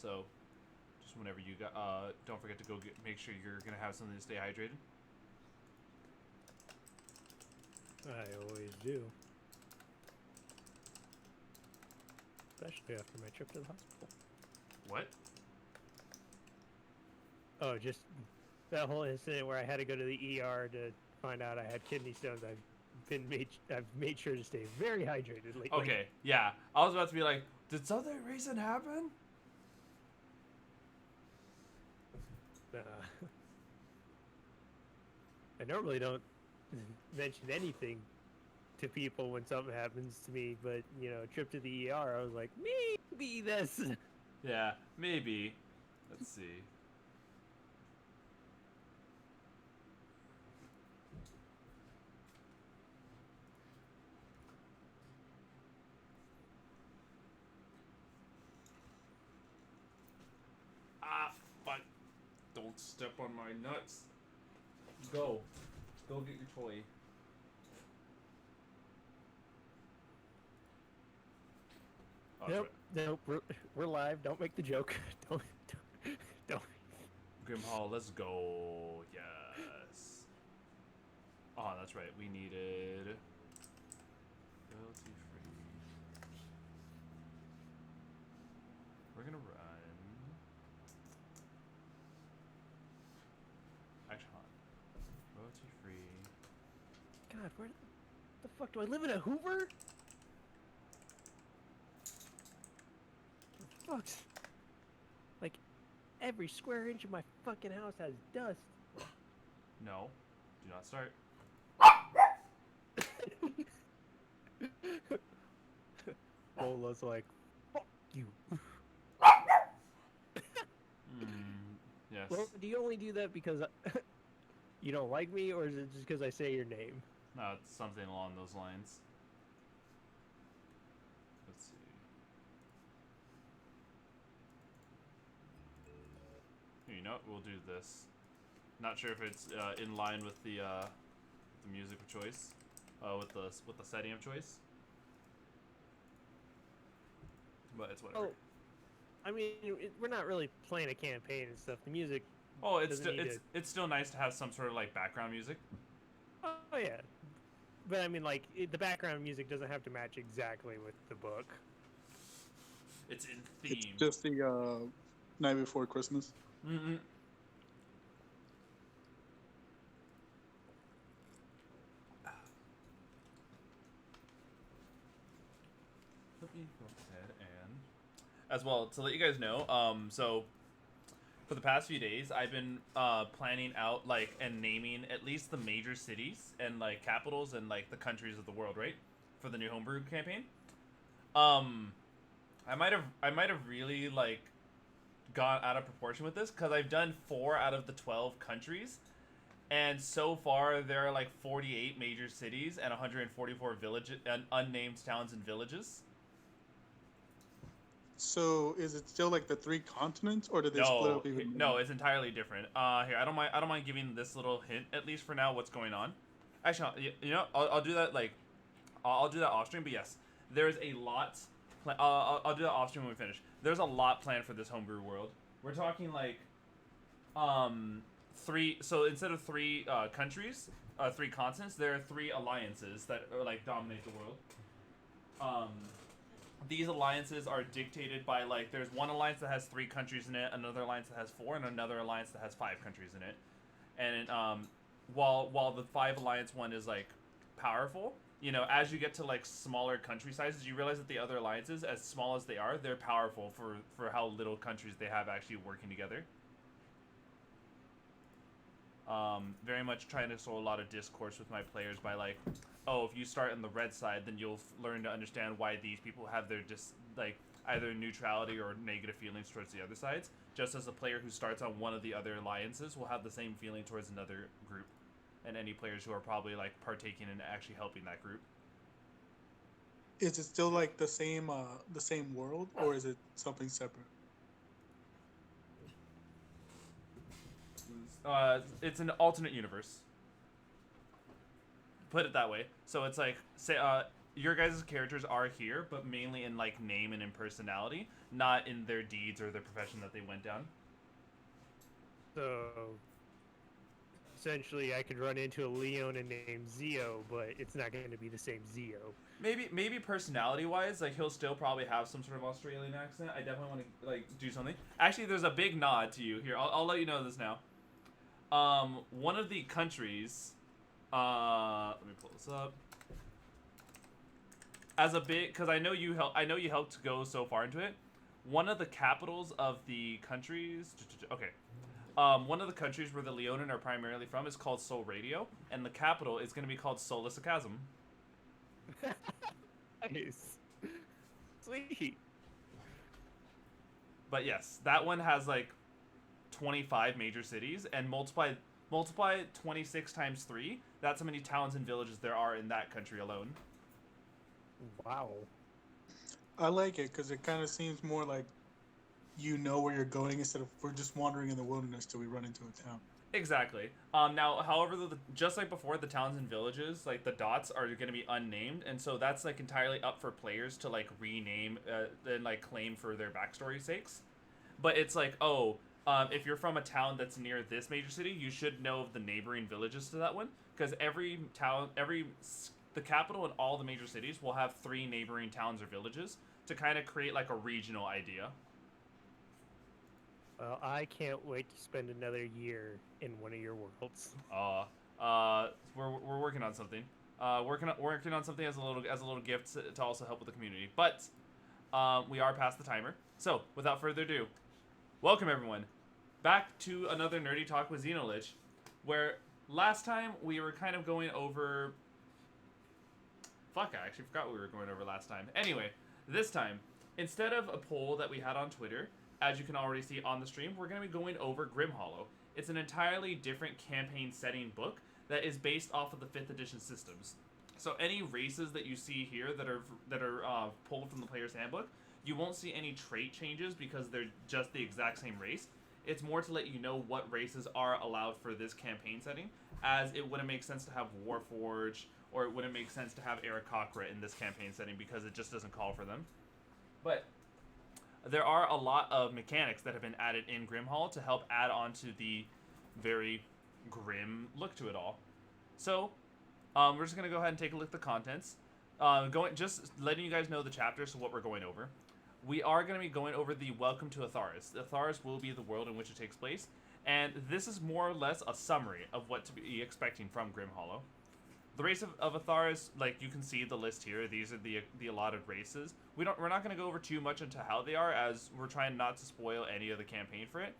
So just whenever you got, don't forget to make sure you're gonna have something to stay hydrated. I always do. Especially after my trip to the hospital. What? Oh, just that whole incident where I had to go to the ER to find out I had kidney stones. I've made sure to stay very hydrated lately. Okay, yeah. I was about to be like, did something recent happen? Uh, I normally don't mention anything to people when something happens to me, but trip to the ER, I was like, maybe this. Yeah, maybe. Let's see. Ah, fuck. Don't step on my nuts. Go. Go get your toy. Oh, that's Nope, right. nope. We're live. Don't make the joke. Don't, don't. Grim Hall, let's go. Yes. Oh, that's right. We needed royalty free. We're gonna run. Actually, hold on. Royalty free. God, where the fuck do I live in a Hoover? Fuck's like every square inch of my fucking house has dust. No. Do not start. Bola's like, fuck you. Yes. Well, do you only do that because you don't like me, or is it just because I say your name? No, it's something along those lines. Let's see. You know what? We'll do this. Not sure if it's in line with the music of choice, with the setting of choice, but it's whatever. Oh, I mean, we're not really playing a campaign and stuff. The music Oh, doesn't need to. it's still nice to have some sort of like background music. Oh yeah, but I mean, like the background music doesn't have to match exactly with the book. It's in It's theme. just the night before Christmas. Mm-mm. Let me go ahead and, as well, to let you guys know. So for the past few days, I've been planning out like and naming at least the major cities and like capitals and like the countries of the world, right? For the new homebrew campaign. Um, I might have really like gone out of proportion with this because I've done 4 out of the 12 countries, and so far there are like 48 major cities and 144 villages and unnamed towns and villages. So is it still like the three continents, or did they split No, up even more? no, it's entirely different. Here, I don't mind giving this little hint at least for now. What's going on? Actually, you know, I'll do that like, I'll do that off stream. But yes, there's a lot. I'll do that off stream when we finish. There's a lot planned for this homebrew world. We're talking like, um, three. So instead of three countries, three continents, there are three alliances that like dominate the world. Um, these alliances are dictated by like there's one alliance that has 3 countries in it, another alliance that has 4, and another alliance that has 5 countries in it. And while the 5 alliance one is like powerful, you know, as you get to like smaller country sizes, you realize that the other alliances, as small as they are, they're powerful for how little countries they have actually working together. Very much trying to sow a lot of discourse with my players by like, oh, if you start on the red side, then you'll learn to understand why these people have their like either neutrality or negative feelings towards the other sides. Just as a player who starts on one of the other alliances will have the same feeling towards another group, and any players who are probably like partaking in actually helping that group. Is it still like the same world, or is it something separate? It's an alternate universe. Put it that way. So it's like, say, your guys' characters are here, but mainly in like name and in personality, not in their deeds or their profession that they went down. So essentially, I could run into a Leona named Zio, but it's not going to be the same Zio. Maybe personality wise, like he'll still probably have some sort of Australian accent. I definitely want to like do something. Actually, there's a big nod to you here. I'll let you know this now. One of the countries, let me pull this up. As a big, because I know you helped go so far into it. One of the capitals of the countries, okay. One of the countries where the Leonin are primarily from is called Sol Radio, and the capital is going to be called Solisacasm. Nice. Sweet. But yes, that one has like 25 major cities, and multiply 26 times 3. That's how many towns and villages there are in that country alone. Wow. I like it because it kind of seems more like you know where you're going instead of we're just wandering in the wilderness till we run into a town. Exactly. Now, however, just like before, the towns and villages, like the dots are going to be unnamed, and so that's like entirely up for players to like rename and like claim for their backstory sakes. But it's like, if you're from a town that's near this major city, you should know of the neighboring villages to that one, because every town, the capital and all the major cities will have 3 neighboring towns or villages to kind of create like a regional idea. Well, I can't wait to spend another year in one of your worlds. We're working on something. Working on something as a little gift to also help with the community. But we are past the timer. So without further ado, welcome everyone back to another nerdy talk with XenoLich, where last time we were kind of going over. Fuck, I actually forgot what we were going over last time. Anyway, this time, instead of a poll that we had on Twitter, as you can already see on the stream, we're going to be going over Grim Hollow. It's an entirely different campaign setting book that is based off of the 5th edition systems. So any races that you see here that are pulled from the player's handbook, you won't see any trait changes because they're just the exact same race. It's more to let you know what races are allowed for this campaign setting, as it wouldn't make sense to have Warforged, or it wouldn't make sense to have Aarakocra in this campaign setting because it just doesn't call for them. But there are a lot of mechanics that have been added in Grim Hollow to help add on to the very grim look to it all. So, we're just going to go ahead and take a look at the contents. Just letting you guys know the chapters, so what we're going over. We are going to be going over the Welcome to Atharis. Atharis will be the world in which it takes place, and this is more or less a summary of what to be expecting from Grim Hollow. The race of Atharis, like you can see the list here, these are the allotted races. We're not going to go over too much into how they are, as we're trying not to spoil any of the campaign for it.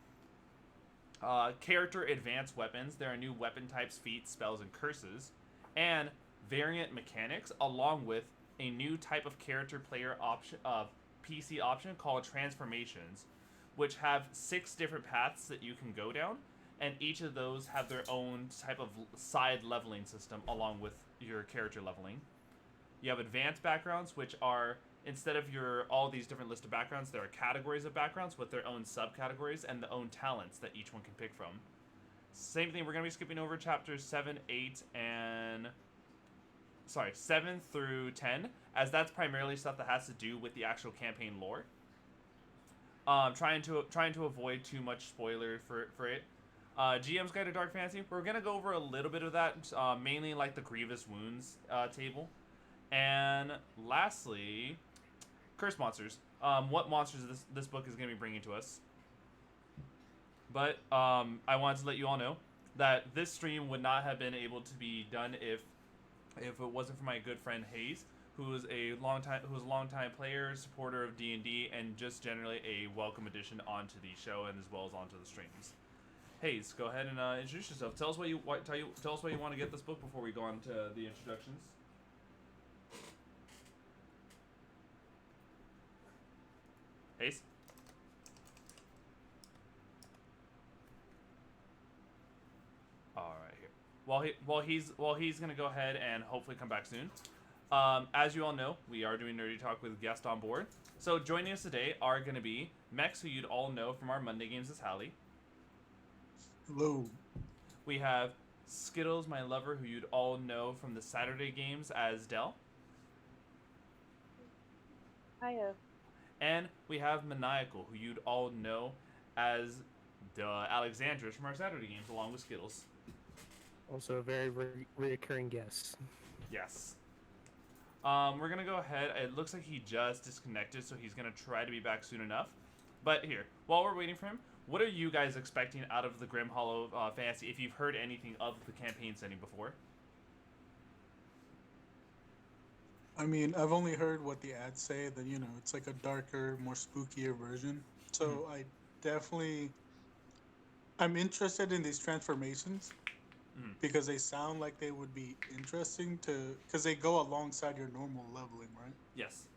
Character advanced weapons. There are new weapon types, feats, spells, and curses, and variant mechanics, along with a new type of character player option, PC option called transformations, which have 6 different paths that you can go down. And each of those have their own type of side leveling system along with your character leveling. You have advanced backgrounds, which are, instead of all these different list of backgrounds, there are categories of backgrounds with their own subcategories and the own talents that each one can pick from. Same thing, we're going to be skipping over chapters 7 through 10, as that's primarily stuff that has to do with the actual campaign lore. Trying to avoid too much spoiler for it. GM's Guide to Dark Fantasy, we're going to go over a little bit of that, mainly like the Grievous Wounds table. And lastly, Curse Monsters. What monsters this book is going to be bringing to us. But I wanted to let you all know that this stream would not have been able to be done if it wasn't for my good friend Hayes, who is a longtime player, supporter of D&D, and just generally a welcome addition onto the show and as well as onto the streams. Hayes, go ahead and introduce yourself. Tell us why you want to get this book before we go on to the introductions. Hayes. All right, here. While he's gonna go ahead and hopefully come back soon. As you all know, we are doing Nerdy Talk with guests on board. So joining us today are going to be Mex, who you'd all know from our Monday games as Hallie. Hello. We have Skittles, my lover, who you'd all know from the Saturday games as Dell. Hiya. And we have Maniacal, who you'd all know as the Alexandris from our Saturday games, along with Skittles. Also a very reoccurring guest. Yes. We're gonna go ahead. It looks like he just disconnected, so he's gonna try to be back soon enough. But here, while we're waiting for him, what are you guys expecting out of the Grim Hollow Fantasy? If you've heard anything of the campaign setting before. I mean, I've only heard what the ads say that, it's like a darker, more spookier version. Mhm. So definitely, I'm interested in these transformations Mhm. because they sound like they would be interesting because they go alongside your normal leveling, right? Yes.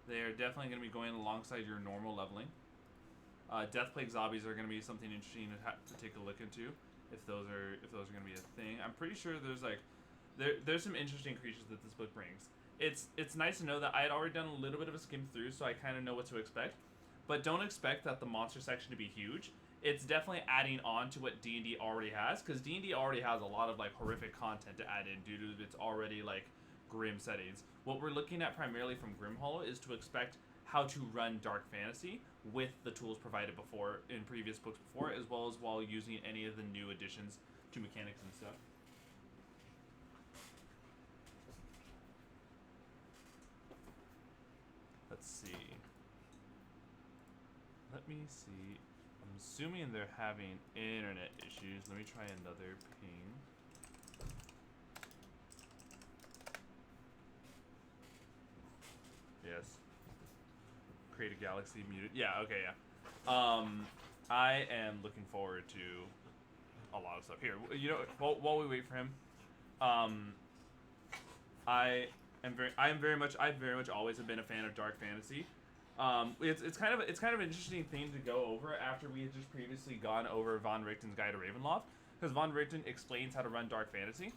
They are definitely going to be going alongside your normal leveling. Death Plague zombies are going to be something interesting to take a look into if those are going to be a thing. I'm pretty sure there's some interesting creatures that this book brings. It's nice to know that I had already done a little bit of a skim through, so I kind of know what to expect. But don't expect that the monster section to be huge. It's definitely adding on to what D&D already has, because D&D already has a lot of like horrific content to add in due to its already like grim settings. What we're looking at primarily from Grimhollow is to expect how to run dark fantasy with the tools provided before in previous books before, as well as while using any of the new additions to mechanics and stuff. Let's see. Let me see. I'm assuming they're having internet issues. Let me try another ping. Yes. Create a galaxy muted. Yeah, okay, yeah. I am looking forward to a lot of stuff. Here, while we wait for him, um, I've very much always have been a fan of dark fantasy. It's kind of an interesting thing to go over after we had just previously gone over Von Richten's Guide to Ravenloft, because Von Richten explains how to run dark fantasy,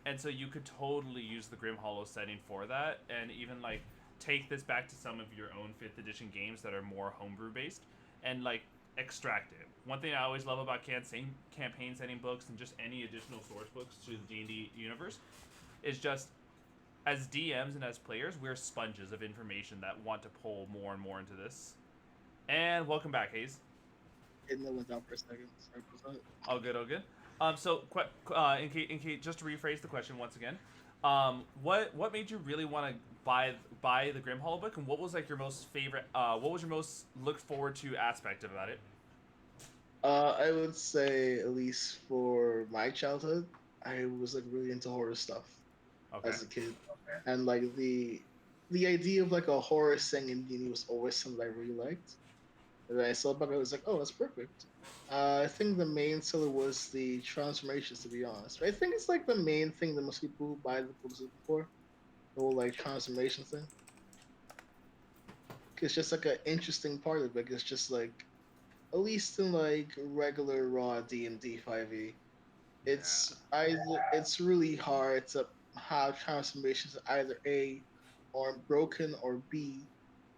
and so you could totally use the Grim Hollow setting for that, and even like take this back to some of your own 5th edition games that are more homebrew based, and like extract it. One thing I always love about campaign setting books and just any additional source books to the D&D universe is just as DMs and as players, we're sponges of information that want to pull more and more into this. And welcome back, Hayes. And then went out for a second. Sorry about that. All good, all good. So, in case, just to rephrase the question once again, what made you really want to buy the Grim Hollow book, and what was like your most favorite? What was your most looked forward to aspect about it? I would say, at least for my childhood, I was like really into horror stuff Okay. as a kid, and like the idea of like a horror thing in D&D was always something I really liked. And then I saw it back, I was like, oh, that's perfect. I think the main seller was the transformations, to be honest. I think it's like the main thing that most people who buy the books look for, the whole like transformation thing. It's just like an interesting part of it. It's just like, at least in like regular raw D&D 5e, Yeah. it's really hard to have transformations either A or broken or B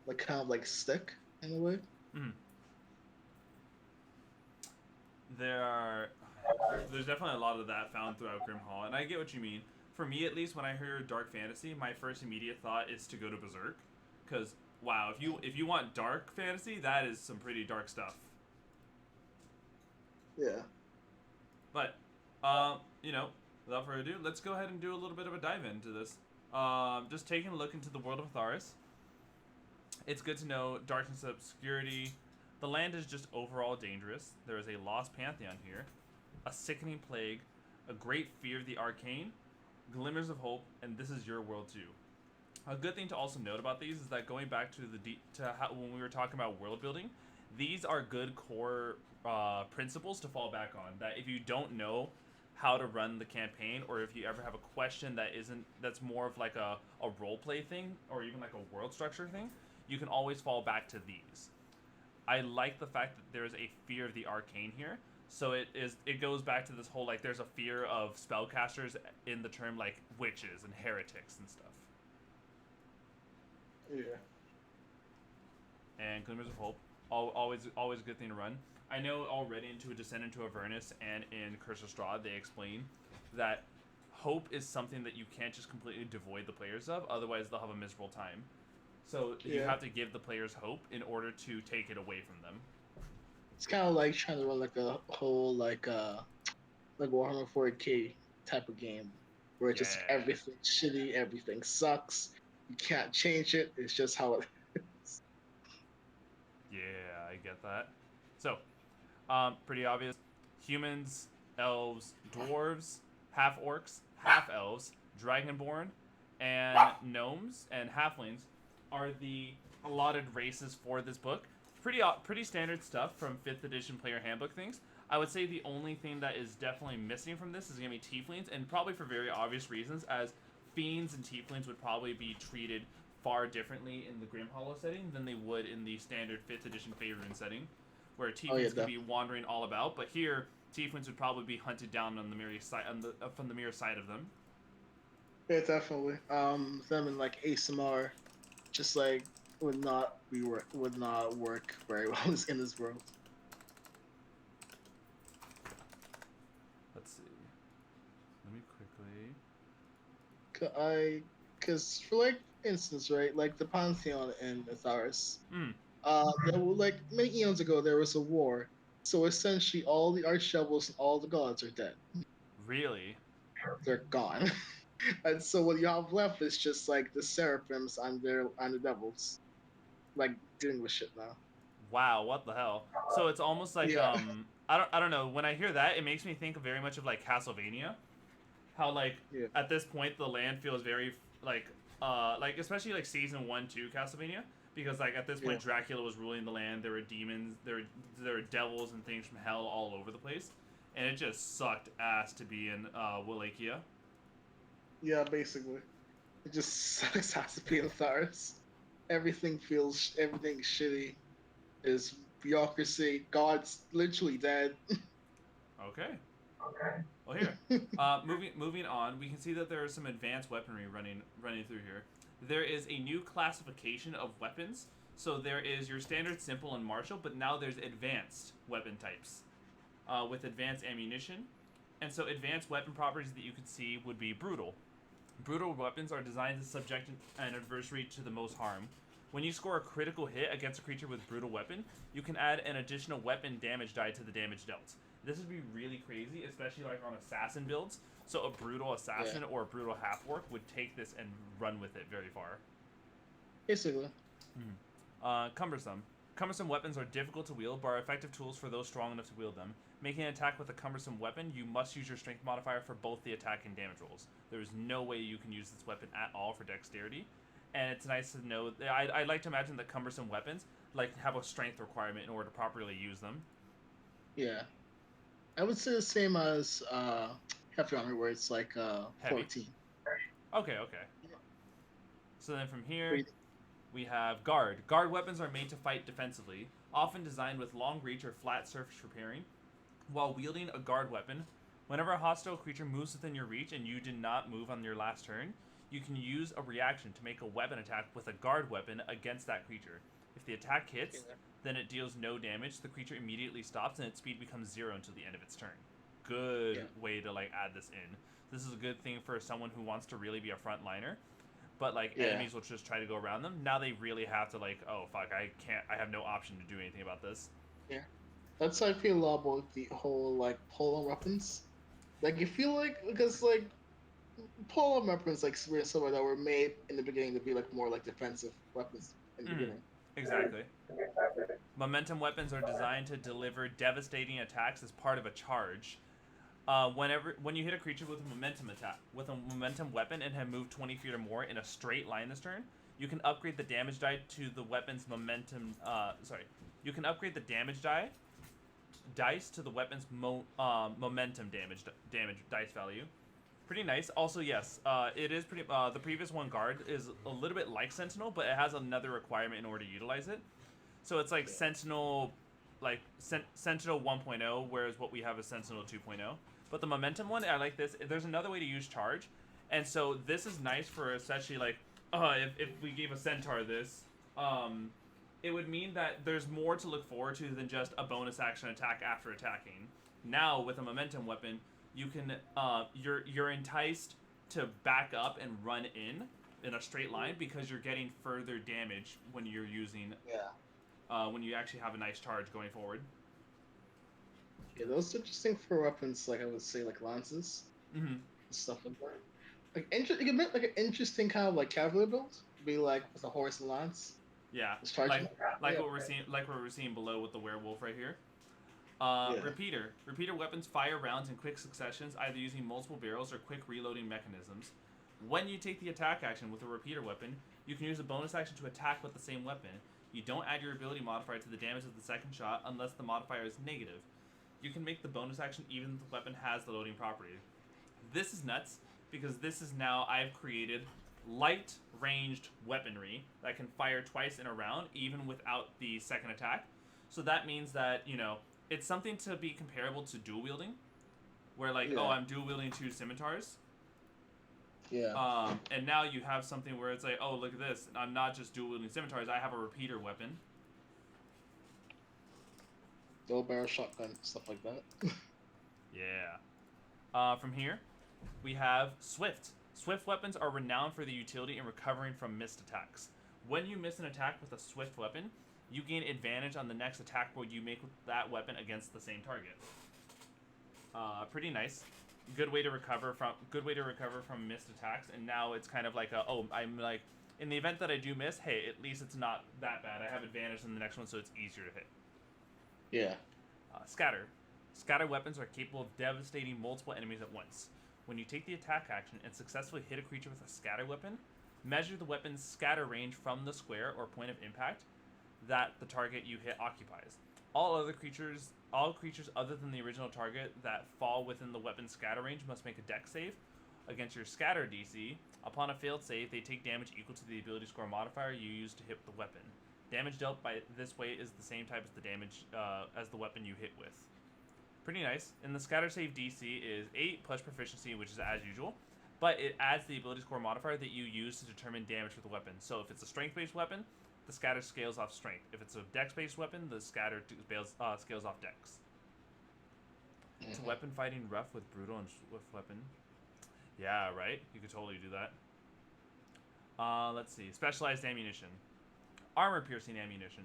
like kind of like stick in a way. Mm. There's definitely a lot of that found throughout Grim Hall, and I get what you mean. For me, at least, when I hear dark fantasy, my first immediate thought is to go to Berserk, because wow, if you want dark fantasy, that is some pretty dark stuff. Yeah. But, without further ado, let's go ahead and do a little bit of a dive into this. Just taking a look into the world of Atharis. It's good to know darkness and obscurity. The land is just overall dangerous. There is a lost pantheon here, a sickening plague, a great fear of the arcane, glimmers of hope, and this is your world too. A good thing to also note about these is that going back to when we were talking about world building, these are good core principles to fall back on. That if you don't know how to run the campaign, or if you ever have a question that's more of like a role play thing, or even like a world structure thing, you can always fall back to these. I like the fact that there's a fear of the arcane here. So it goes back to this whole like there's a fear of spellcasters in the term like witches and heretics and stuff. Yeah. And Glimmers of Hope, always a good thing to run. I know already into a Descent into Avernus and in Curse of Strahd they explain that hope is something that you can't just completely devoid the players of, otherwise they'll have a miserable time. So you Yeah. have to give the players hope in order to take it away from them. It's kind of like trying to run like a whole like Warhammer 40K type of game where just Yeah. everything's shitty, everything sucks. You can't change it. It's just how it is. Yeah, I get that. So, pretty obvious. Humans, elves, dwarves, half orcs, half elves, dragonborn, and gnomes and halflings are the allotted races for this book. Pretty standard stuff from 5th edition player handbook things. I would say the only thing that is definitely missing from this is going to be tieflings, and probably for very obvious reasons, as fiends and tieflings would probably be treated far differently in the Grim Hollow setting than they would in the standard 5th edition Faerun setting, where tieflings could be wandering all about, but here tieflings would probably be hunted down on the mirror side, from the mirror side of them. Yeah, definitely. Them in like ASMR, just like would not work very well in this world. Let's see. Let me quickly. Because for like instance, right, like the Pantheon in Atharis, Hmm. there were like many eons ago there was a war, so essentially all the archdevils and all the gods are dead. Really? They're gone. And so what you have left is just like the seraphims and the devils, like dealing with shit now. Wow, what the hell? So it's almost like Yeah. I don't know. When I hear that, it makes me think very much of like Castlevania. How like Yeah. at this point the land feels very like especially like season 1, 2 Castlevania, because like at this point Yeah. Dracula was ruling the land. There were demons, there were devils and things from hell all over the place, and it just sucked ass to be in Wallachia. Yeah, basically. It just sucks has to be in Atharis. Everything's shitty. There's bureaucracy. God's literally dead. Okay. Well, here, moving on, we can see that there is some advanced weaponry running through here. There is a new classification of weapons. So there is your standard, simple, and martial, but now there's advanced weapon types with advanced ammunition. And so advanced weapon properties that you could see would be brutal. Brutal weapons are designed to subject an adversary to the most harm. When you score a critical hit against a creature with brutal weapon, you can add an additional weapon damage die to the damage dealt. This would be really crazy, especially like on assassin builds. So a brutal assassin or a brutal half-orc would take this and run with it very far. Basically. Cumbersome. Cumbersome weapons are difficult to wield, but are effective tools for those strong enough to wield them. Making an attack with a cumbersome weapon, you must use your strength modifier for both the attack and damage rolls. There is no way you can use this weapon at all for dexterity. And it's nice to know. I like to imagine that cumbersome weapons like have a strength requirement in order to properly use them. Yeah. I would say the same as Hefty Armor, where it's like Heavy? 14. Okay. So then from here, we have guard. Guard weapons are made to fight defensively, often designed with long reach or flat surface repairing. While wielding a guard weapon, whenever a hostile creature moves within your reach and you did not move on your last turn, you can use a reaction to make a weapon attack with a guard weapon against that creature. If the attack hits, then it deals no damage, the creature immediately stops, and its speed becomes 0 until the end of its turn. Good way to like add this in. This is a good thing for someone who wants to really be a frontliner, but like enemies will just try to go around them. Now they really have to like, oh fuck, I have no option to do anything about this. Yeah. That's how I feel a lot about the whole like polearm weapons. Like you feel like because like polearm weapons like somewhere that were made in the beginning to be like more like defensive weapons in the beginning. Exactly. Momentum weapons are designed to deliver devastating attacks as part of a charge. When you hit a creature with a momentum weapon and have moved 20 feet or more in a straight line this turn, you can upgrade the damage die to the weapon's momentum. You can upgrade the damage dice to the weapon's momentum damage dice value. Pretty nice. Also, yes, it is pretty. The previous one, guard, is a little bit like Sentinel, but it has another requirement in order to utilize it. So it's like Sentinel, Sentinel 1.0, whereas what we have is Sentinel 2.0. But the momentum one, I like this. There's another way to use charge, and so this is nice for especially like, if we gave a centaur this, it would mean that there's more to look forward to than just a bonus action attack after attacking. Now with a momentum weapon, you can you're enticed to back up and run in a straight line because you're getting further damage when you're using Yeah. when you actually have a nice charge going forward. Yeah, those are interesting for weapons, like I would say, like lances Mm-hmm. and stuff like that. Like, it could make like an interesting kind of like cavalry build. Be like with a horse and lance. Yeah, Just charging. like Yeah. what we're seeing below with the werewolf right here. Yeah. Repeater weapons fire rounds in quick successions, either using multiple barrels or quick reloading mechanisms. When you take the attack action with a repeater weapon, you can use a bonus action to attack with the same weapon. You don't add your ability modifier to the damage of the second shot unless the modifier is negative. You can make the bonus action even if the weapon has the loading property. This is nuts because this is now I've created light ranged weaponry that can fire twice in a round even without the second attack. So that means that, it's something to be comparable to dual wielding, where like, Yeah. I'm dual wielding 2 scimitars. Yeah. And now you have something where it's like, oh, look at this. I'm not just dual wielding scimitars, I have a repeater weapon. Double barrel shotgun, stuff like that. Yeah. From here, we have Swift. Swift weapons are renowned for the utility in recovering from missed attacks. When you miss an attack with a Swift weapon, you gain advantage on the next attack roll you make with that weapon against the same target. Pretty nice. Good way to recover from missed attacks. And now it's kind of like I'm like, in the event that I do miss, hey, at least it's not that bad. I have advantage in the next one, so it's easier to hit. Yeah. Scatter. Scatter weapons are capable of devastating multiple enemies at once. When you take the attack action and successfully hit a creature with a scatter weapon, measure the weapon's scatter range from the square or point of impact that the target you hit occupies. All creatures other than the original target that fall within the weapon's scatter range must make a dex save against your scatter DC. Upon a failed save, they take damage equal to the ability score modifier you use to hit the weapon. Damage dealt by this way is the same type as the damage as the weapon you hit with. Pretty nice. And the scatter save DC is 8 plus proficiency, which is as usual, but it adds the ability score modifier that you use to determine damage with the weapon. So if it's a strength-based weapon, the scatter scales off strength. If it's a dex-based weapon, the scatter scales off dex. It's weapon fighting rough with brutal and swift weapon. Yeah, right? You could totally do that. Let's see. Specialized ammunition. Armor-piercing ammunition.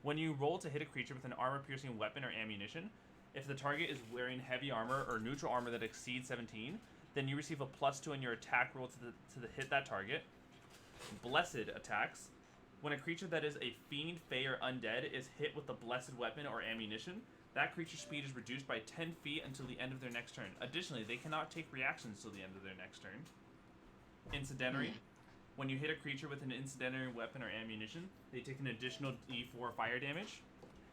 When you roll to hit a creature with an armor-piercing weapon or ammunition, if the target is wearing heavy armor or neutral armor that exceeds 17, then you receive a +2 in your attack roll to the hit that target. Blessed attacks. When a creature that is a fiend, fey, or undead is hit with a blessed weapon or ammunition, that creature's speed is reduced by 10 feet until the end of their next turn. Additionally, they cannot take reactions till the end of their next turn. Incendiary. When you hit a creature with an incendiary weapon or ammunition, they take an additional d4 fire damage.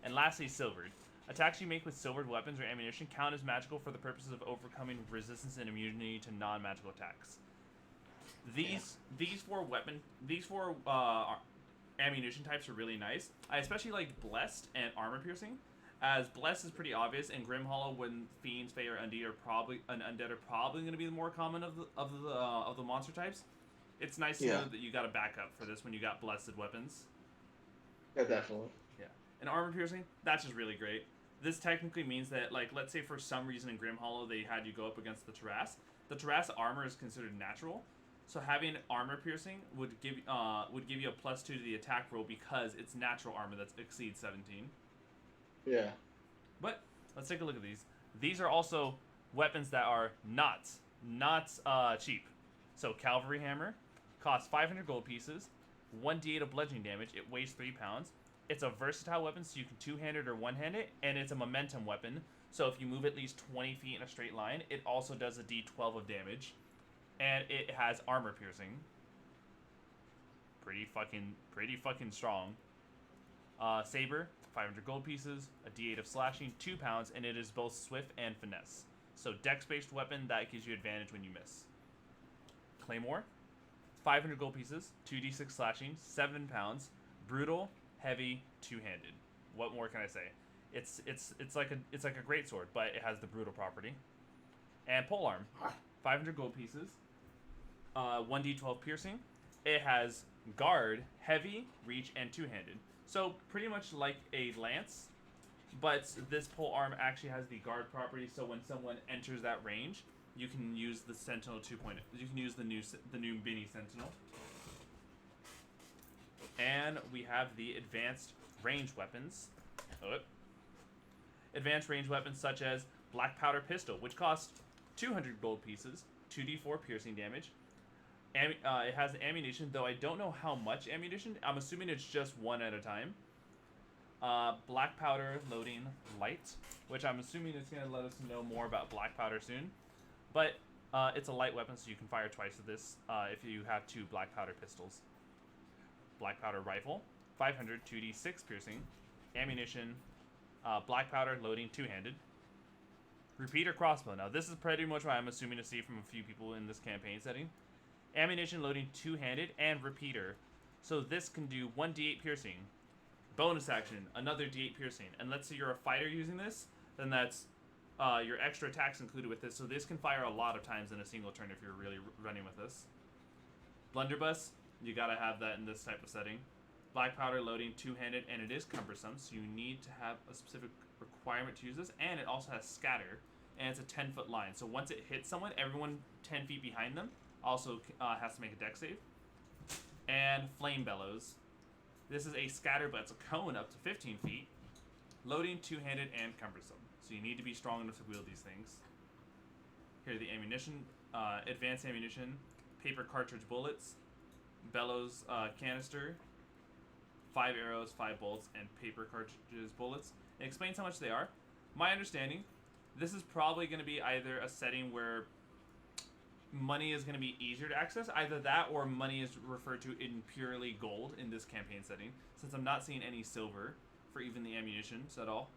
And lastly, silvered. Attacks you make with silvered weapons or ammunition count as magical for the purposes of overcoming resistance and immunity to non-magical attacks. These four ammunition types are really nice. I especially like Blessed and Armor Piercing, as Blessed is pretty obvious, and Grim Hollow, when Fiends, Fey, or Undead are probably going to be the more common of the monster types. It's nice to know that you got a backup for this when you got Blessed weapons. Yeah, definitely. Yeah, and Armor Piercing, that's just really great. This technically means that, like, let's say for some reason in Grim Hollow they had you go up against the Terras. The Terras armor is considered natural, so having Armor Piercing would give you a +2 to the attack roll because it's natural armor that exceeds 17. Yeah. But let's take a look at these. These are also weapons that are not cheap. So Cavalry Hammer costs 500 gold pieces, 1d8 of bludgeoning damage. It weighs 3 pounds. It's a versatile weapon, so you can two-hand it or one-hand it, and it's a momentum weapon. So if you move at least 20 feet in a straight line, it also does a d12 of damage, and it has armor piercing. Pretty fucking strong. Saber, 500 gold pieces, a d8 of slashing, 2 pounds, and it is both swift and finesse. So dex-based weapon, that gives you advantage when you miss. Claymore, 500 gold pieces, 2d6 slashing, 7 pounds, brutal, heavy, two-handed. What more can I say? It's like a great sword, but it has the brutal property. And polearm, 500 gold pieces, 1d12 piercing. It has guard, heavy, reach, and two-handed. So pretty much like a lance, But this pole arm actually has the guard property, so when someone enters that range, you can use the Sentinel 2.0. You can use the new mini Sentinel. And we have the advanced range weapons. Oh, advanced range weapons such as Black Powder Pistol, which costs 200 gold pieces, 2d4 piercing damage. It has ammunition, though I don't know how much ammunition. I'm assuming it's just one at a time. Black Powder Loading Light, which I'm assuming is going to let us know more about Black Powder soon. But it's a light weapon, so you can fire twice of this if you have 2 Black Powder Pistols. Black Powder Rifle, 500 2d6 piercing. Ammunition, Black Powder Loading 2-handed. Repeater Crossbow. Now, this is pretty much what I'm assuming to see from a few people in this campaign setting. Ammunition Loading 2-handed and Repeater. So this can do 1d8 piercing. Bonus action, another d8 piercing. And let's say you're a fighter using this, then that's your extra attacks included with this. So this can fire a lot of times in a single turn if you're really running with this. Blunderbuss, you gotta have that in this type of setting. Black Powder Loading 2-handed, and it is cumbersome, so you need to have a specific requirement to use this. And it also has Scatter, and it's a 10-foot line. So once it hits someone, everyone 10 feet behind them also has to make a dex save. And Flame Bellows. This is a scatter, but it's a cone up to 15 feet. Loading, 2-handed, and cumbersome. So you need to be strong enough to wield these things. Here are the ammunition. Advanced ammunition. Paper cartridge bullets. Bellows canister. 5 arrows, 5 bolts, and paper cartridges bullets. It explains how much they are. My understanding, this is probably going to be either a setting where money is going to be easier to access. Either that or money is referred to in purely gold in this campaign setting, since I'm not seeing any silver for even the ammunitions at all.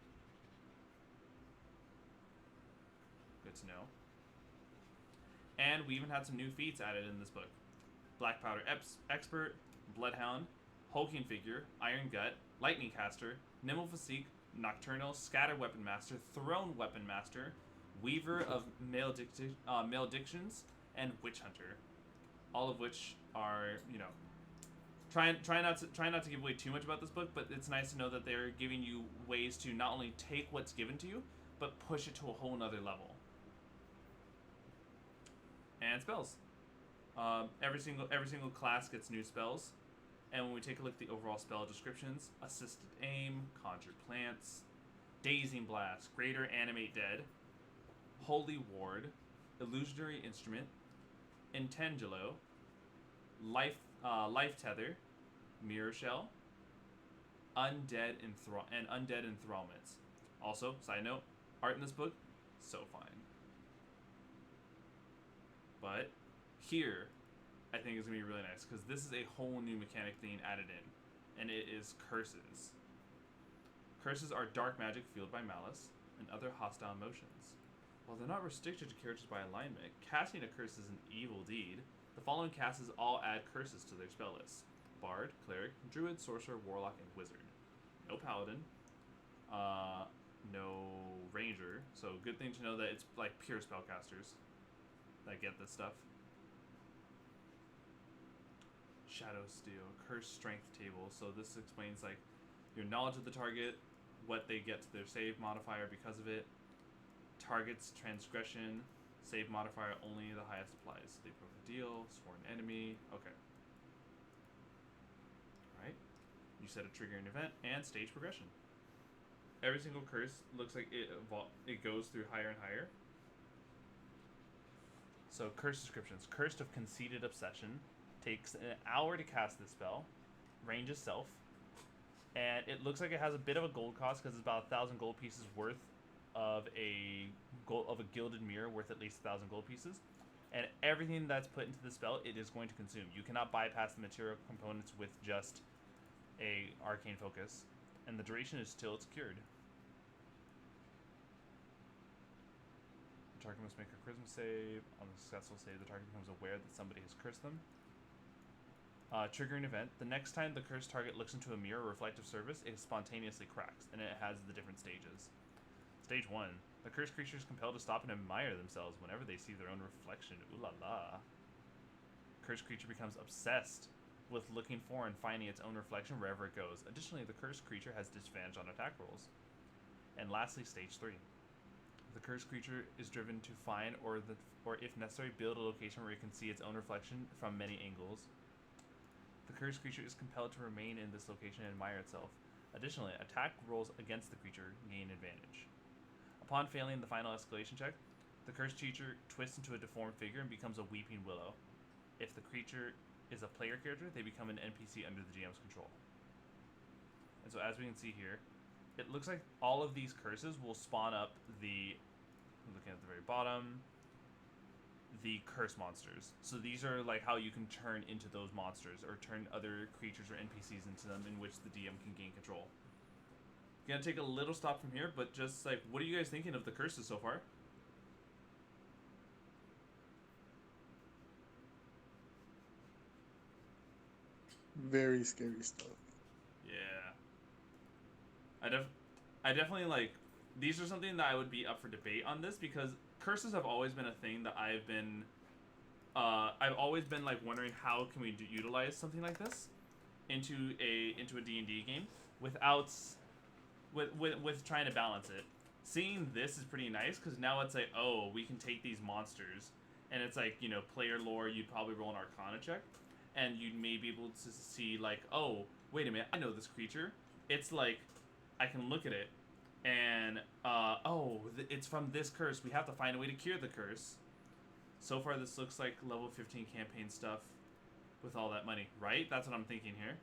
Good to know. And we even had some new feats added in this book. Black Powder Expert, Bloodhound, Hulking Figure, Iron Gut, Lightning Caster, Nimble Physique, Nocturnal, Scatter Weapon Master, Throne Weapon Master, Weaver of Maledictions, and Witch Hunter. All of which are, you know, try not to give away too much about this book, but it's nice to know that they're giving you ways to not only take what's given to you, but push it to a whole nother level. And spells. Every single class gets new spells. And when we take a look at the overall spell descriptions, Assisted Aim, Conjure Plants, Dazing Blast, Greater Animate Dead, Holy Ward, Illusionary Instrument, Intangelo, Life Tether, Mirror Shell, Undead Enthrallments. Also, side note, art in this book, so fine. But here, I think is going to be really nice, because this is a whole new mechanic being added in, and it is Curses. Curses are dark magic fueled by malice and other hostile emotions. While they're not restricted to characters by alignment, casting a curse is an evil deed. The following classes all add curses to their spell list: Bard, Cleric, Druid, Sorcerer, Warlock, and Wizard. No Paladin. No Ranger. So good thing to know that it's like pure spellcasters that get this stuff. Shadow Steel, Curse Strength Table. So this explains like your knowledge of the target, what they get to their save modifier because of it. Target's transgression, save modifier only the highest applies. They broke a deal, sworn enemy. Okay. Alright. You set a triggering event and stage progression. Every single curse looks like it goes through higher and higher. So curse descriptions. Cursed of Conceited Obsession. Takes an hour to cast this spell. Range is self. And it looks like it has a bit of a gold cost because it's about 1,000 gold pieces worth of a gilded mirror worth at least 1,000 gold pieces. And everything that's put into the spell, it is going to consume. You cannot bypass the material components with just a arcane focus. And the duration is till it's cured. The target must make a charisma save. On a successful save, the target becomes aware that somebody has cursed them. Triggering event. The next time the cursed target looks into a mirror or reflective surface, it spontaneously cracks, and it has the different stages. Stage 1. The cursed creature is compelled to stop and admire themselves whenever they see their own reflection. Ooh la la. Cursed creature becomes obsessed with looking for and finding its own reflection wherever it goes. Additionally, the cursed creature has disadvantage on attack rolls. And lastly, stage 3. The cursed creature is driven to find or if necessary build a location where it can see its own reflection from many angles. The cursed creature is compelled to remain in this location and admire itself. Additionally, attack rolls against the creature gain advantage. Upon failing the final escalation check, the cursed creature twists into a deformed figure and becomes a weeping willow. If the creature is a player character, they become an NPC under the GM's control. And so as we can see here, it looks like all of these curses will spawn up the, looking at the very bottom, the curse monsters. So these are like how you can turn into those monsters or turn other creatures or NPCs into them, in which the DM can gain control. Gonna take a little stop from here, but just like, what are you guys thinking of the curses so far? Very scary stuff. Yeah. I definitely like, these are something that I would be up for debate on this, because curses have always been a thing that I've always been like wondering how can we utilize something like this into a D&D game without with trying to balance it. Seeing this is pretty nice, because now it's like, oh, we can take these monsters, and it's like, you know, player lore, you'd probably roll an Arcana check, and you may be able to see like, oh, wait a minute, I know this creature. It's like, I can look at it, and it's from this curse. We have to find a way to cure the curse. So far, this looks like level 15 campaign stuff with all that money, right? That's what I'm thinking here.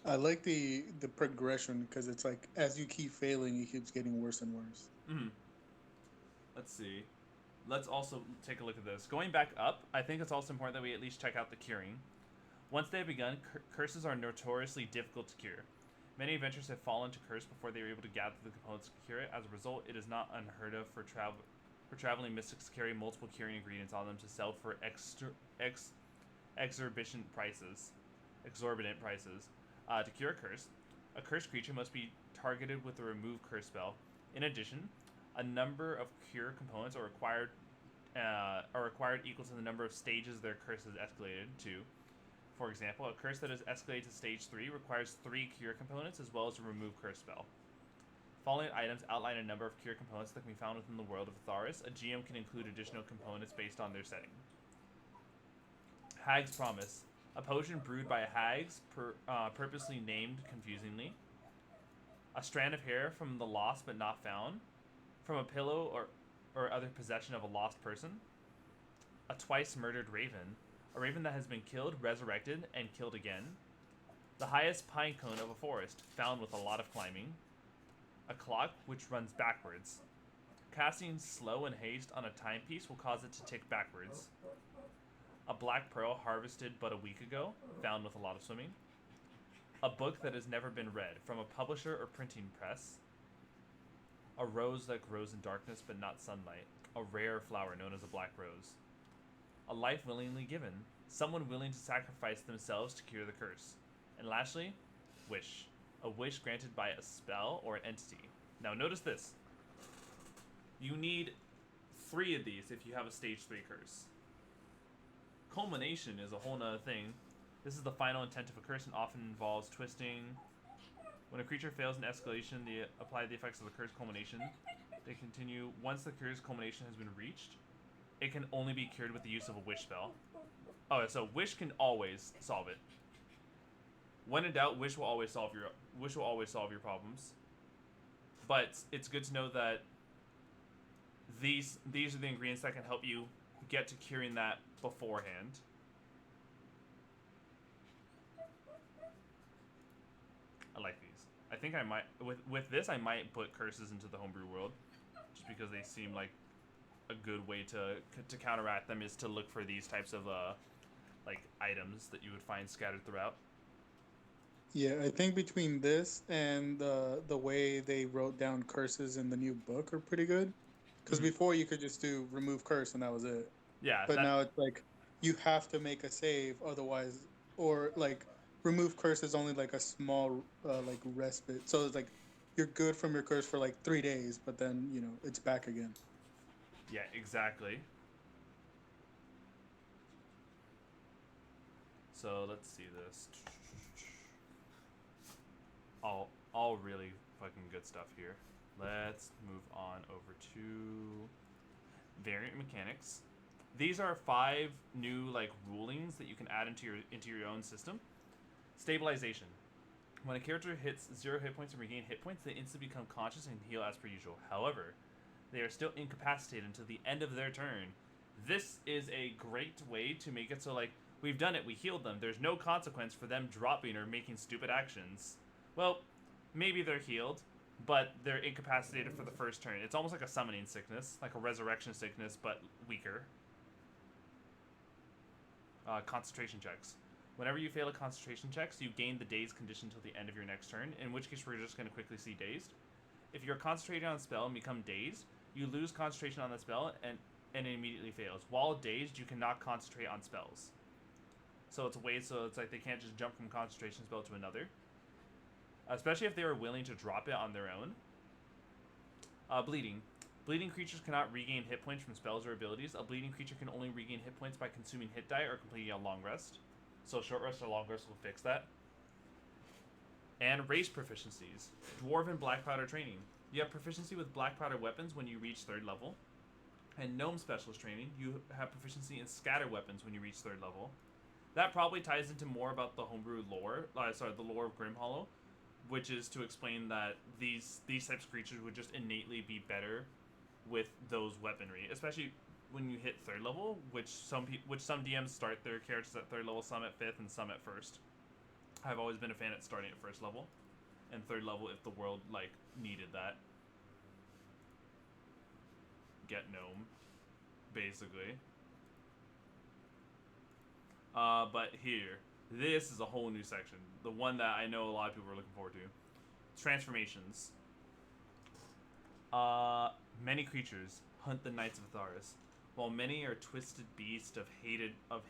I like the progression, because it's like as you keep failing, it keeps getting worse and worse. Mm-hmm. Let's see. Let's also take a look at this. Going back up, I think it's also important that we at least check out the curing. Once they have begun, curses are notoriously difficult to cure. Many adventurers have fallen to curse before they were able to gather the components to cure it. As a result, it is not unheard of for traveling mystics to carry multiple curing ingredients on them to sell for exorbitant prices. To cure a cursed creature must be targeted with a remove curse spell. In addition, a number of cure components are required equal to the number of stages their curse is escalated to. For example, a curse that is escalated to stage 3 requires 3 cure components as well as a remove curse spell. Following items outline a number of cure components that can be found within the world of Atharis. A GM can include additional components based on their setting. Hag's Promise. A potion brewed by hags, purposely named confusingly. A strand of hair from the lost but not found. From a pillow or other possession of a lost person. A twice murdered raven. A raven that has been killed, resurrected, and killed again. The highest pine cone of a forest, found with a lot of climbing. A clock which runs backwards. Casting slow and haste on a timepiece will cause it to tick backwards. A black pearl harvested but a week ago, found with a lot of swimming. A book that has never been read, from a publisher or printing press. A rose that grows in darkness but not sunlight. A rare flower known as a black rose. A life willingly given, someone willing to sacrifice themselves to cure the curse. And lastly, wish. A wish granted by a spell or an entity. Now notice this. You need 3 of these if you have a stage 3 curse. Culmination is a whole nother thing. This is the final intent of a curse and often involves twisting. When a creature fails an escalation, they apply the effects of the curse culmination. They continue. Once the curse culmination has been reached, it can only be cured with the use of a wish spell. Oh, so wish can always solve it. When in doubt, wish will always solve your problems. But it's good to know that these are the ingredients that can help you get to curing that beforehand. I like these. I think I might with this I might put curses into the homebrew world, just because they seem like a good way to counteract them is to look for these types of like items that you would find scattered throughout. Yeah, I think between this and the way they wrote down curses in the new book are pretty good. Because before you could just do remove curse and that was it. Yeah. But now it's like you have to make a save, otherwise, or like remove curse is only like a small like respite. So it's like you're good from your curse for like 3 days, but then it's back again. Yeah, exactly. So let's see this. All really fucking good stuff here. Let's move on over to variant mechanics. These are 5 new like rulings that you can add into your own system. Stabilization. When a character hits 0 hit points and regain hit points, they instantly become conscious and heal as per usual. However, they are still incapacitated until the end of their turn. This is a great way to make it so like we've done it, we healed them. There's no consequence for them dropping or making stupid actions. Well, maybe they're healed, but they're incapacitated for the first turn. It's almost like a summoning sickness, like a resurrection sickness, but weaker. Concentration checks. Whenever you fail a concentration check, you gain the dazed condition until the end of your next turn, in which case we're just going to quickly see dazed. If you're concentrating on a spell and become dazed, you lose concentration on the spell and it immediately fails. While dazed, you cannot concentrate on spells. So it's a way so it's like they can't just jump from concentration spell to another. Especially if they are willing to drop it on their own. Bleeding. Bleeding creatures cannot regain hit points from spells or abilities. A bleeding creature can only regain hit points by consuming hit die or completing a long rest. So short rest or long rest will fix that. And race proficiencies. Dwarven Black Powder training. You have proficiency with Black Powder weapons when you reach 3rd level. And Gnome Specialist training. You have proficiency in Scatter weapons when you reach 3rd level. That probably ties into more about the homebrew lore. The lore of Grimhollow, which is to explain that these types of creatures would just innately be better with those weaponry, especially when you hit 3rd level, which some DMs start their characters at 3rd level, some at 5th, and some at 1st. I've always been a fan at starting at 1st level, and 3rd level if the world like needed that. Get gnome, basically. But here, this is a whole new section. The one that I know a lot of people are looking forward to. Transformations. Many creatures hunt the Knights of Atharis. While many are twisted beasts of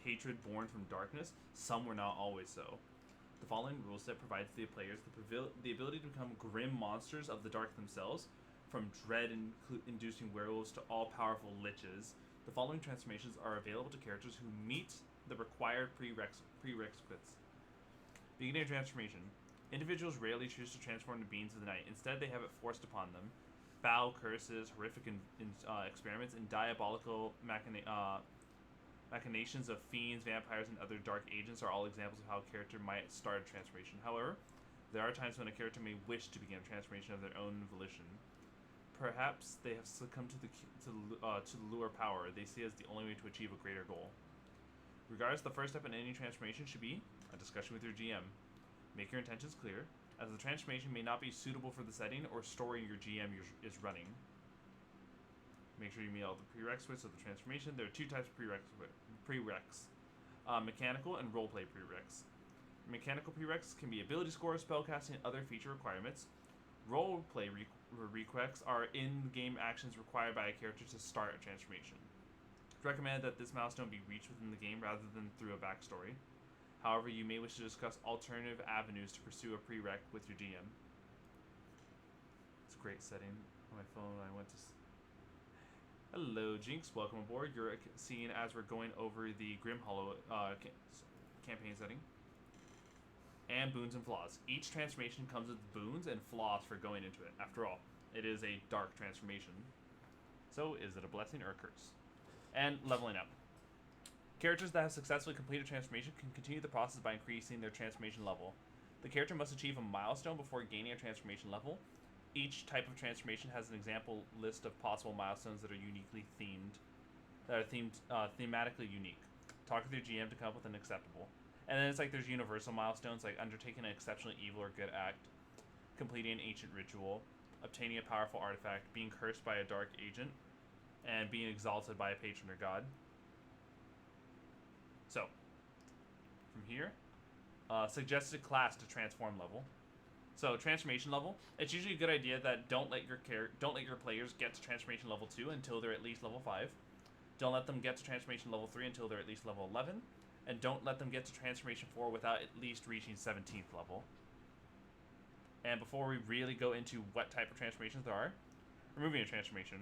hatred born from darkness, some were not always so. The following rule set provides the players the ability to become grim monsters of the dark themselves, from dread-inducing werewolves to all-powerful liches. The following transformations are available to characters who meet the required prerequisites. Beginning transformation. Individuals rarely choose to transform to beings of the night. Instead, they have it forced upon them. Foul curses, horrific experiments, and diabolical machinations of fiends, vampires, and other dark agents are all examples of how a character might start a transformation. However, there are times when a character may wish to begin a transformation of their own volition. Perhaps they have succumbed to the lure of power they see as the only way to achieve a greater goal. Regardless, the first step in any transformation should be a discussion with your GM. Make your intentions clear, as the transformation may not be suitable for the setting or story your GM is running. Make sure you meet all the prerequisites of the transformation. There are 2 types of prereqs. Mechanical and roleplay prereqs. Mechanical prereqs can be ability score, spellcasting, and other feature requirements. Roleplay requests are in-game actions required by a character to start a transformation. It's recommended that this milestone be reached within the game rather than through a backstory. However, you may wish to discuss alternative avenues to pursue a prereq with your DM. It's a great setting on my phone when I went to... Hello, Jinx. Welcome aboard. You're seeing as we're going over the Grimhollow campaign setting. And boons and flaws. Each transformation comes with boons and flaws for going into it. After all, it is a dark transformation. So, is it a blessing or a curse? And leveling up. Characters that have successfully completed transformation can continue the process by increasing their transformation level. The character must achieve a milestone before gaining a transformation level. Each type of transformation has an example list of possible milestones that are uniquely themed, thematically unique. Talk with your GM to come up with an acceptable. And then it's like there's universal milestones like undertaking an exceptionally evil or good act, completing an ancient ritual, obtaining a powerful artifact, being cursed by a dark agent, and being exalted by a patron or god. So, from here, suggested class to transform level. So transformation level, it's usually a good idea that don't let your players get to transformation level 2 until they're at least level 5. Don't let them get to transformation level 3 until they're at least level 11, and don't let them get to transformation 4 without at least reaching 17th level. And before we really go into what type of transformations there are, removing a transformation.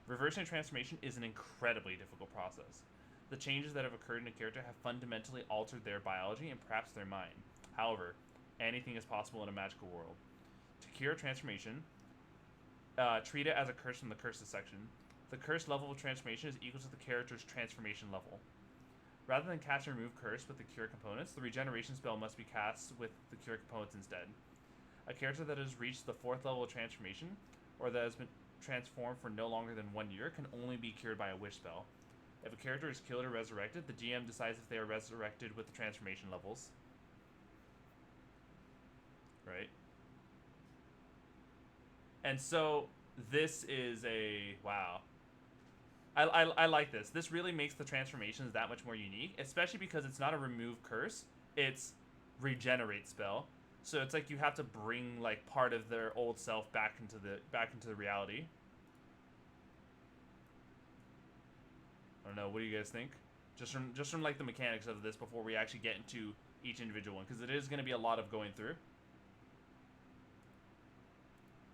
Reversing a transformation is an incredibly difficult process. The changes that have occurred in a character have fundamentally altered their biology and perhaps their mind. However, anything is possible in a magical world. To cure a transformation, treat it as a curse from the curses section. The curse level of transformation is equal to the character's transformation level. Rather than cast and remove curse with the cure components, the regeneration spell must be cast with the cure components instead. A character that has reached the 4th level of transformation, or that has been transformed for no longer than 1 year, can only be cured by a wish spell. If a character is killed or resurrected, the GM decides if they are resurrected with the transformation levels. Right? And so, this is a... wow. I like this. This really makes the transformations that much more unique, especially because it's not a remove curse, it's regenerate spell. So it's like you have to bring like part of their old self back into the reality. I don't know. What do you guys think? Just from like the mechanics of this before we actually get into each individual one, because it is going to be a lot of going through.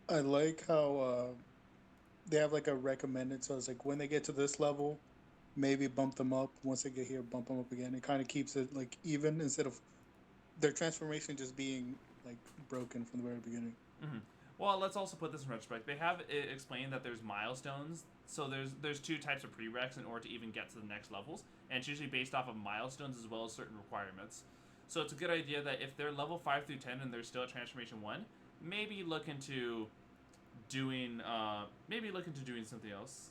I like how they have like a recommended, so it's like when they get to this level, maybe bump them up. Once they get here, bump them up again. It kind of keeps it like even instead of their transformation just being like broken from the very beginning. Mm-hmm. Well, let's also put this in retrospect. They have it explained that there's milestones. So there's 2 types of prereqs in order to even get to the next levels, and it's usually based off of milestones as well as certain requirements. So it's a good idea that if they're level 5 through 10 and they're still at transformation 1, maybe look into doing something else.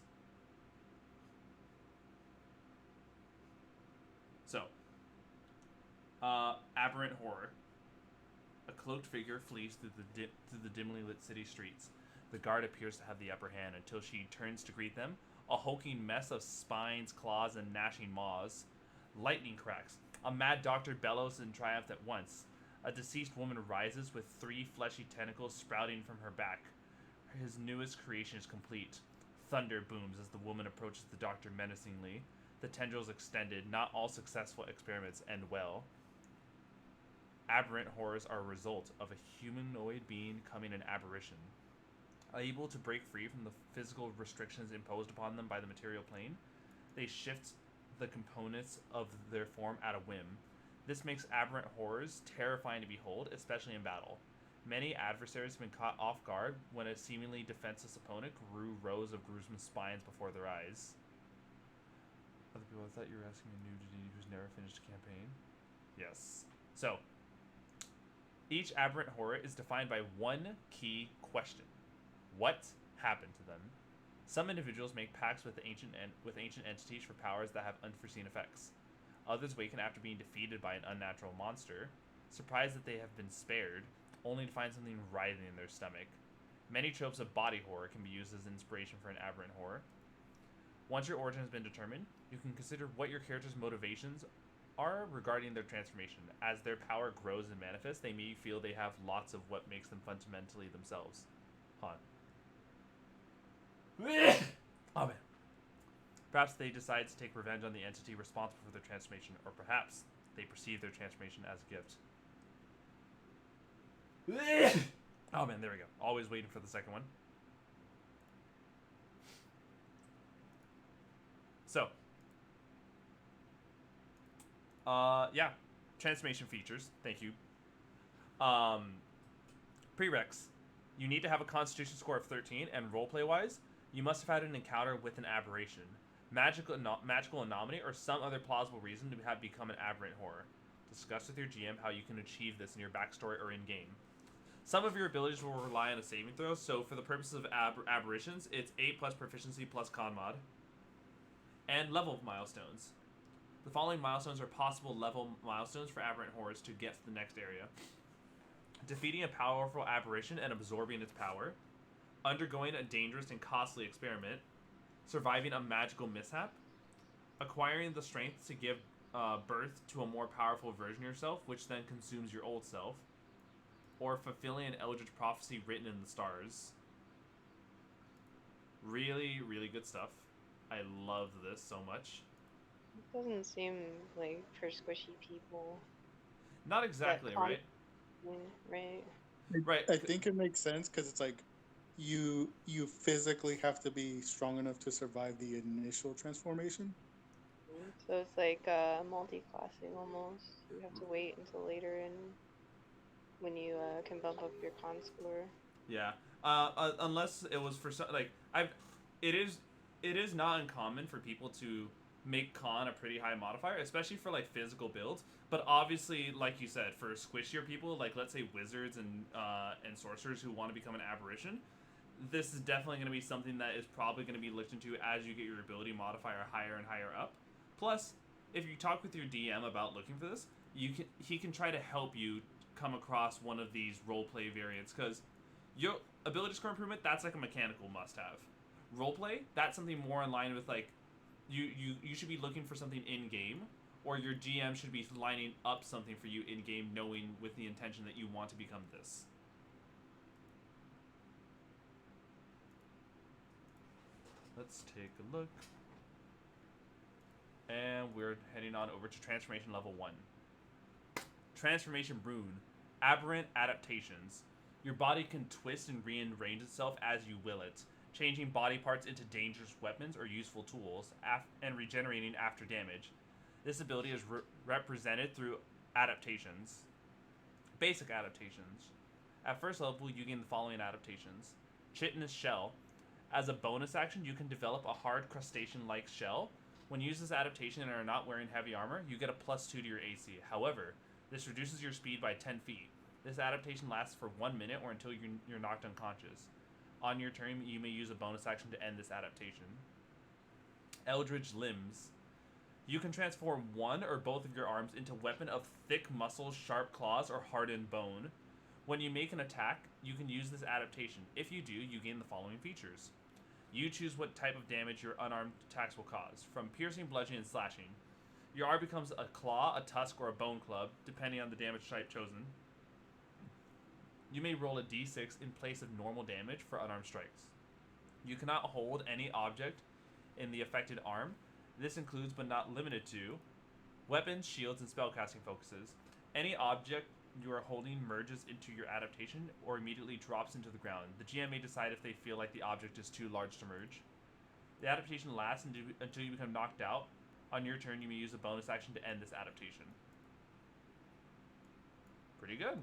So, aberrant horror. A cloaked figure flees through the dimly lit city streets. The guard appears to have the upper hand until she turns to greet them, a hulking mess of spines, claws, and gnashing maws. Lightning cracks. A mad doctor bellows in triumph at once. A deceased woman rises with 3 fleshy tentacles sprouting from her back. His newest creation is complete. Thunder booms as the woman approaches the doctor menacingly. The tendrils extended. Not all successful experiments end well. Aberrant horrors are a result of a humanoid being becoming an aberration. Able to break free from the physical restrictions imposed upon them by the material plane, they shift the components of their form at a whim. This makes aberrant horrors terrifying to behold, especially in battle. Many adversaries have been caught off guard when a seemingly defenseless opponent grew rows of gruesome spines before their eyes. Other people, I thought you were asking a nudity who's never finished a campaign. Yes. So, each aberrant horror is defined by one key question. What happened to them? Some individuals make pacts with ancient entities for powers that have unforeseen effects. Others waken after being defeated by an unnatural monster, surprised that they have been spared, only to find something writhing in their stomach. Many tropes of body horror can be used as inspiration for an aberrant horror. Once your origin has been determined, you can consider what your character's motivations are regarding their transformation. As their power grows and manifests, they may feel they have lots of what makes them fundamentally themselves. Oh man. Perhaps they decide to take revenge on the entity responsible for their transformation, or perhaps they perceive their transformation as a gift. Oh man, there we go. Always waiting for the second one. So, yeah, transformation features. Thank you. Prereqs. You need to have a Constitution score of 13, and roleplay-wise, you must have had an encounter with an aberration, magical anomaly, or some other plausible reason to have become an aberrant horror. Discuss with your GM how you can achieve this in your backstory or in-game. Some of your abilities will rely on a saving throw, so for the purposes of aberrations, it's 8 plus proficiency plus con mod. And level milestones. The following milestones are possible level milestones for aberrant horrors to get to the next area. Defeating a powerful aberration and absorbing its power. Undergoing a dangerous and costly experiment. Surviving a magical mishap. Acquiring the strength to give birth to a more powerful version of yourself, which then consumes your old self. Or fulfilling an eldritch prophecy written in the stars. Really, really good stuff. I love this so much. It doesn't seem like for squishy people. Not exactly, right? Right. Right. I think it makes sense because it's like you physically have to be strong enough to survive the initial transformation. So it's like multi-classing almost. You have to wait until later and when you can bump up your con score. Yeah. Unless it was for some like I've, it is it is not uncommon for people to make con a pretty high modifier, especially for like physical builds. But obviously, like you said, for squishier people, like let's say wizards and sorcerers who want to become an aberration, this is definitely going to be something that is probably going to be looked into as you get your ability modifier higher and higher up. Plus, if you talk with your DM about looking for this, he can try to help you come across one of these roleplay variants because your ability score improvement, that's like a mechanical must-have. Roleplay, that's something more in line with like you should be looking for something in game, or your GM should be lining up something for you in game, knowing with the intention that you want to become this. Let's take a look. And we're heading on over to Transformation Level 1. Transformation Rune. Aberrant Adaptations. Your body can twist and rearrange itself as you will it, changing body parts into dangerous weapons or useful tools, and regenerating after damage. This ability is represented through adaptations. Basic adaptations. At first level, you gain the following adaptations. Chitinous Shell. As a bonus action, you can develop a hard crustacean-like shell. When you use this adaptation and are not wearing heavy armor, you get a +2 to your AC. However, this reduces your speed by 10 feet. This adaptation lasts for 1 minute or until you're knocked unconscious. On your turn, you may use a bonus action to end this adaptation. Eldritch Limbs. You can transform one or both of your arms into weapon of thick muscles, sharp claws, or hardened bone. When you make an attack, you can use this adaptation. If you do, you gain the following features. You choose what type of damage your unarmed attacks will cause, from piercing, bludgeoning, and slashing. Your arm becomes a claw, a tusk, or a bone club, depending on the damage type chosen. You may roll a d6 in place of normal damage for unarmed strikes. You cannot hold any object in the affected arm. This includes, but not limited to, weapons, shields, and spellcasting focuses. Any object you are holding merges into your adaptation or immediately drops into the ground. The GM may decide if they feel like the object is too large to merge. The adaptation lasts until you become knocked out. On your turn, you may use a bonus action to end this adaptation. Pretty good.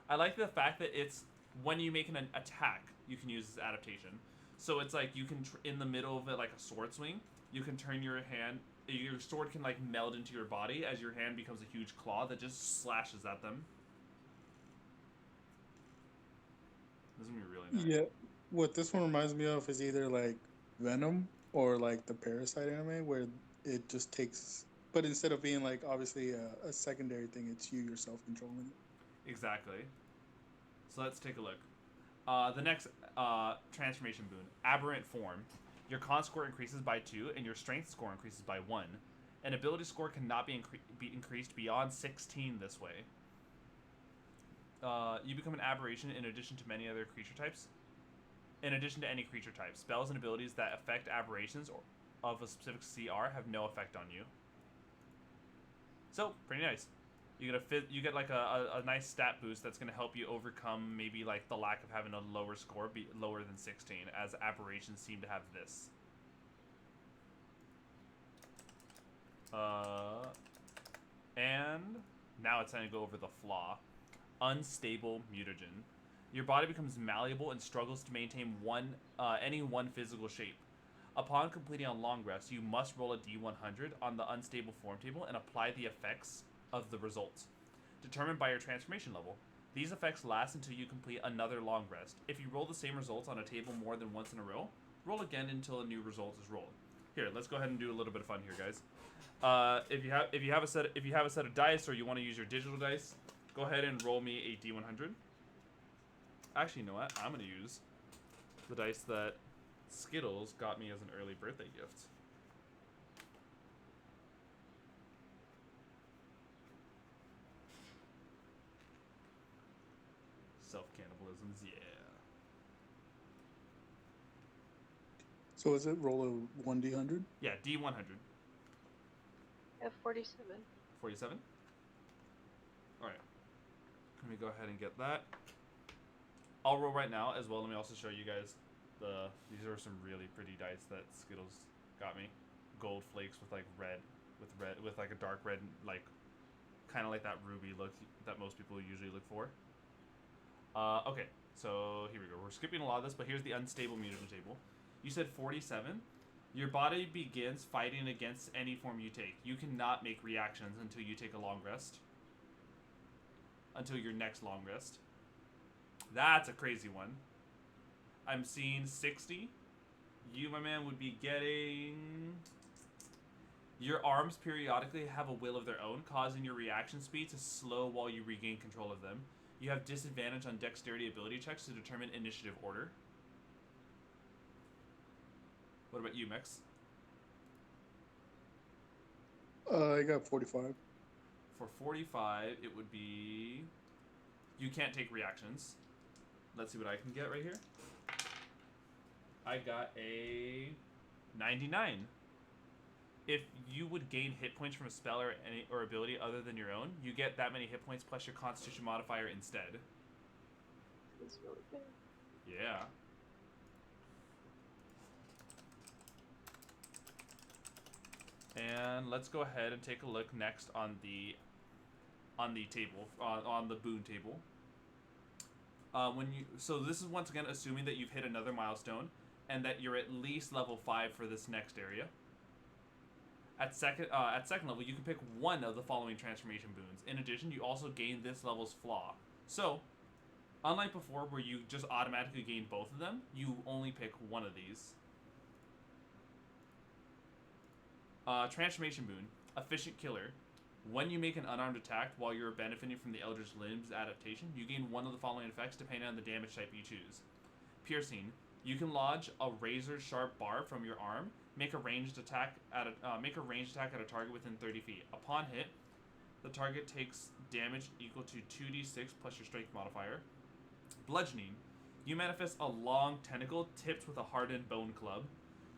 I like the fact that it's when you make an attack, you can use this adaptation. So it's like you can, in the middle of it, like a sword swing, you can turn your hand, your sword can like meld into your body as your hand becomes a huge claw that just slashes at them. This is gonna be really nice. Yeah, what this one reminds me of is either like Venom or like the Parasite anime, where it just takes, but instead of being like obviously a secondary thing, it's you yourself controlling it. Exactly. So let's take a look. The next transformation boon, Aberrant Form. Your con score increases by 2, and your strength score increases by 1. An ability score cannot be increased beyond 16 this way. You become an aberration in addition to many other creature types. In addition to any creature type, spells and abilities that affect aberrations or of a specific CR have no effect on you. So, pretty nice. You get like a nice stat boost that's going to help you overcome maybe like the lack of having a lower score, be lower than 16, as aberrations seem to have this. And now it's time to go over the flaw. Unstable mutagen. Your body becomes malleable and struggles to maintain any one physical shape. Upon completing a long rest, you must roll a d100 on the unstable form table and apply the effects of the results, determined by your transformation level. These effects last until you complete another long rest. If you roll the same results on a table more than once in a row, roll again until a new result is rolled. Here, let's go ahead and do a little bit of fun here, guys. If you have a set of dice, or you want to use your digital dice, go ahead and roll me a d100. Actually, you know what? I'm gonna use the dice that Skittles got me as an early birthday gift. Self-cannibalisms, yeah. So is it roll a 1d100? Yeah, D100. I have 47. 47? Alright. Let me go ahead and get that. I'll roll right now as well. Let me also show you guys these are some really pretty dice that Skittles got me. Gold flakes with like red, with like a dark red, like kind of like that ruby look that most people usually look for. Okay, so here we go. We're skipping a lot of this, but here's the unstable mutagen table. You said 47. Your body begins fighting against any form you take. You cannot make reactions until you take a long rest. Until your next long rest. That's a crazy one. I'm seeing 60. You, my man, would be getting... Your arms periodically have a will of their own, causing your reaction speed to slow while you regain control of them. You have disadvantage on dexterity ability checks to determine initiative order. What about you, Mix? I got 45. For 45, it would be... You can't take reactions. Let's see what I can get right here. I got a 99. If you would gain hit points from a spell or ability other than your own, you get that many hit points plus your Constitution modifier instead. That's really good. Yeah. And let's go ahead and take a look next on the table, on the boon table. So this is once again assuming that you've hit another milestone and that you're at least level 5 for this next area. At second level, you can pick one of the following transformation boons. In addition, you also gain this level's flaw. So, unlike before where you just automatically gain both of them, you only pick one of these. Transformation boon, Efficient Killer. When you make an unarmed attack while you're benefiting from the Eldritch Limbs adaptation, you gain one of the following effects depending on the damage type you choose. Piercing. You can lodge a razor-sharp barb from your arm. Make a ranged attack at a target within 30 feet. Upon hit, the target takes damage equal to 2d6 plus your strength modifier. Bludgeoning. You manifest a long tentacle tipped with a hardened bone club.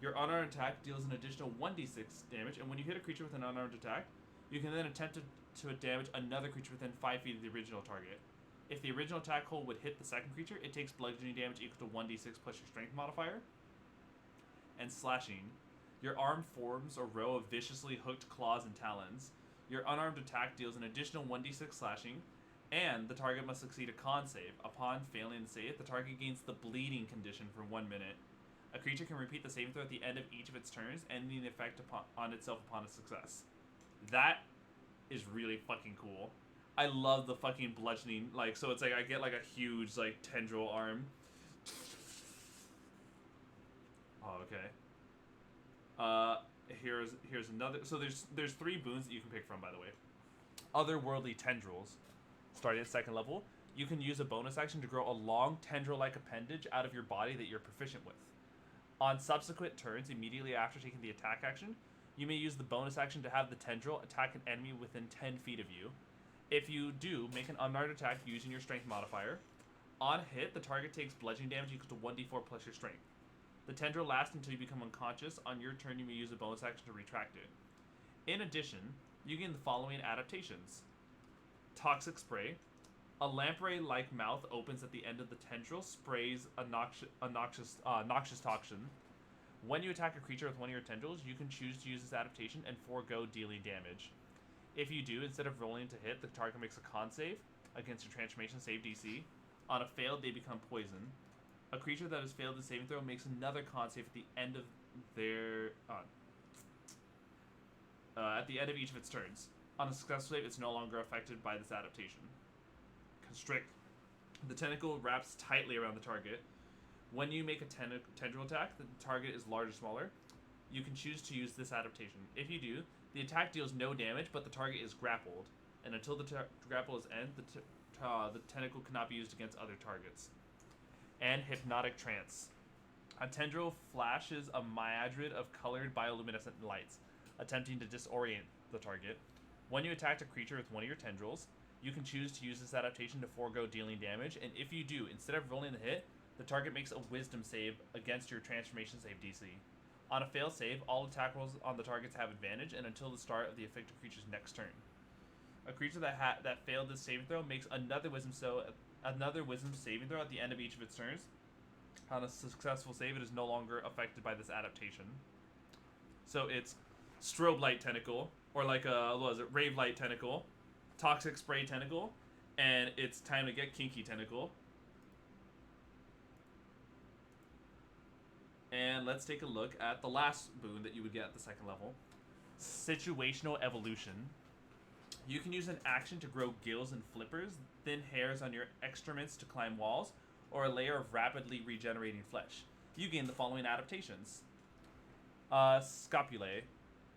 Your unarmed attack deals an additional 1d6 damage, and when you hit a creature with an unarmed attack, you can then attempt to damage another creature within 5 feet of the original target. If the original attack hole would hit the second creature, it takes bludgeoning damage equal to 1d6 plus your strength modifier. And slashing. Your arm forms a row of viciously hooked claws and talons. Your unarmed attack deals an additional 1d6 slashing, and the target must succeed a con save. Upon failing the save, the target gains the bleeding condition for 1 minute. A creature can repeat the saving throw at the end of each of its turns, ending the effect on itself upon a success. That is really fucking cool. I love the fucking bludgeoning, so it's like I get like a huge tendril arm. Oh, okay. Here's another. So there's 3 boons that you can pick from, by the way. Otherworldly Tendrils. Starting at 2nd level, you can use a bonus action to grow a long tendril-like appendage out of your body that you're proficient with. On subsequent turns, immediately after taking the attack action, you may use the bonus action to have the tendril attack an enemy within 10 feet of you. If you do, make an unarmed attack using your strength modifier. On hit, the target takes bludgeoning damage equal to 1d4 plus your strength. The tendril lasts until you become unconscious. On your turn, you may use a bonus action to retract it. In addition, you gain the following adaptations. Toxic Spray. A lamprey-like mouth opens at the end of the tendril, sprays a noxious toxin. When you attack a creature with one of your tendrils, you can choose to use this adaptation and forego dealing damage. If you do, instead of rolling to hit, the target makes a con save against your transformation save DC. On a failed, they become poison. A creature that has failed the saving throw makes another con save at the end of their at the end of each of its turns. On a successful save, it's no longer affected by this adaptation. Constrict. The tentacle wraps tightly around the target. When you make a tendril attack, the target is large or smaller. You can choose to use this adaptation. If you do, the attack deals no damage, but the target is grappled. And until the grapple is ended, the tentacle cannot be used against other targets. And Hypnotic Trance. A tendril flashes a myriad of colored bioluminescent lights, attempting to disorient the target. When you attack a creature with one of your tendrils, you can choose to use this adaptation to forego dealing damage, and if you do, instead of rolling the hit, the target makes a wisdom save against your transformation save DC. On a failed save, all attack rolls on the targets have advantage, and until the start of the affected creature's next turn. A creature that failed this saving throw makes another wisdom saving throw at the end of each of its turns. On a successful save, it is no longer affected by this adaptation. So it's Strobe Light Tentacle, or Rave Light Tentacle, Toxic Spray Tentacle, and it's Time to Get Kinky Tentacle. And let's take a look at the last boon that you would get at the second level. Situational Evolution. You can use an action to grow gills and flippers, thin hairs on your excrements to climb walls, or a layer of rapidly regenerating flesh. You gain the following adaptations. Scopulae.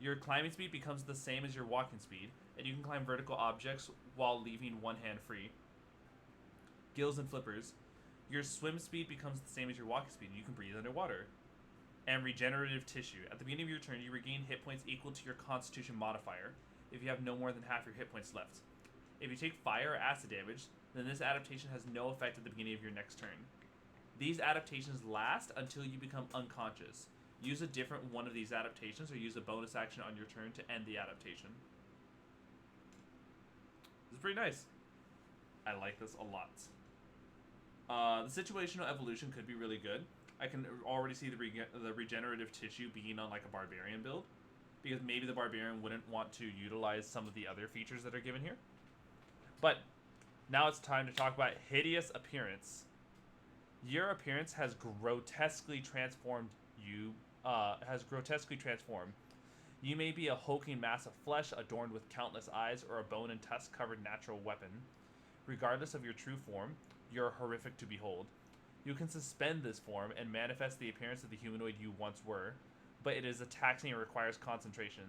Your climbing speed becomes the same as your walking speed, and you can climb vertical objects while leaving one hand free. Gills and flippers. Your swim speed becomes the same as your walking speed, and you can breathe underwater. And regenerative tissue. At the beginning of your turn, you regain hit points equal to your constitution modifier if you have no more than half your hit points left. If you take fire or acid damage, then this adaptation has no effect at the beginning of your next turn. These adaptations last until you become unconscious. Use a different one of these adaptations or use a bonus action on your turn to end the adaptation. This is pretty nice. I like this a lot. The situational evolution could be really good. I can already see the regenerative tissue being on like a barbarian build, because maybe the barbarian wouldn't want to utilize some of the other features that are given here. But now it's time to talk about hideous appearance. Your appearance has grotesquely transformed you. You may be a hulking mass of flesh adorned with countless eyes, or a bone and tusk covered natural weapon. Regardless of your true form, you're horrific to behold. You can suspend this form and manifest the appearance of the humanoid you once were, but it is taxing and requires concentration.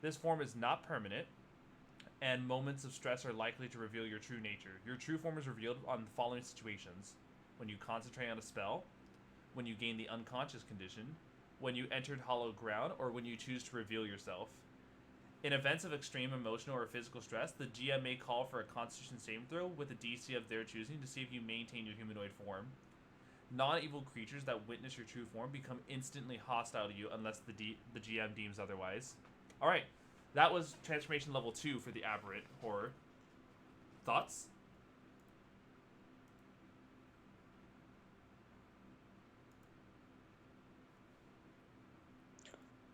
This form is not permanent, and moments of stress are likely to reveal your true nature. Your true form is revealed on the following situations: when you concentrate on a spell, when you gain the unconscious condition, when you entered hollow ground, or when you choose to reveal yourself. In events of extreme emotional or physical stress, the GM may call for a Constitution saving throw with a DC of their choosing to see if you maintain your humanoid form. Non-evil creatures that witness your true form become instantly hostile to you unless the GM deems otherwise. Alright, that was Transformation Level 2 for the Aberrant Horror. Thoughts?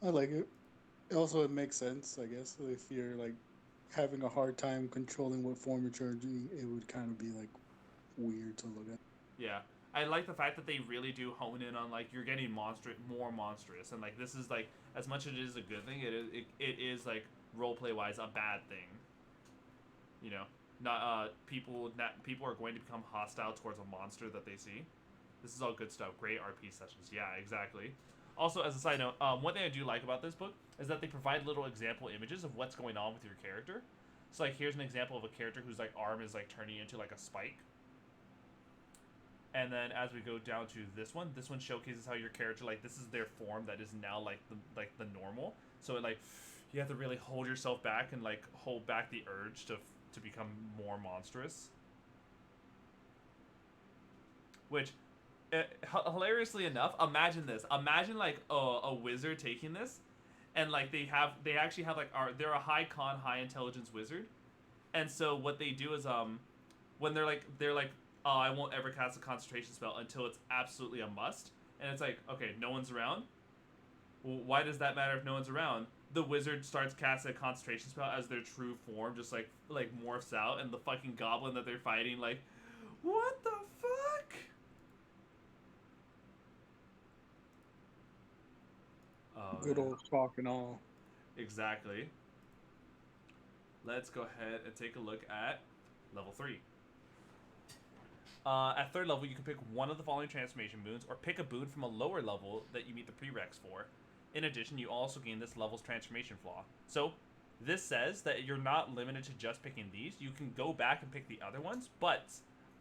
I like it. Also, it makes sense, I guess. If you're like having a hard time controlling what form you're charging, it would kind of be like weird to look at. Yeah. I like the fact that they really do hone in on like you're getting more monstrous, and like this is like, as much as it is a good thing, it is like roleplay wise a bad thing. You know, not people are going to become hostile towards a monster that they see. This is all good stuff. Great RP sessions. Yeah, exactly. Also, as a side note, one thing I do like about this book is that they provide little example images of what's going on with your character. So like, here's an example of a character whose like arm is like turning into like a spike. And then as we go down to this one showcases how your character, like, this is their form that is now like the normal. So it, like, you have to really hold yourself back and like hold back the urge to become more monstrous. Which, hilariously enough, imagine this. Imagine like a wizard taking this, and like they actually have like they're a high con, high intelligence wizard, and so what they do is when they're like oh, I won't ever cast a concentration spell until it's absolutely a must. And it's like, okay, no one's around? Well, why does that matter if no one's around? The wizard starts casting a concentration spell as their true form just like morphs out, and the fucking goblin that they're fighting, like, what the fuck? Oh, Good man. old shock and all. Exactly. Let's go ahead and take a look at level 3. At third level, you can pick one of the following transformation boons, or pick a boon from a lower level that you meet the prereqs for. In addition, you also gain this level's transformation flaw. So, this says that you're not limited to just picking these. You can go back and pick the other ones, but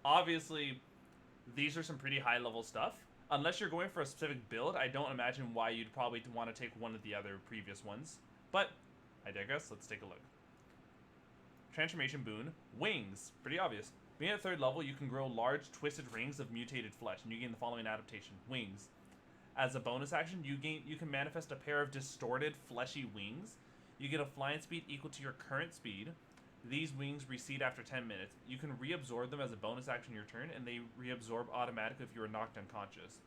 obviously, these are some pretty high level stuff. Unless you're going for a specific build, I don't imagine why you'd probably want to take one of the other previous ones. But, I digress. Let's take a look. Transformation boon, Wings. Pretty obvious. Being at third level, you can grow large, twisted rings of mutated flesh, and you gain the following adaptation: Wings. As a bonus action, you can manifest a pair of distorted, fleshy wings. You get a flying speed equal to your current speed. These wings recede after 10 minutes. You can reabsorb them as a bonus action your turn, and they reabsorb automatically if you are knocked unconscious.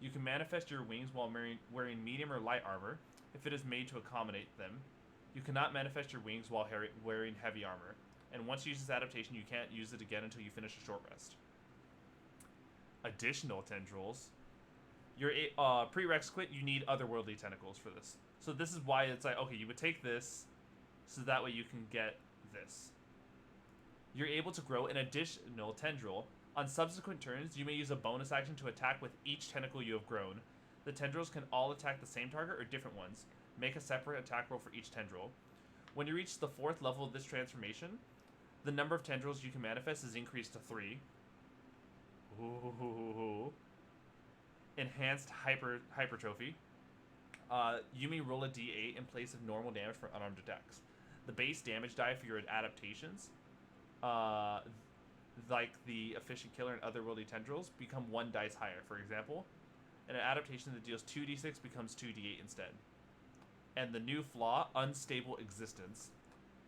You can manifest your wings while wearing medium or light armor, if it is made to accommodate them. You cannot manifest your wings while wearing heavy armor. And once you use this adaptation, you can't use it again until you finish a short rest. Additional tendrils. Your prereq quit, you need otherworldly tentacles for this. So this is why it's like, okay, you would take this, so that way you can get this. You're able to grow an additional tendril. On subsequent turns, you may use a bonus action to attack with each tentacle you have grown. The tendrils can all attack the same target or different ones. Make a separate attack roll for each tendril. When you reach the 4th level of this transformation, the number of tendrils you can manifest is increased to 3. Ooh. Enhanced hypertrophy. You may roll a d8 in place of normal damage for unarmed attacks. The base damage die for your adaptations, like the efficient killer and otherworldly tendrils, become 1 dice higher. For example, an adaptation that deals 2d6 becomes 2d8 instead. And the new flaw, unstable existence.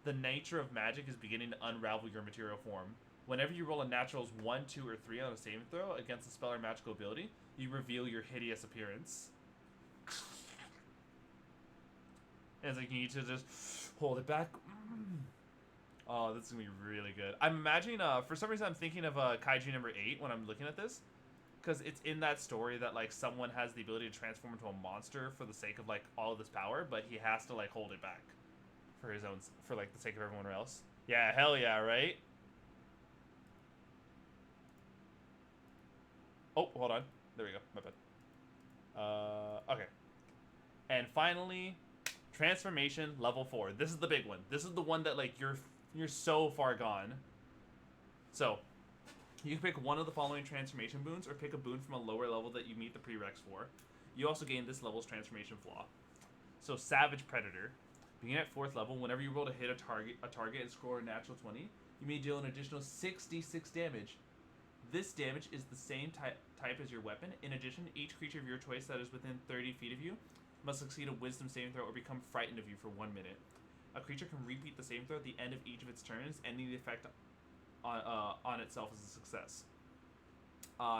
The nature of magic is beginning to unravel your material form. Whenever you roll a naturals 1, 2, or 3 on a saving throw against a spell or magical ability, you reveal your hideous appearance. And it's like you need to just hold it back. Oh, this is gonna be really good. I'm imagining, for some reason I'm thinking of Kaiju number 8 when I'm looking at this. Because it's in that story that, like, someone has the ability to transform into a monster for the sake of, like, all of this power, but he has to, like, hold it back. For his own, for, like, the sake of everyone else. Yeah, hell yeah, right? Oh, hold on. There we go. My bad. Okay. And finally, transformation level 4. This is the big one. This is the one that, like, you're so far gone. So, you can pick one of the following transformation boons, or pick a boon from a lower level that you meet the prereqs for. You also gain this level's transformation flaw. So, Savage Predator. Beginning at 4th level, whenever you roll to hit a target and score a natural 20, you may deal an additional 66 damage. This damage is the same type as your weapon. In addition, each creature of your choice that is within 30 feet of you must succeed a wisdom saving throw or become frightened of you for 1 minute. A creature can repeat the saving throw at the end of each of its turns, ending the effect on itself as a success.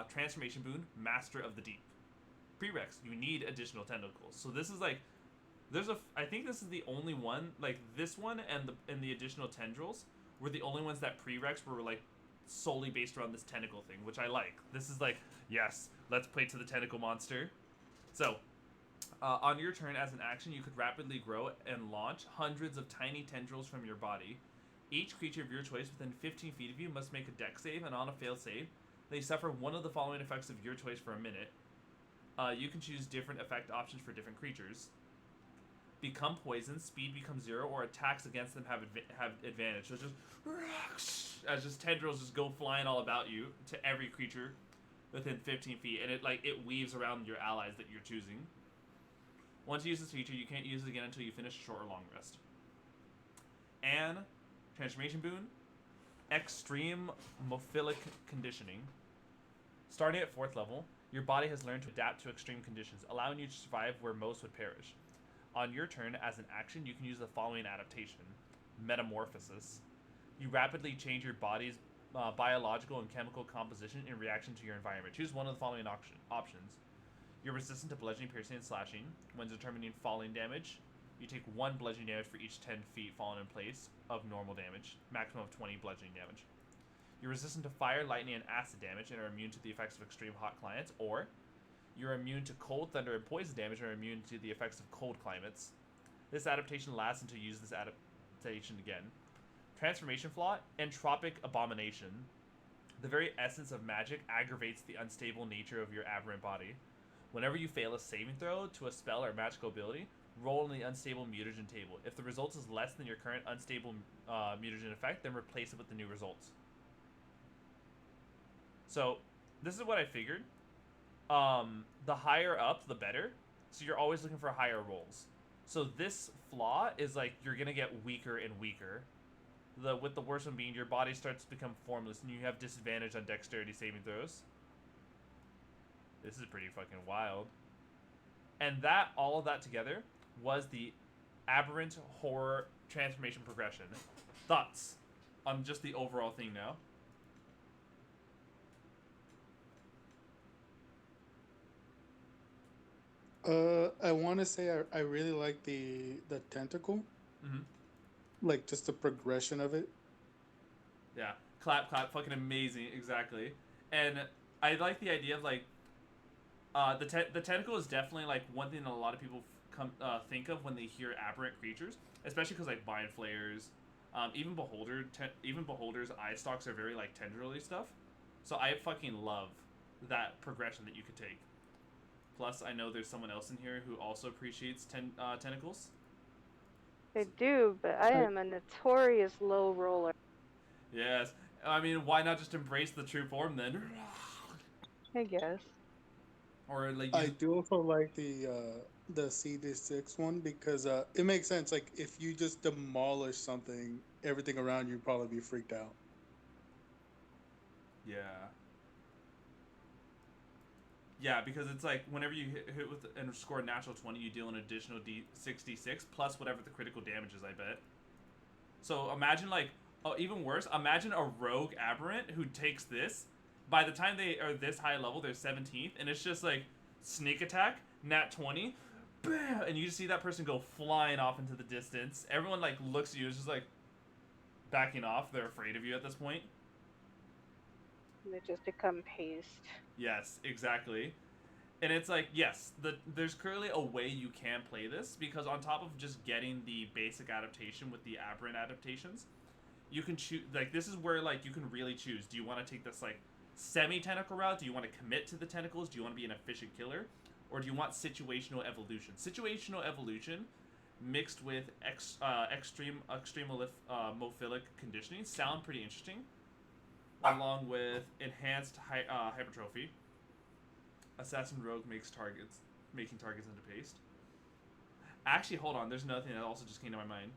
Transformation boon, Master of the Deep. Prereqs, you need additional tentacles. So this is like, I think this is the only one, like this one and the additional tendrils were the only ones that prereqs were like solely based around this tentacle thing, which I like. This is like, yes, let's play to the tentacle monster. So, on your turn as an action, you could rapidly grow and launch hundreds of tiny tendrils from your body. Each creature of your choice within 15 feet of you must make a dex save, and on a failed save, they suffer one of the following effects of your choice for a minute. You can choose different effect options for different creatures. Become poisoned, speed becomes 0, or attacks against them have advantage. So just tendrils just go flying all about you to every creature within 15 feet, and it weaves around your allies that you're choosing. Once you use this feature, you can't use it again until you finish a short or long rest. And transformation boon, extreme mophilic conditioning. Starting at 4th level, your body has learned to adapt to extreme conditions, allowing you to survive where most would perish. On your turn, as an action, you can use the following adaptation: Metamorphosis. You rapidly change your body's biological and chemical composition in reaction to your environment. Choose one of the following options. You're resistant to bludgeoning, piercing, and slashing. When determining falling damage, you take 1 bludgeoning damage for each 10 feet fallen in place of normal damage, maximum of 20 bludgeoning damage. You're resistant to fire, lightning, and acid damage and are immune to the effects of extreme hot climates, or you're immune to cold, thunder, and poison damage and are immune to the effects of cold climates. This adaptation lasts until you use this adaptation again. Transformation flaw, Entropic Abomination. The very essence of magic aggravates the unstable nature of your aberrant body. Whenever you fail a saving throw to a spell or magical ability, roll in the unstable mutagen table. If the result is less than your current unstable mutagen effect, then replace it with the new results. So, this is what I figured. The higher up, the better. So you're always looking for higher rolls. So this flaw is like you're gonna get weaker and weaker. With the worst one being your body starts to become formless and you have disadvantage on dexterity saving throws. This is pretty fucking wild. And all of that together was the aberrant horror transformation progression. Thoughts on just the overall thing now? I want to say I really like the tentacle, like just the progression of it. Yeah, clap, fucking amazing, exactly. And I like the idea of like, The tentacle is definitely like one thing that a lot of people think of when they hear aberrant creatures, especially because like mind flayers, even beholders eye stalks are very like tendrily stuff. So I fucking love that progression that you could take. Plus, I know there's someone else in here who also appreciates tentacles. I do, but I I- am a notorious low roller. Yes, I mean, why not just embrace the true form then? I guess. Or like I use, do also like the CD6 one because it makes sense. Like if you just demolish something, everything around you probably be freaked out. yeah. Yeah, because it's like whenever you hit with and score a natural 20, you deal an additional D66 plus whatever the critical damage is, I bet. So imagine like, oh, even worse, imagine a rogue aberrant who takes this. By the time they are this high level, they're 17th, and it's just like sneak attack, nat 20, bam, and you just see that person go flying off into the distance. Everyone like looks at you, it's just like backing off. They're afraid of you at this point. They just become paste. Yes, exactly. And it's like, yes, there's clearly a way you can play this because on top of just getting the basic adaptation with the aberrant adaptations, you can choose. Like this is where like you can really choose. Do you want to take this like semi-tentacle route? Do you want to commit to the tentacles? Do you want to be an efficient killer, or do you want situational evolution? Situational evolution mixed with extremophilic conditioning sound pretty interesting, along with enhanced hypertrophy. Assassin Rogue making targets into paste. Actually, hold on. There's another thing that also just came to my mind.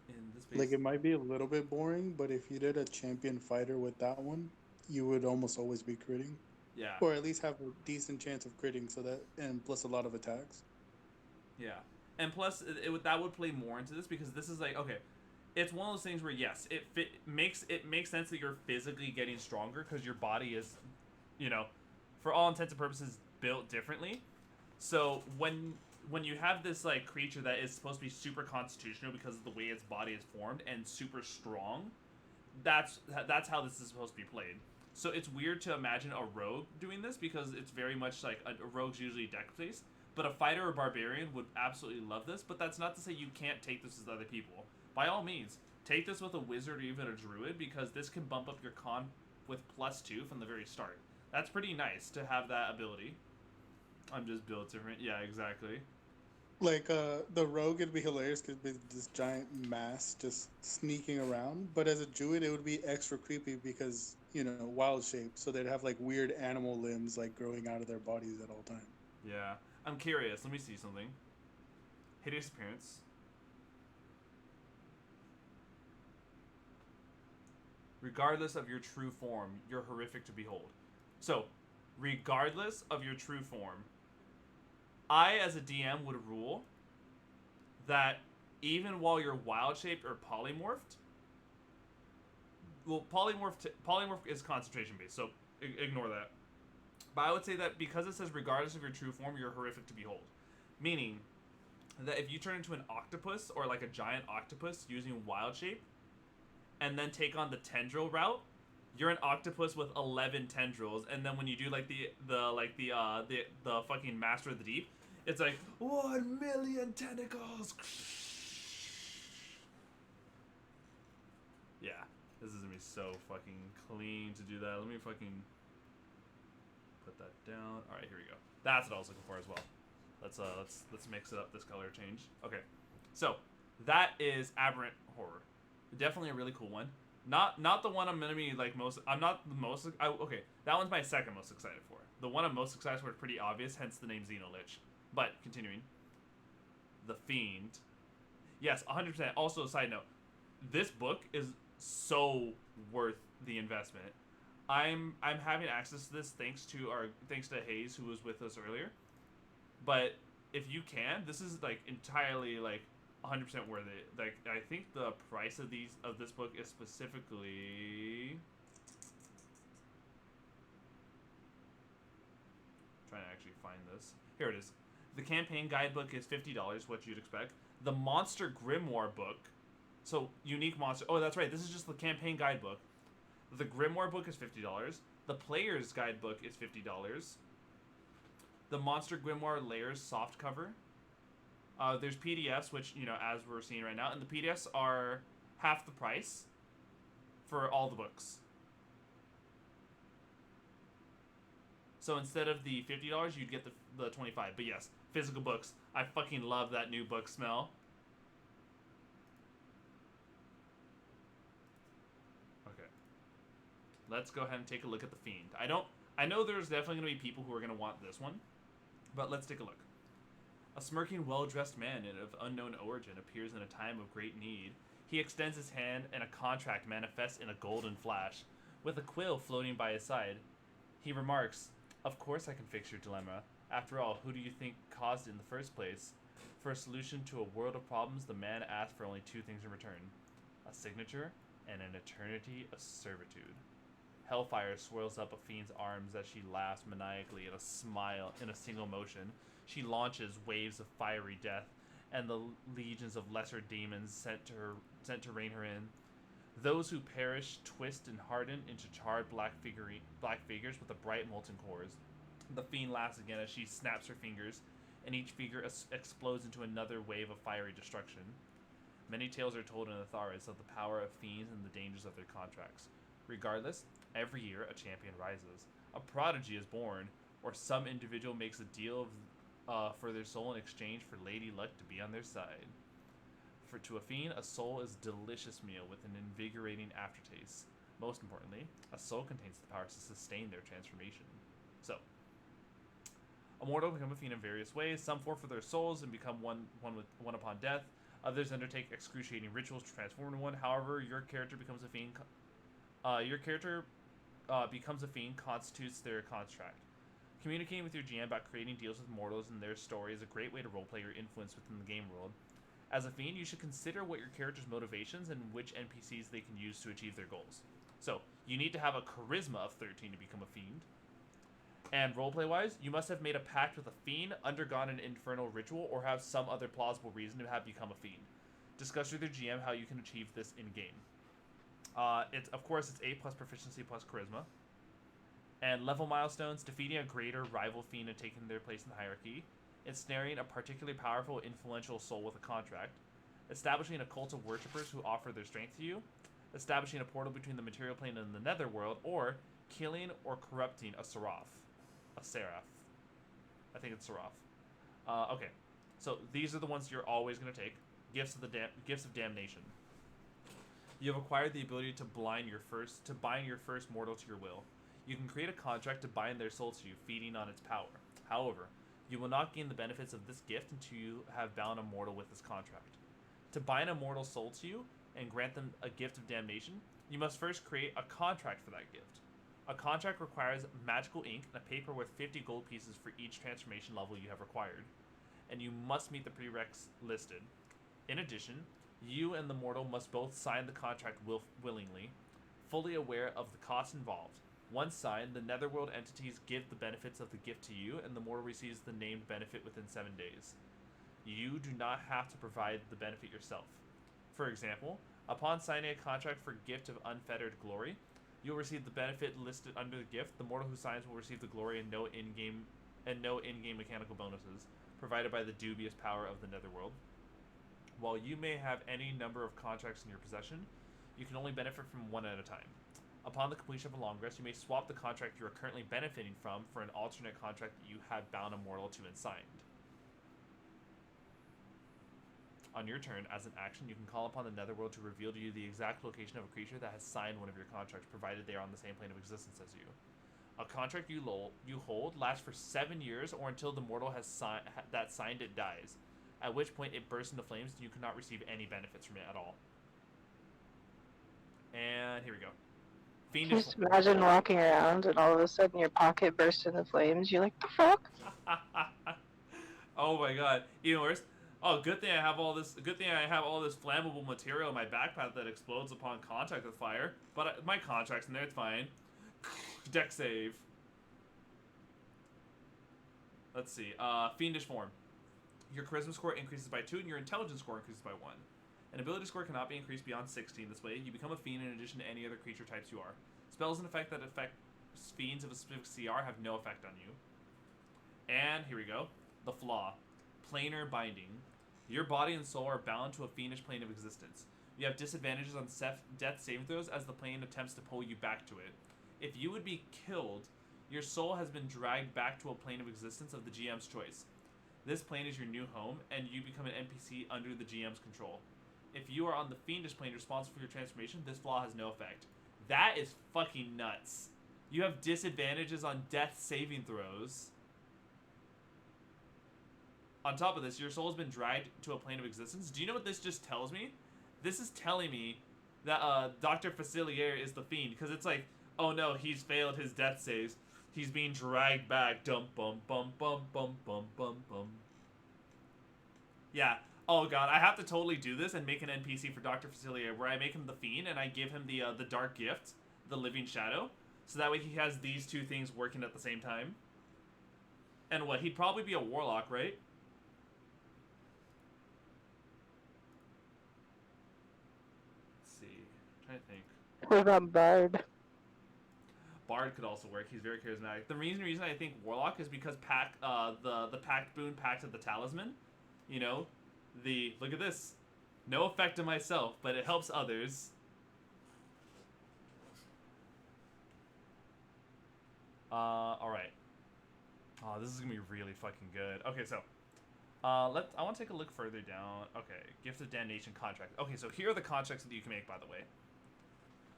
In this base, Like it might be a little bit boring, but if you did a champion fighter with that one, you would almost always be critting, yeah, or at least have a decent chance of critting. So that and plus a lot of attacks. yeah, and plus that would play more into this because this is like okay, it's one of those things where yes, it makes sense that you're physically getting stronger because your body is, you know, for all intents and purposes built differently. So when you have this like creature that is supposed to be super constitutional because of the way its body is formed and super strong, that's how this is supposed to be played. So it's weird to imagine a rogue doing this because it's very much like a rogue's usually deck based, but a fighter or barbarian would absolutely love this. But that's not to say you can't take this with other people. By all means, take this with a wizard or even a druid because this can bump up your con with +2 from the very start. That's pretty nice to have that ability. I'm just built different. Yeah, exactly. Like the rogue, it'd be hilarious because it'd be this giant mass just sneaking around. But as a druid, it would be extra creepy because wild shape, so they'd have like weird animal limbs like growing out of their bodies at all time. Yeah. I'm curious. Let me see something. Hideous appearance. Regardless of your true form, you're horrific to behold. So, regardless of your true form, I, as a DM, would rule that even while you're wild shaped or polymorphed, well, polymorph is concentration based, so ignore that. But I would say that because it says regardless of your true form, you're horrific to behold, meaning that if you turn into an octopus or like a giant octopus using wild shape, and then take on the tendril route, you're an octopus with 11 tendrils, and then when you do like the fucking Master of the Deep, it's like 1,000,000 tentacles. Yeah, this is gonna be so fucking clean to do that. Let me fucking put that down. All right, here we go. That's what I was looking for as well. Let's mix it up. This color change. Okay, so that is Aberrant Horror. Definitely a really cool one. Not the one I'm gonna be like most. I'm not the most. Okay, that one's my second most excited for. The one I'm most excited for is pretty obvious, hence the name XenoLich. But continuing, The Fiend. Yes, 100%. Also, a side note, this book is so worth the investment. I'm having access to this thanks to Hayes, who was with us earlier. But if you can, this is like entirely like 100% worth it. Like I think the price of this book is specifically trying to actually find this. Here it is. The campaign guidebook is $50, what you'd expect. The Monster Grimoire book, so unique monster. Oh, that's right. This is just the campaign guidebook. The Grimoire book is $50. The Player's Guidebook is $50. The Monster Grimoire Layers softcover. There's PDFs, which, you know, as we're seeing right now, and the PDFs are half the price for all the books. So instead of the $50, you'd get the $25. But yes, physical books. I fucking love that new book smell. Okay. Let's go ahead and take a look at the Fiend. I know there's definitely going to be people who are going to want this one, but let's take a look. A smirking, well-dressed man of unknown origin appears in a time of great need. He extends his hand, and a contract manifests in a golden flash, with a quill floating by his side. He remarks, "Of course I can fix your dilemma. After all, who do you think caused it in the first place? For a solution to a world of problems, the man asked for only two things in return. A signature and an eternity of servitude." Hellfire swirls up a fiend's arms as she laughs maniacally in a smile in a single motion. She launches waves of fiery death, and the legions of lesser demons sent to rein her in. Those who perish twist and harden into charred black figures with the bright molten cores. The fiend laughs again as she snaps her fingers, and each figure explodes into another wave of fiery destruction. Many tales are told in Atharis of the power of fiends and the dangers of their contracts. Regardless, every year a champion rises, a prodigy is born, or some individual makes a deal for their soul in exchange for Lady Luck to be on their side. For to a fiend, a soul is a delicious meal with an invigorating aftertaste. Most importantly, a soul contains the power to sustain their transformation. So, a mortal become a fiend in various ways. Some forfeit their souls and become one upon death. Others undertake excruciating rituals to transform into one. However, your character becomes a fiend. Becomes a fiend constitutes their contract. Communicating with your GM about creating deals with mortals and their story is a great way to roleplay your influence within the game world. As a fiend, you should consider what your character's motivations and which NPCs they can use to achieve their goals. So, you need to have a charisma of 13 to become a fiend. And roleplay-wise, you must have made a pact with a fiend, undergone an infernal ritual, or have some other plausible reason to have become a fiend. Discuss with your GM how you can achieve this in-game. It's A plus proficiency plus charisma. And level milestones: defeating a greater rival fiend and taking their place in the hierarchy, ensnaring a particularly powerful, influential soul with a contract, establishing a cult of worshippers who offer their strength to you, establishing a portal between the material plane and the netherworld, or killing or corrupting a seraph. I think it's seraph. Okay, so these are the ones you're always going to take. Gifts of damnation. You have acquired the ability to bind your first mortal to your will. You can create a contract to bind their soul to you, feeding on its power. However, you will not gain the benefits of this gift until you have bound a mortal with this contract. To bind a mortal soul to you and grant them a gift of damnation, you must first create a contract for that gift. A contract requires magical ink and a paper worth 50 gold pieces for each transformation level you have required, and you must meet the prereqs listed. In addition, you and the mortal must both sign the contract willingly, fully aware of the costs involved. Once signed, the netherworld entities give the benefits of the gift to you, and the mortal receives the named benefit within 7 days. You do not have to provide the benefit yourself. For example, upon signing a contract for gift of unfettered glory, you'll receive the benefit listed under the gift. The mortal who signs will receive the glory and no in-game mechanical bonuses provided by the dubious power of the netherworld. While you may have any number of contracts in your possession, you can only benefit from one at a time. Upon the completion of a long rest, you may swap the contract you are currently benefiting from for an alternate contract that you have bound a mortal to and signed. On your turn, as an action, you can call upon the netherworld to reveal to you the exact location of a creature that has signed one of your contracts, provided they are on the same plane of existence as you. A contract you hold lasts for 7 years or until the mortal that signed it dies, at which point it bursts into flames and you cannot receive any benefits from it at all. And here we go. Fiendish. Just imagine walking around and all of a sudden your pocket bursts into flames. You're like, the fuck? Oh my god. Even worse. Oh, good thing I have all this flammable material in my backpack that explodes upon contact with fire. But my contract's in there, it's fine. Deck save. Let's see. Fiendish form. Your charisma score increases by 2 and your intelligence score increases by 1. An ability score cannot be increased beyond 16. This way, you become a fiend in addition to any other creature types you are. Spells and effect that affect fiends of a specific CR have no effect on you. And here we go. The flaw. Planar binding. Your body and soul are bound to a fiendish plane of existence. You have disadvantages on death saving throws as the plane attempts to pull you back to it. If you would be killed, your soul has been dragged back to a plane of existence of the GM's choice. This plane is your new home, and you become an NPC under the GM's control. If you are on the fiendish plane responsible for your transformation, this flaw has no effect. That is fucking nuts. You have disadvantages on death saving throws. On top of this, your soul has been dragged to a plane of existence. Do you know what this just tells me? This is telling me that Dr. Facilier is the fiend, because it's like, oh no, he's failed his death saves. He's being dragged back. Dum bum bum bum bum bum bum bum. Yeah. Oh god, I have to totally do this and make an NPC for Dr. Facilier where I make him the fiend and I give him the dark gift, the living shadow, so that way he has these two things working at the same time. And what? He'd probably be a warlock, right? Let's see. I'm trying to think. What about Bard? Bard could also work. He's very charismatic. The reason I think Warlock is because the Pact Boon, Pact of the Talisman. You know, look at this. No effect on myself, but it helps others. All right. Oh, this is gonna be really fucking good. Okay, so, I want to take a look further down. Okay, Gift of Damnation contract. Okay, so here are the contracts that you can make, by the way.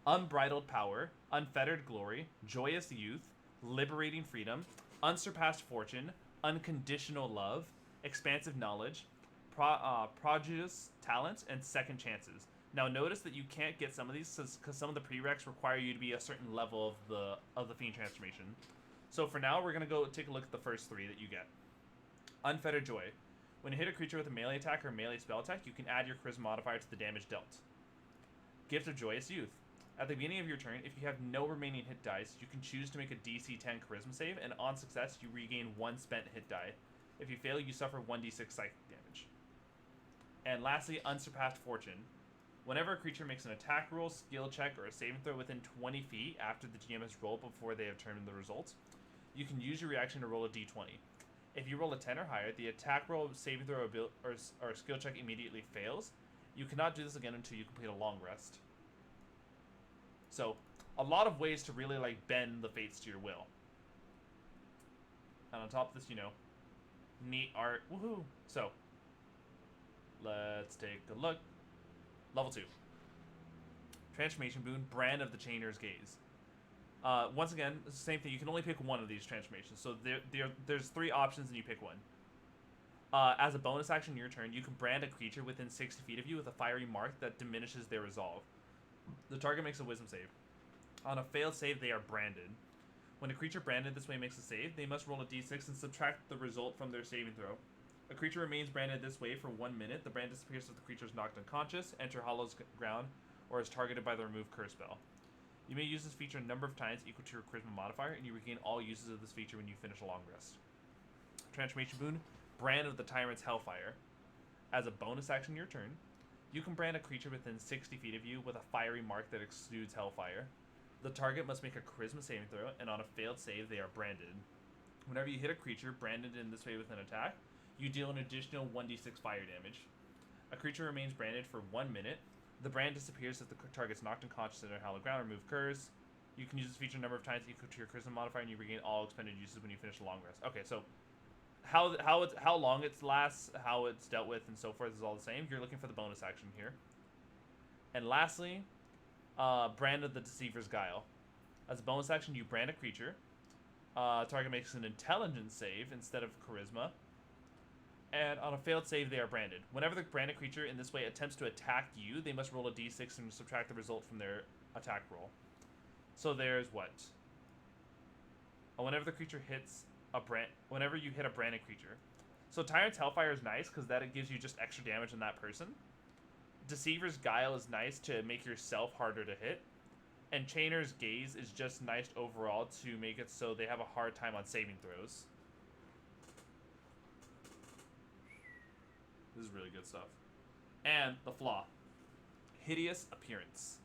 Unbridled power, unfettered glory, joyous youth, liberating freedom, unsurpassed fortune, unconditional love, expansive knowledge, prodigious talents, and second chances. Now notice that you can't get some of these because some of the prereqs require you to be a certain level of the fiend transformation. So for now, we're gonna go take a look at the first three that you get. Unfettered joy. When you hit a creature with a melee attack or a melee spell attack, you can add your charisma modifier to the damage dealt. Gift of joyous youth. At the beginning of your turn, if you have no remaining hit dice, you can choose to make a DC 10 charisma save, and on success, you regain 1 spent hit die. If you fail, you suffer 1d6 psychic damage. And lastly, unsurpassed fortune. Whenever a creature makes an attack roll, skill check, or a saving throw within 20 feet after the GM has rolled before they have determined the results, you can use your reaction to roll a d20. If you roll a 10 or higher, the attack roll, saving throw, or skill check immediately fails. You cannot do this again until you complete a long rest. So, a lot of ways to really, like, bend the fates to your will. And on top of this, you know, neat art. Woohoo! So, let's take a look. Level 2. Transformation Boon, Brand of the Chainer's Gaze. Once again, it's the same thing. You can only pick one of these transformations. So, there's 3 options and you pick one. As a bonus action in your turn, you can brand a creature within 60 feet of you with a fiery mark that diminishes their resolve. The target makes a wisdom save. On a failed save, they are branded. When a creature branded this way makes a save, they must roll a d6 and subtract the result from their saving throw. A creature remains branded this way for 1 minute. The brand disappears if the creature is knocked unconscious, enter hollow's ground, or is targeted by the remove curse spell. You may use this feature a number of times equal to your charisma modifier, and you regain all uses of this feature when you finish a long rest. Transformation Boon, Brand of the Tyrant's Hellfire. As a bonus action in your turn, you can brand a creature within 60 feet of you with a fiery mark that exudes hellfire. The target must make a charisma saving throw, and on a failed save, they are branded. Whenever you hit a creature branded in this way with an attack, you deal an additional 1d6 fire damage. A creature remains branded for 1 minute. The brand disappears if the target's knocked unconscious in a hallowed ground or remove curse. You can use this feature a number of times equal to your charisma modifier, and you regain all expended uses when you finish a long rest. Okay, so how long it lasts, how it's dealt with, and so forth is all the same. You're looking for the bonus action here. And lastly, Brand of the Deceiver's Guile. As a bonus action, you brand a creature. Target makes an intelligence save instead of charisma. And on a failed save, they are branded. Whenever the branded creature in this way attempts to attack you, they must roll a d6 and subtract the result from their attack roll. So there's what? Whenever the creature hits whenever you hit a branded creature. So Tyrant's Hellfire is nice because that it gives you just extra damage on that person. Deceiver's Guile is nice to make yourself harder to hit. And Chainer's Gaze is just nice overall to make it so they have a hard time on saving throws. This is really good stuff. And the flaw. Hideous appearance.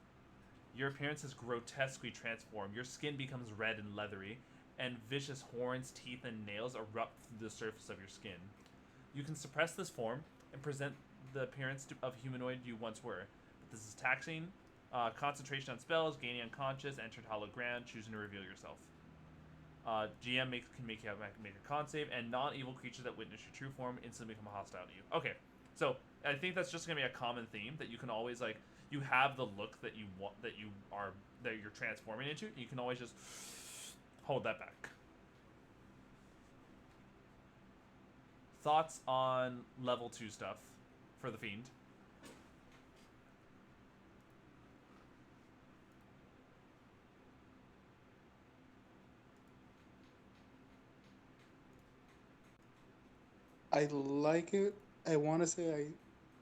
Your appearance is grotesquely transformed. Your skin becomes red and leathery, and vicious horns, teeth, and nails erupt through the surface of your skin. You can suppress this form and present the appearance of humanoid you once were. But this is taxing. Concentration on spells, gaining unconscious, entered hollow ground, choosing to reveal yourself. GM can make a con save, and non-evil creatures that witness your true form instantly become hostile to you. Okay, so I think that's just gonna be a common theme that you can always like. You have the look that you want, that you're transforming into. You can always just hold that back. Thoughts on level 2 stuff for the Fiend? I like it. I want to say I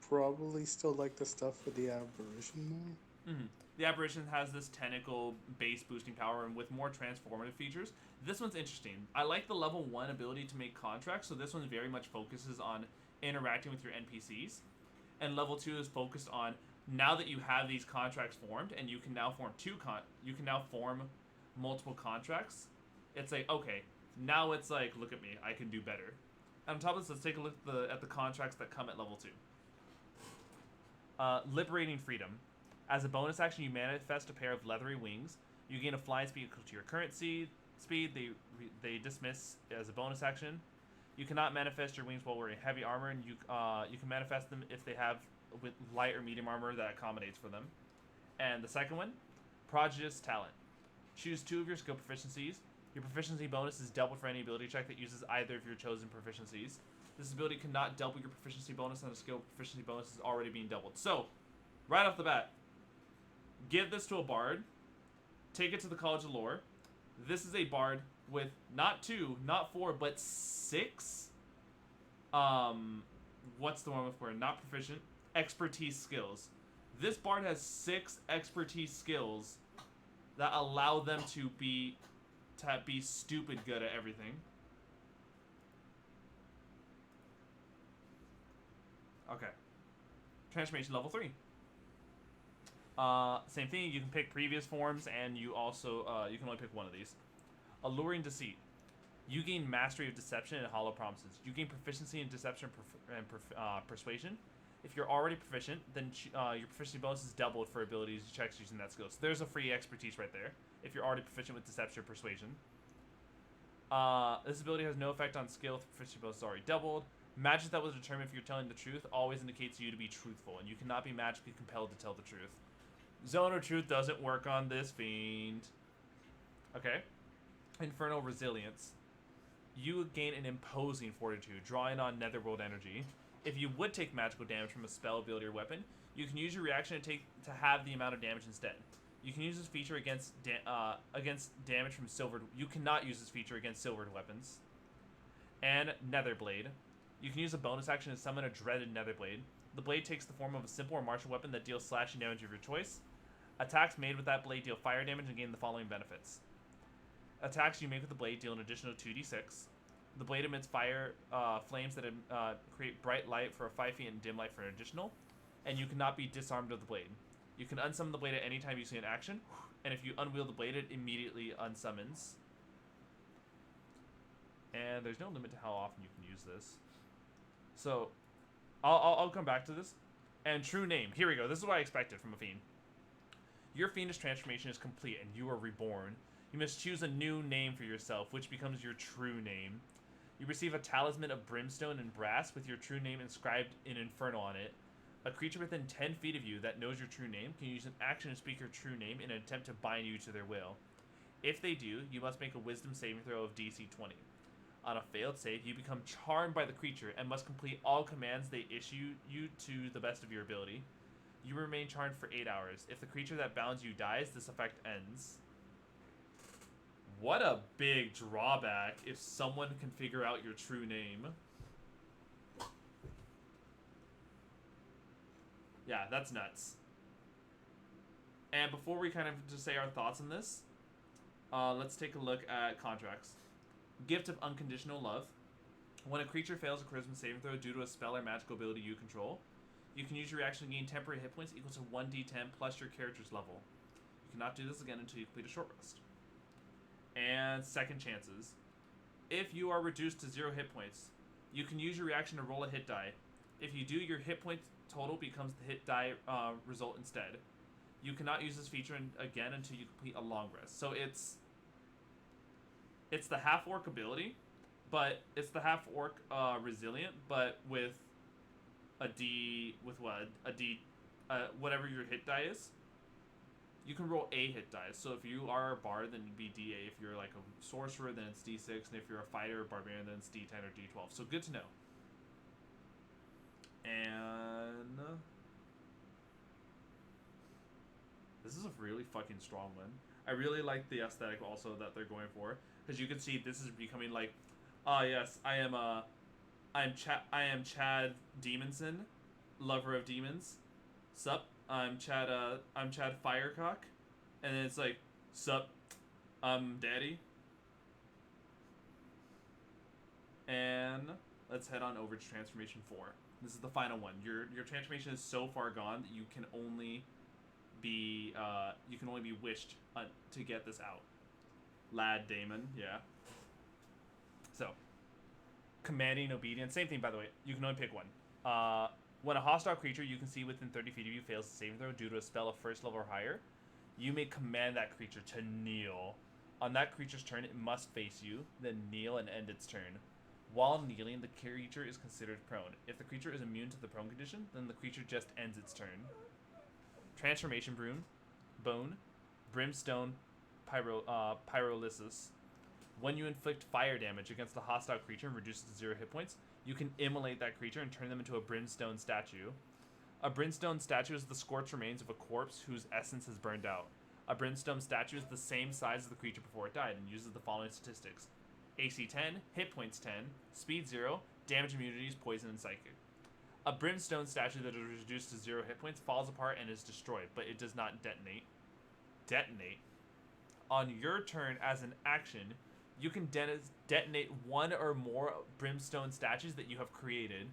probably still like the stuff with the aberration more. Mm-hmm. The Aberration has this tentacle base boosting power and with more transformative features. This one's interesting. I like the level 1 ability to make contracts, so this one very much focuses on interacting with your NPCs. And level 2 is focused on now that you have these contracts formed and you can now form multiple contracts. It's like, okay, now it's like, look at me, I can do better. And on top of this, let's take a look at the contracts that come at level 2. Liberating Freedom. As a bonus action, you manifest a pair of leathery wings. You gain a flying speed equal to your current speed. They dismiss as a bonus action. You cannot manifest your wings while wearing heavy armor, and you can manifest them if they have with light or medium armor that accommodates for them. And the second one, Prodigious Talent. Choose 2 of your skill proficiencies. Your proficiency bonus is doubled for any ability check that uses either of your chosen proficiencies. This ability cannot double your proficiency bonus, and the skill proficiency bonus is already being doubled. So, right off the bat, give this to a bard. Take it to the College of Lore. This is a bard with not 2, not 4, but 6. What's the one with where not proficient? Expertise skills. This bard has 6 expertise skills that allow them to be stupid good at everything. Okay. Transformation level 3. Same thing, you can pick previous forms, and you also, you can only pick one of these. Alluring Deceit. You gain mastery of deception and hollow promises. You gain proficiency in deception and persuasion. If you're already proficient, then your proficiency bonus is doubled for abilities you checks using that skill. So there's a free expertise right there, if you're already proficient with deception or persuasion. This ability has no effect on skill. The proficiency bonus is already doubled. Magic that was determined if you're telling the truth always indicates you to be truthful, and you cannot be magically compelled to tell the truth. Zone of Truth doesn't work on this Fiend. Okay. Infernal Resilience. You gain an imposing fortitude, drawing on netherworld energy. If you would take magical damage from a spell, ability, or weapon, you can use your reaction to have the amount of damage instead. You can use this feature against damage from silvered. You cannot use this feature against silvered weapons. And Netherblade. You can use a bonus action to summon a dreaded Netherblade. The blade takes the form of a simple or martial weapon that deals slashing damage of your choice. Attacks made with that blade deal fire damage and gain the following benefits. Attacks you make with the blade deal an additional 2d6. The blade emits fire flames that create bright light for 5 feet and dim light for an additional. And you cannot be disarmed of the blade. You can unsummon the blade at any time you see an action, and if you unwield the blade, it immediately unsummons. And there's no limit to how often you can use this. So, I'll come back to this. And true name. Here we go. This is what I expected from a Fiend. Your Fiendish transformation is complete, and you are reborn. You must choose a new name for yourself, which becomes your true name. You receive a talisman of brimstone and brass with your true name inscribed in Infernal on it. A creature within 10 feet of you that knows your true name can use an action to speak your true name in an attempt to bind you to their will. If they do, you must make a wisdom saving throw of DC 20. On a failed save, you become charmed by the creature and must complete all commands they issue you to the best of your ability. You remain charmed for 8 hours. If the creature that bounds you dies, this effect ends. What a big drawback if someone can figure out your true name. Yeah, that's nuts. And before we kind of just say our thoughts on this, let's take a look at contracts. Gift of Unconditional Love. When a creature fails a charisma saving throw due to a spell or magical ability you control, you can use your reaction to gain temporary hit points equal to 1d10 plus your character's level. You cannot do this again until you complete a short rest. And second chances. If you are reduced to 0 hit points, you can use your reaction to roll a hit die. If you do, your hit point total becomes the hit die result instead. You cannot use this feature again until you complete a long rest. So it's the half orc ability, but it's the half orc resilient, but with a D with what a D, whatever your hit die is. You can roll a hit die. So if you are a bard, then it'd be D8. If you're like a sorcerer, then it's D6, and if you're a fighter or barbarian, then it's D10 or D12. So good to know. And this is a really fucking strong one. I really like the aesthetic also that they're going for, because you can see this is becoming like, yes, I am Chad Demonson, lover of demons. Sup, I'm Chad Firecock, and then it's like, sup, I'm Daddy. And let's head on over to Transformation 4. This is the final one. Your transformation is so far gone that you can only be wished to get this out. Lad Damon, yeah. So, commanding obedience, same thing by the way. You can only pick one. When a hostile creature you can see within 30 feet of you fails a saving throw due to a spell of first level or higher, you may command that creature to kneel. On that creature's turn, it must face you, then kneel and end its turn. While kneeling, the creature is considered prone. If the creature is immune to the prone condition, then the creature just ends its turn. Transformation Bone, Brimstone, Pyrolysis. When you inflict fire damage against a hostile creature and reduce it to 0 hit points, you can immolate that creature and turn them into a brimstone statue. A brimstone statue is the scorched remains of a corpse whose essence has burned out. A brimstone statue is the same size as the creature before it died and uses the following statistics: AC 10, hit points 10, speed 0, damage immunities, poison, and psychic. A brimstone statue that is reduced to 0 hit points falls apart and is destroyed, but it does not detonate. On your turn as an action, you can detonate one or more brimstone statues that you have created.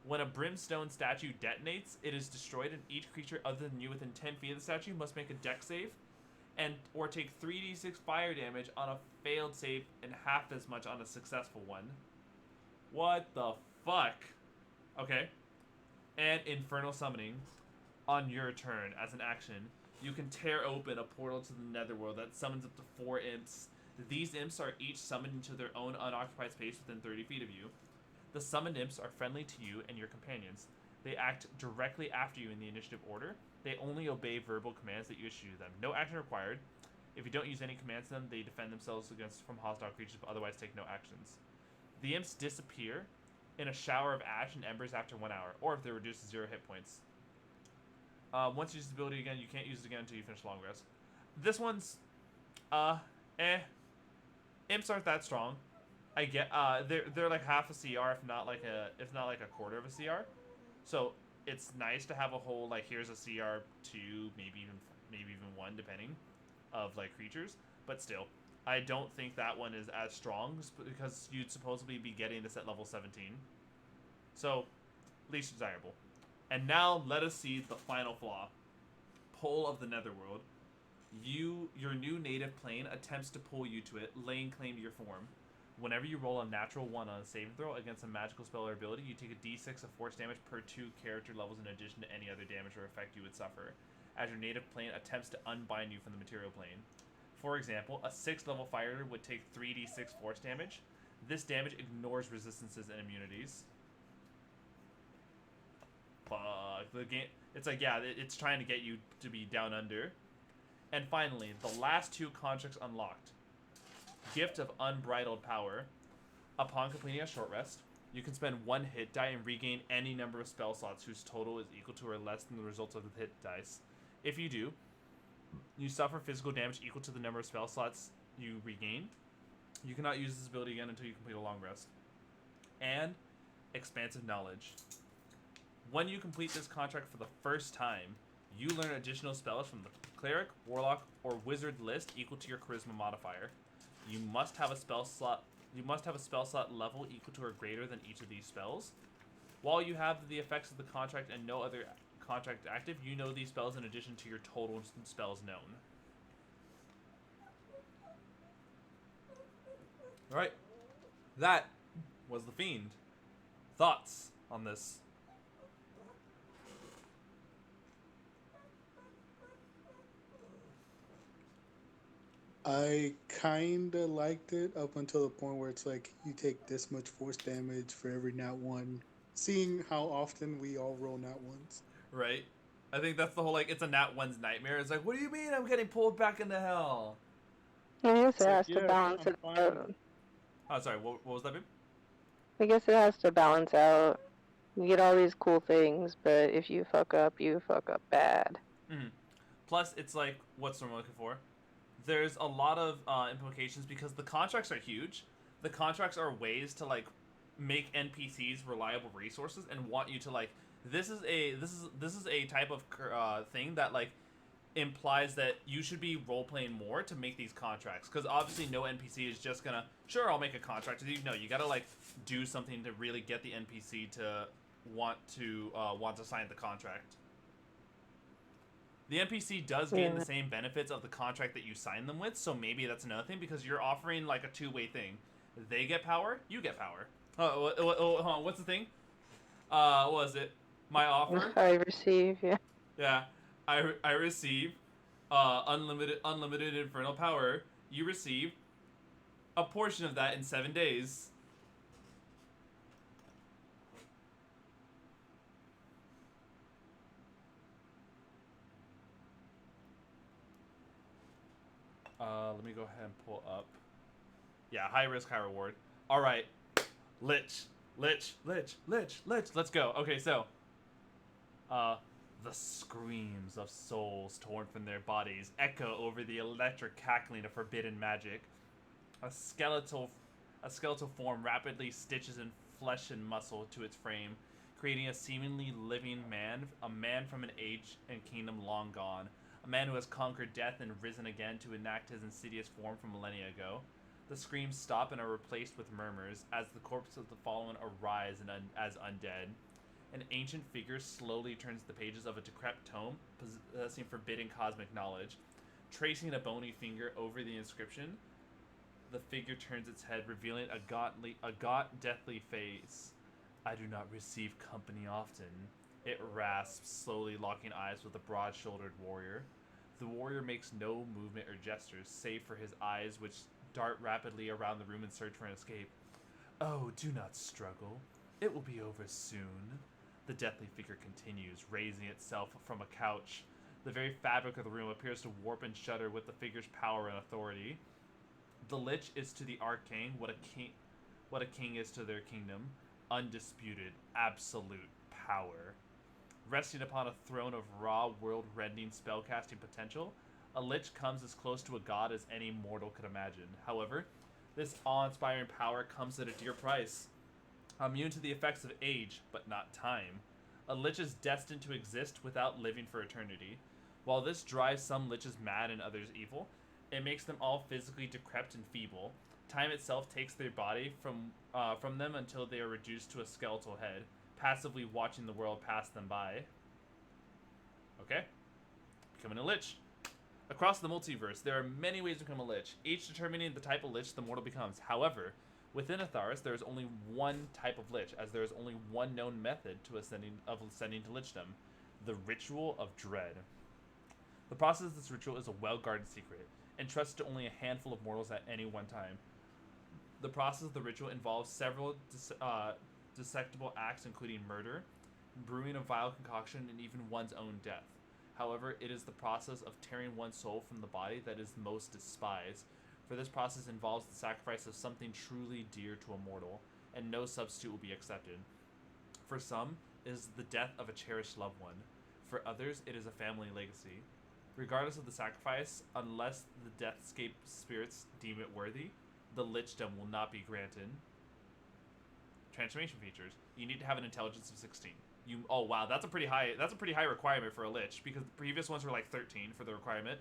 When a brimstone statue detonates, it is destroyed, and each creature other than you within 10 feet of the statue must make a dex save or take 3d6 fire damage on a failed save and half as much on a successful one. What the fuck? Okay. And Infernal Summoning. On your turn, as an action, you can tear open a portal to the Netherworld that summons up to 4 imps. These imps are each summoned into their own unoccupied space within 30 feet of you. The summoned imps are friendly to you and your companions. They act directly after you in the initiative order. They only obey verbal commands that you issue to them. No action required. If you don't use any commands to them, they defend themselves from hostile creatures, but otherwise take no actions. The imps disappear in a shower of ash and embers after 1 hour, or if they're reduced to 0 hit points. Once you use this ability again, you can't use it again until you finish long rest. This one's, Imps aren't that strong. I get, they're like half a CR, if not like a quarter of a CR. So it's nice to have a whole, like, here's a CR 2, maybe even 1, depending, of like creatures. But still, I don't think that one is as strong because you'd supposedly be getting this at level 17. So, least desirable. And now let us see the final flaw. Pull of the Netherworld. Your new native plane attempts to pull you to it, laying claim to your form. Whenever you roll a natural 1 on a saving throw against a magical spell or ability, you take a d6 of force damage per 2 character levels in addition to any other damage or effect you would suffer, as your native plane attempts to unbind you from the material plane. For example, a 6th level fighter would take 3d6 force damage. This damage ignores resistances and immunities. Fuck. The game, it's like, yeah, it's trying to get you to be down under. And finally, the last 2 constructs unlocked. Gift of Unbridled Power. Upon completing a short rest, you can spend 1 hit die and regain any number of spell slots whose total is equal to or less than the results of the hit dice. If you do, you suffer physical damage equal to the number of spell slots you regain. You cannot use this ability again until you complete a long rest. And Expansive Knowledge. When you complete this contract for the first time, you learn additional spells from the Cleric, Warlock, or Wizard list equal to your Charisma modifier. You must have a spell slot level equal to or greater than each of these spells. While you have the effects of the contract and no other contract active, you know these spells in addition to your total spells known. All right, that was the Fiend. Thoughts on this? I kinda liked it up until the point where it's like you take this much force damage for every nat one. Seeing how often we all roll nat ones. Right? I think that's the whole like it's a nat one's nightmare. It's like, what do you mean I'm getting pulled back into hell? I guess It's it like, has to yeah, balance I'm it fine. out. Oh, sorry. What was that, babe? I guess it has to balance out. You get all these cool things, but if you fuck up bad. Mm-hmm. Plus, it's like what's I'm looking for. There's a lot of implications because the contracts are huge. The contracts are ways to like make NPCs reliable resources and want you to like this is a type of thing that like implies that you should be role playing more to make these contracts because obviously no NPC is just gonna sure I'll make a contract with you. No, you gotta like do something to really get the NPC to want to sign the contract. The NPC does gain the same benefits of the contract that you sign them with, so maybe that's another thing because you're offering like a two-way thing. They get power, you get power. Hold on, what's the thing? What was it? My offer? I receive, yeah. Yeah, I receive unlimited infernal power. You receive a portion of that in 7 days. Let me go ahead and pull up. Yeah, high risk, high reward. All right, Lich. Let's go. Okay, so, the screams of souls torn from their bodies echo over the electric cackling of forbidden magic. A skeletal form rapidly stitches in flesh and muscle to its frame, creating a seemingly living man, a man from an age and kingdom long gone, a man who has conquered death and risen again to enact his insidious form from millennia ago. The screams stop and are replaced with murmurs as the corpses of the fallen arise as undead. An ancient figure slowly turns the pages of a decrepit tome, possessing forbidden cosmic knowledge. Tracing a bony finger over the inscription, the figure turns its head, revealing a gaunt, deathly face. I do not receive company often. It rasps, slowly locking eyes with the broad-shouldered warrior. The warrior makes no movement or gestures, save for his eyes, which dart rapidly around the room in search for an escape. Oh, do not struggle. It will be over soon. The deathly figure continues, raising itself from a couch. The very fabric of the room appears to warp and shudder with the figure's power and authority. The Lich is to the arcane what a king is to their kingdom, undisputed, absolute power. Resting upon a throne of raw, world-rending spellcasting potential, a Lich comes as close to a god as any mortal could imagine. However, this awe-inspiring power comes at a dear price. Immune to the effects of age, but not time. A Lich is destined to exist without living for eternity. While this drives some Liches mad and others evil, it makes them all physically decrepit and feeble. Time itself takes their body from them until they are reduced to a skeletal head, passively watching the world pass them by. Okay. Becoming a Lich. Across the multiverse, there are many ways to become a Lich, each determining the type of Lich the mortal becomes. However, within Atharis, there is only one type of Lich, as there is only one known method to ascending to Lichdom, the Ritual of Dread. The process of this ritual is a well-guarded secret, entrusted to only a handful of mortals at any one time. The process of the ritual involves several dissectable acts, including murder, brewing a vile concoction, and even one's own death. However, it is the process of tearing one's soul from the body that is most despised, for this process involves the sacrifice of something truly dear to a mortal, and no substitute will be accepted. For some, it is the death of a cherished loved one. For others, it is a family legacy. Regardless of the sacrifice, unless the Deathscape spirits deem it worthy, the Lichdom will not be granted. Transformation features. You need to have an intelligence of 16. Oh wow, that's a pretty high requirement for a Lich, because the previous ones were like 13 for the requirement.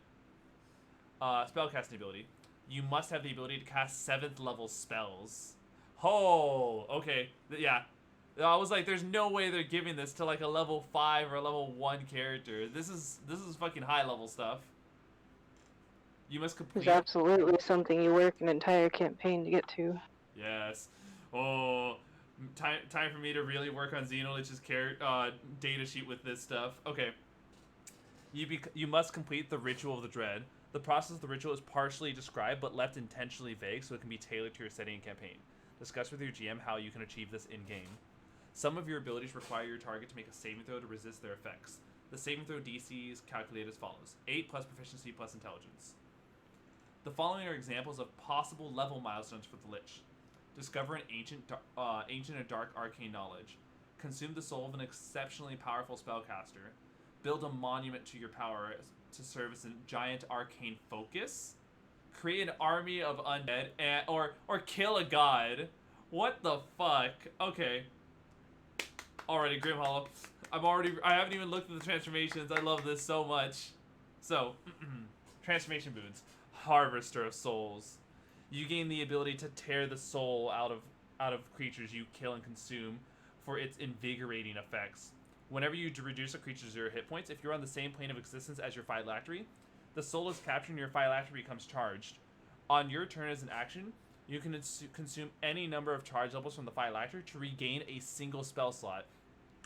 Spellcasting ability. You must have the ability to cast 7th level spells. Oh, okay. Yeah. I was like, there's no way they're giving this to like a level 5 or a level 1 character. This is fucking high level stuff. You must It's complete. absolutely something you work an entire campaign to get to. Yes. Oh, time for me to really work on XenoLich's data sheet with this stuff. Okay. You must complete the Ritual of the Dread. The process of the ritual is partially described, but left intentionally vague so it can be tailored to your setting and campaign. Discuss with your GM how you can achieve this in-game. Some of your abilities require your target to make a saving throw to resist their effects. The saving throw DC is calculated as follows: 8 plus proficiency plus intelligence. The following are examples of possible level milestones for the Lich. Discover an ancient or dark arcane knowledge. Consume the soul of an exceptionally powerful spellcaster. Build a monument to your power to serve as a giant arcane focus. Create an army of undead or kill a god. What the fuck? Okay. Alrighty, Grim Hollow. I haven't even looked at the transformations. I love this so much. So, transformation boons. Harvester of Souls. You gain the ability to tear the soul out of creatures you kill and consume for its invigorating effects. Whenever you reduce a creature's 0 hit points, if you're on the same plane of existence as your phylactery, the soul is captured and your phylactery becomes charged. On your turn as an action, you can consume any number of charge levels from the phylactery to regain a single spell slot.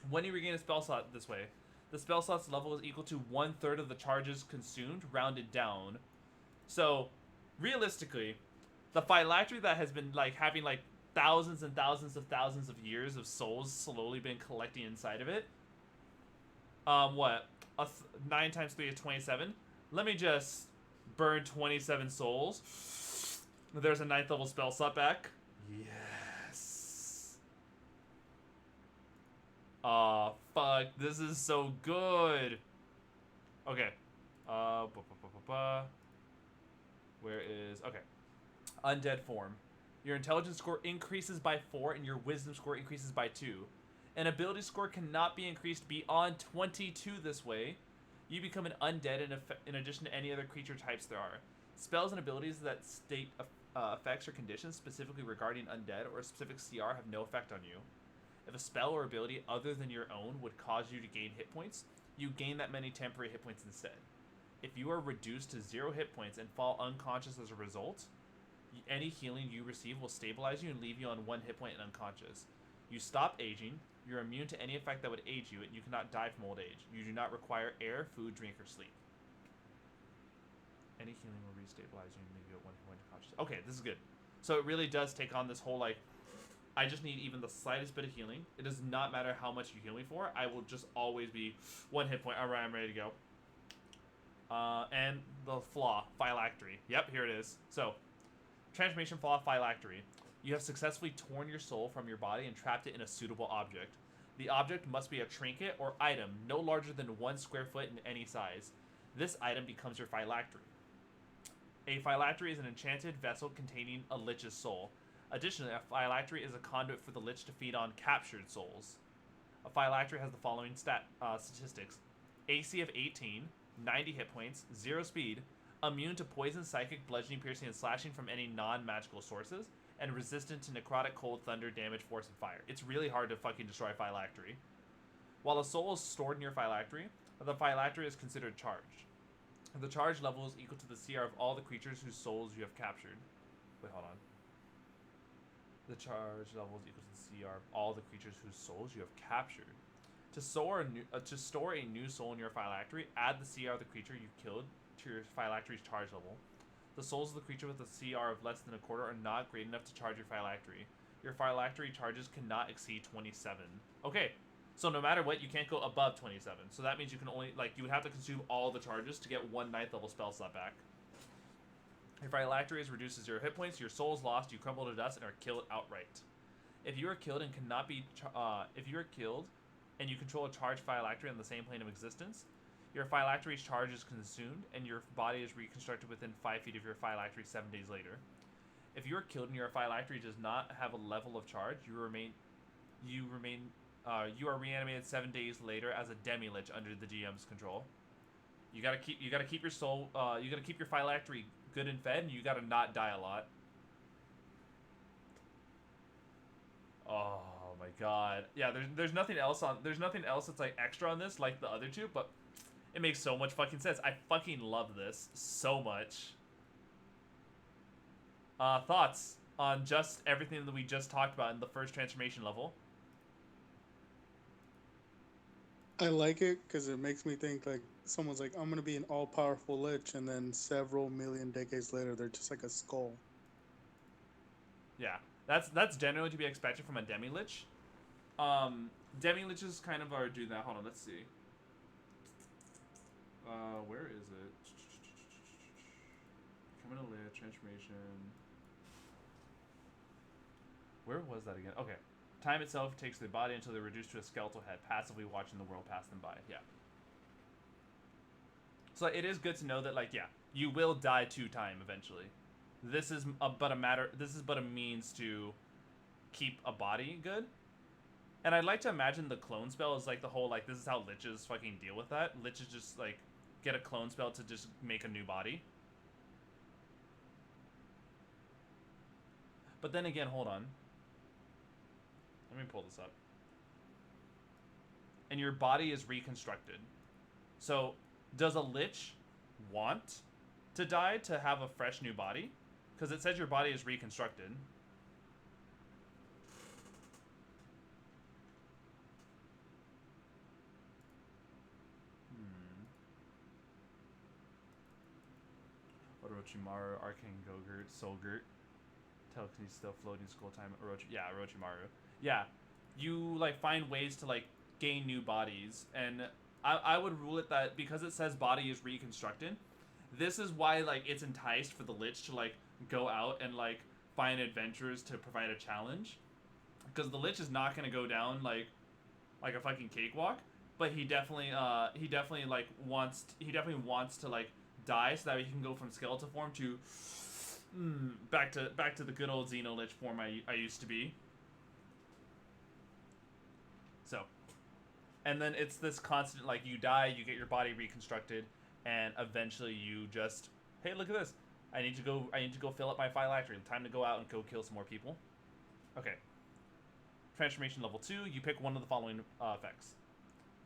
When you regain a spell slot this way, the spell slot's level is equal to 1/3 of the charges consumed, rounded down. So, realistically, the phylactery that has been having thousands and thousands of years of souls slowly been collecting inside of it. 9 times 3 is 27. Let me just burn 27 souls. There's a 9th level spell slot back. Yes. Aw, fuck. This is so good. Okay. Where is... Okay. Undead form. Your intelligence score increases by 4 and your wisdom score increases by 2. An ability score cannot be increased beyond 22 this way. You become an undead in addition to any other creature types there are. Spells and abilities that state effects or conditions specifically regarding undead or a specific CR have no effect on you. If a spell or ability other than your own would cause you to gain hit points, you gain that many temporary hit points instead. If you are reduced to 0 hit points and fall unconscious as a result, any healing you receive will stabilize you and leave you on 1 hit point and unconscious. You stop aging, you're immune to any effect that would age you, and you cannot die from old age. You do not require air, food, drink, or sleep. Any healing will restabilize you and leave you at 1 point unconscious. Okay, this is good. So it really does take on this whole, I just need even the slightest bit of healing. It does not matter how much you heal me for. I will just always be 1 hit point. Alright, I'm ready to go. And the flaw, phylactery. Yep, here it is. So, transformation flaw, phylactery. You have successfully torn your soul from your body and trapped it in a suitable object. The object must be a trinket or item no larger than 1 square foot in any size. This item becomes your phylactery. A phylactery is an enchanted vessel containing a lich's soul. Additionally, a phylactery is a conduit for the lich to feed on captured souls. A phylactery has the following statistics. AC of 18, 90 hit points, 0 speed, immune to poison, psychic, bludgeoning, piercing, and slashing from any non-magical sources, and resistant to necrotic, cold, thunder, damage, force, and fire. It's really hard to fucking destroy phylactery. While a soul is stored in your phylactery, the phylactery is considered charged. The charge level is equal to the CR of all the creatures whose souls you have captured. Wait, hold on. The charge level is equal to the CR of all the creatures whose souls you have captured. To store a new soul in your phylactery, add the CR of the creature you killed to your phylactery's charge level. The souls of the creature with a CR of less than a quarter are not great enough to charge your phylactery. Your phylactery charges cannot exceed 27. Okay, so no matter what, you can't go above 27. So that means you can only, you would have to consume all the charges to get 1 9th level spell slot back. Your phylactery is reduced to 0 hit points, your soul is lost, you crumble to dust, and are killed outright. If you are killed and cannot be, if you are killed and you control a charged phylactery on the same plane of existence, your phylactery's charge is consumed, and your body is reconstructed within 5 feet of your phylactery 7 days later. If you are killed and your phylactery does not have a level of charge, you are reanimated 7 days later as a demi-lich under the GM's control. You gotta keep your soul. You gotta keep your phylactery good and fed, and you gotta not die a lot. Oh my god. Yeah, there's nothing else that's extra on this like the other two, but it makes so much fucking sense. I fucking love this so much. Thoughts on just everything that we just talked about in the first transformation level? I like it because it makes me think like someone's like, I'm gonna be an all-powerful lich, and then several million decades later, they're just like a skull. Yeah, that's generally to be expected from a demi-lich. Demi-liches kind of are do that. Hold on, let's see. Where is it? Coming to lich transformation. Where was that again? Okay. Time itself takes their body until they're reduced to a skeletal head, passively watching the world pass them by. Yeah. So it is good to know that, like, yeah, you will die to time eventually. This is but a means to keep a body good. And I'd like to imagine the clone spell is like the whole, like, this is how liches fucking deal with that. Liches just, like, get a clone spell to just make a new body. But then again, hold on. Let me pull this up. And your body is reconstructed. So, does a lich want to die to have a fresh new body? Because it says your body is reconstructed. Orochimaru, Arcane Gogurt, Solgurt. Telekinesis still floating school time. Orochimaru. Yeah. You, like, find ways to, like, gain new bodies. And I would rule it that because it says body is reconstructed, this is why, like, it's enticed for the lich to, like, go out and, like, find adventurers to provide a challenge. Because the lich is not going to go down, like a fucking cakewalk. But he definitely wants to, like, die so that he can go from skeletal form to back to the good old XenoLich form I used to be. So, and then it's this constant, like, you die, you get your body reconstructed, and eventually you just, hey, look at this. I need to go fill up my phylactery. Time to go out and go kill some more people. Okay. Transformation level 2, you pick one of the following effects.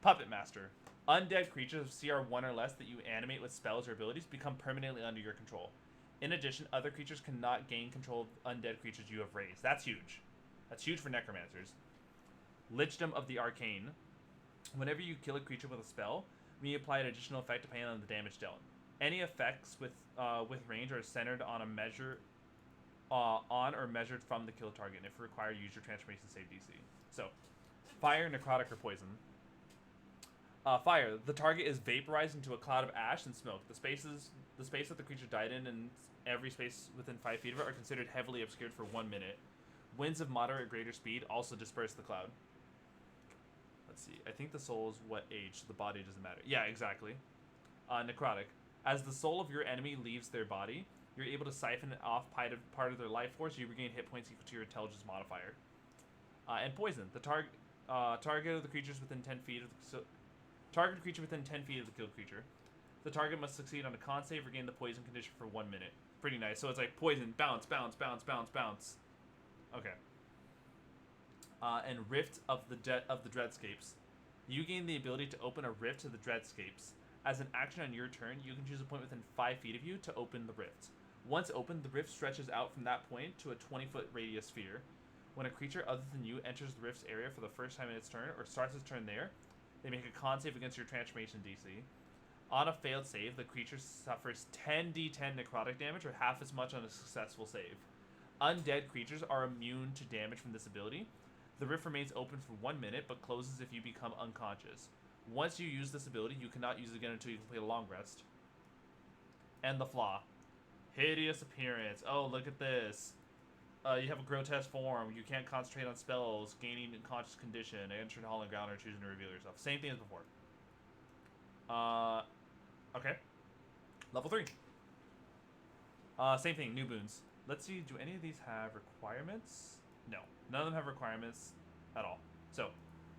Puppet Master. Undead creatures of CR 1 or less that you animate with spells or abilities become permanently under your control. In addition, other creatures cannot gain control of undead creatures you have raised. That's huge. That's huge for necromancers. Lichdom of the Arcane. Whenever you kill a creature with a spell, we apply an additional effect depending on the damage dealt. Any effects with range are centered on a measure on or measured from the kill target, and if required, use your transformation save DC. So, fire, necrotic, or poison. Fire. The target is vaporized into a cloud of ash and smoke. The space that the creature died in and every space within 5 feet of it are considered heavily obscured for 1 minute. Winds of moderate or greater speed also disperse the cloud. Let's see. I think the soul is what age, so the body doesn't matter. Yeah, exactly. Necrotic. As the soul of your enemy leaves their body, you're able to siphon off part of their life force. You regain hit points equal to your intelligence modifier. And poison. The target of the creatures within 10 feet of the... Target creature within 10 feet of the killed creature. The target must succeed on a con save, regain the poison condition for 1 minute. Pretty nice. So it's like poison, bounce, bounce, bounce, bounce, bounce. Okay. And Rift of the Dreadscapes. You gain the ability to open a rift to the Dreadscapes. As an action on your turn, you can choose a point within 5 feet of you to open the rift. Once opened, the rift stretches out from that point to a 20-foot radius sphere. When a creature other than you enters the rift's area for the first time in its turn, or starts its turn there, they make a con save against your transformation DC. On a failed save, the creature suffers 10d10 necrotic damage, or half as much on a successful save. Undead creatures are immune to damage from this ability. The rift remains open for 1 minute, but closes if you become unconscious. Once you use this ability, you cannot use it again until you complete a long rest. And the flaw. Hideous appearance. Oh, look at this. You have a grotesque form. You can't concentrate on spells, gaining unconscious condition, entering Hollow Ground, or choosing to reveal yourself. Same thing as before. Okay. Level 3. Same thing, new boons. Let's see, do any of these have requirements? No, none of them have requirements at all. So,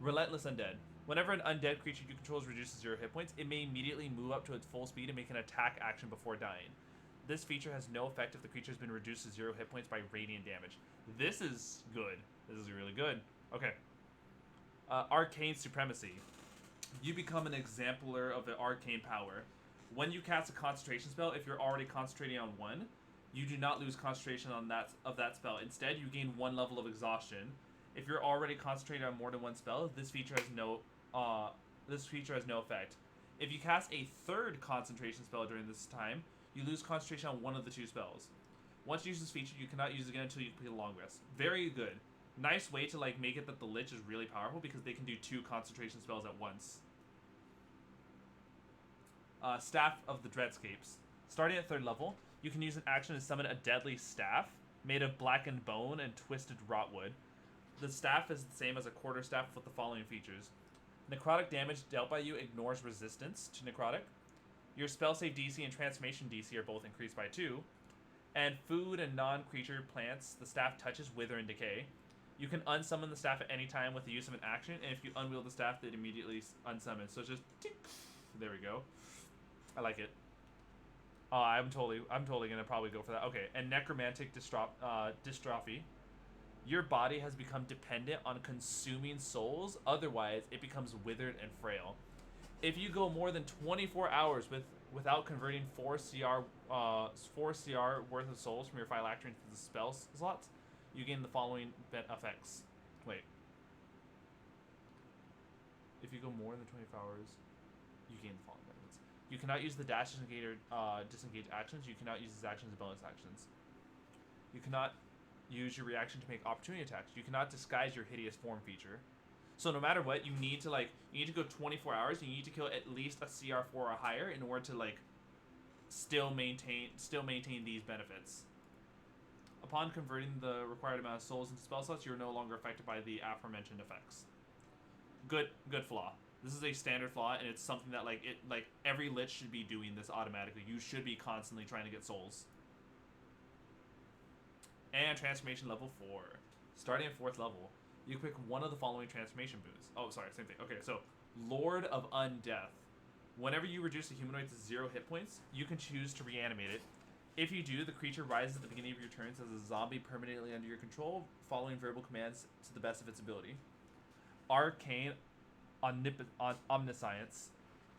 Relentless Undead. Whenever an undead creature you control reduces 0 hit points, it may immediately move up to its full speed and make an attack action before dying. This feature has no effect if the creature has been reduced to 0 hit points by radiant damage. This is good. This is really good. Okay. Arcane Supremacy. You become an exemplar of the arcane power. When you cast a concentration spell, if you're already concentrating on one, you do not lose concentration on that spell. Instead, you gain 1 level of exhaustion. If you're already concentrated on more than one spell, this feature has no effect. If you cast a 3rd concentration spell during this time, you lose concentration on one of the 2 spells. Once you use this feature, you cannot use it again until you complete a long rest. Very good. Nice way to like make it that the Lich is really powerful because they can do 2 concentration spells at once. Staff of the Dreadscapes. Starting at 3rd level, you can use an action to summon a deadly staff made of blackened bone and twisted rotwood. The staff is the same as a quarterstaff with the following features. Necrotic damage dealt by you ignores resistance to necrotic. Your spell save DC and transformation DC are both increased by 2. And food and non-creature plants the staff touches wither and decay. You can unsummon the staff at any time with the use of an action, and if you unwield the staff, it immediately unsummons. So it's just tick. There we go. I like it. I'm totally gonna probably go for that. Okay, and necromantic dystrophy. Your body has become dependent on consuming souls, otherwise it becomes withered and frail. If you go more than 24 hours without converting 4 CR worth of souls from your phylactery into the spell slots, you gain the following effects. Wait. If you go more than 24 hours, you gain the following benefits. You cannot use the dash disengage actions. You cannot use these actions as bonus actions. You cannot use your reaction to make opportunity attacks. You cannot disguise your hideous form feature. So no matter what, you need to go 24 hours. You need to kill at least a CR4 or higher in order to like still maintain these benefits. Upon converting the required amount of souls into spell slots, you are no longer affected by the aforementioned effects. Good flaw. This is a standard flaw, and it's something that like every Lich should be doing this automatically. You should be constantly trying to get souls. And transformation level 4. Starting at 4th level, you pick one of the following transformation boosts. Oh, sorry, same thing. Okay, so Lord of Undeath. Whenever you reduce a humanoid to 0 hit points, you can choose to reanimate it. If you do, the creature rises at the beginning of your turns as a zombie permanently under your control, following verbal commands to the best of its ability. Arcane Omniscience.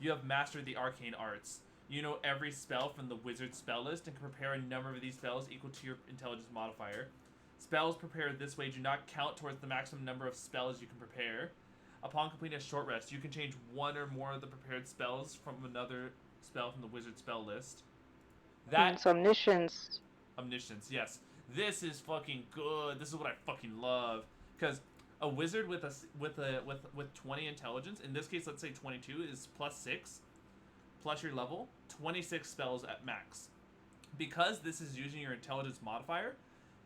You have mastered the arcane arts. You know every spell from the wizard spell list and can prepare a number of these spells equal to your intelligence modifier. Spells prepared this way do not count towards the maximum number of spells you can prepare. Upon completing a short rest, you can change one or more of the prepared spells from another spell from the wizard spell list. It's omniscience. Omniscience, yes. This is fucking good. This is what I fucking love. Because a wizard with 20 intelligence, in this case, let's say 22, is +6, plus your level, 26 spells at max. Because this is using your intelligence modifier,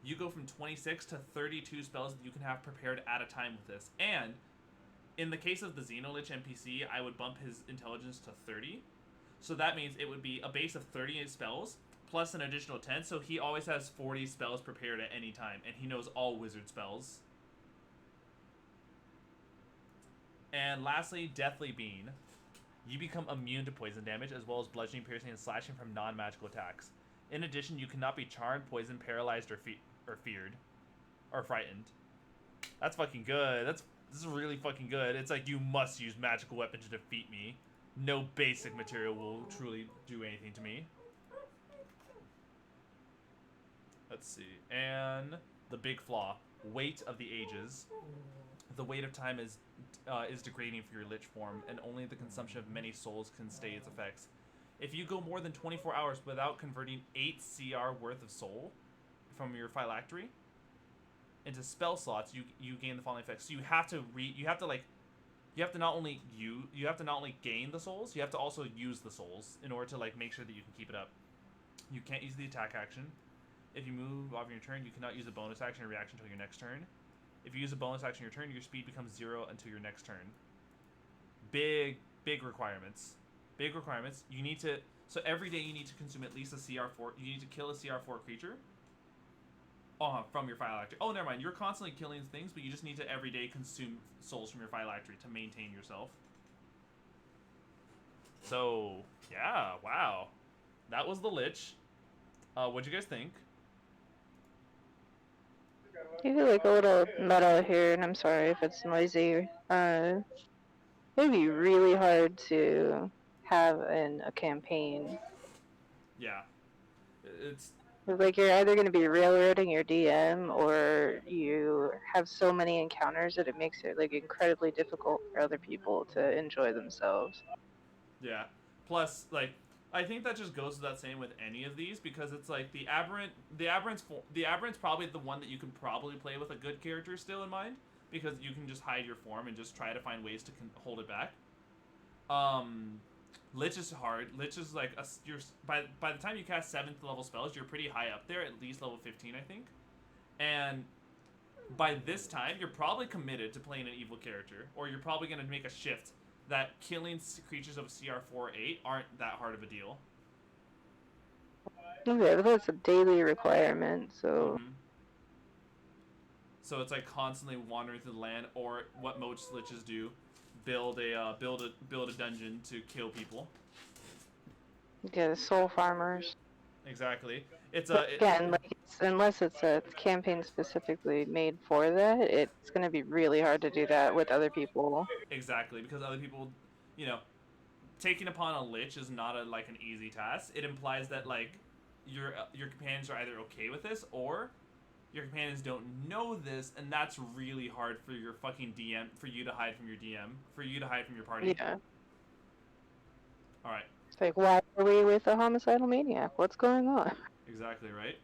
you go from 26 to 32 spells that you can have prepared at a time with this. And in the case of the XenoLich NPC, I would bump his intelligence to 30. So that means it would be a base of 38 spells plus an additional 10. So he always has 40 spells prepared at any time, and he knows all wizard spells. And lastly, Deathly Beam. You become immune to poison damage as well as bludgeoning, piercing, and slashing from non-magical attacks. In addition, you cannot be charmed, poisoned, paralyzed, or feared, or frightened. That's fucking good. This is really fucking good. It's like you must use magical weapon to defeat me. No basic material will truly do anything to me. Let's see. And the big flaw: weight of the ages. The weight of time is degrading for your Lich form, and only the consumption of many souls can stay its effects. If you go more than 24 hours without converting 8 CR worth of soul from your phylactery into spell slots, you gain the following effects. So you have to not only gain the souls, you have to also use the souls in order to like make sure that you can keep it up. You can't use the attack action. If you move off your turn, you cannot use a bonus action or reaction until your next turn. If you use a bonus action your turn, your speed becomes 0 until your next turn. Big requirements. Big requirements. You need to... So every day you need to consume at least a CR4. You need to kill a CR4 creature from your phylactery. Oh, never mind. You're constantly killing things, but you just need to every day consume souls from your phylactery to maintain yourself. So, yeah. Wow. That was the Lich. What'd you guys think? You feel like a little metal here, and I'm sorry if it's noisy. It'd be really hard to have in a campaign. Yeah. Like you're either going to be railroading your DM, or you have so many encounters that it makes it like incredibly difficult for other people to enjoy themselves. Yeah. Plus, like, I think that just goes without saying with any of these, because it's like the aberrant's probably the one that you can probably play with a good character still in mind, because you can just hide your form and just try to find ways to hold it back. Um, Lich is hard. Lich is like you're by the time you cast 7th level spells, you're pretty high up there, at least level 15, I think. And by this time, you're probably committed to playing an evil character, or you're probably going to make a shift that killing creatures of CR 4 or 8 aren't that hard of a deal. Okay, but that's a daily requirement, so. Mm-hmm. So it's like constantly wandering through the land, or what most liches do, build a dungeon to kill people. Yeah, the soul farmers. Exactly. It's Again, like unless it's a campaign specifically made for that, it's going to be really hard to do that with other people. exactly, because other people, you know, taking upon a lich is not like an easy task. It implies that like your companions are either okay with this, or your companions don't know this, and that's really hard for your fucking DM, for you to hide from your DM, for you to hide from your party. Yeah. All right. It's like, why are we with a homicidal maniac? What's going on? Exactly right.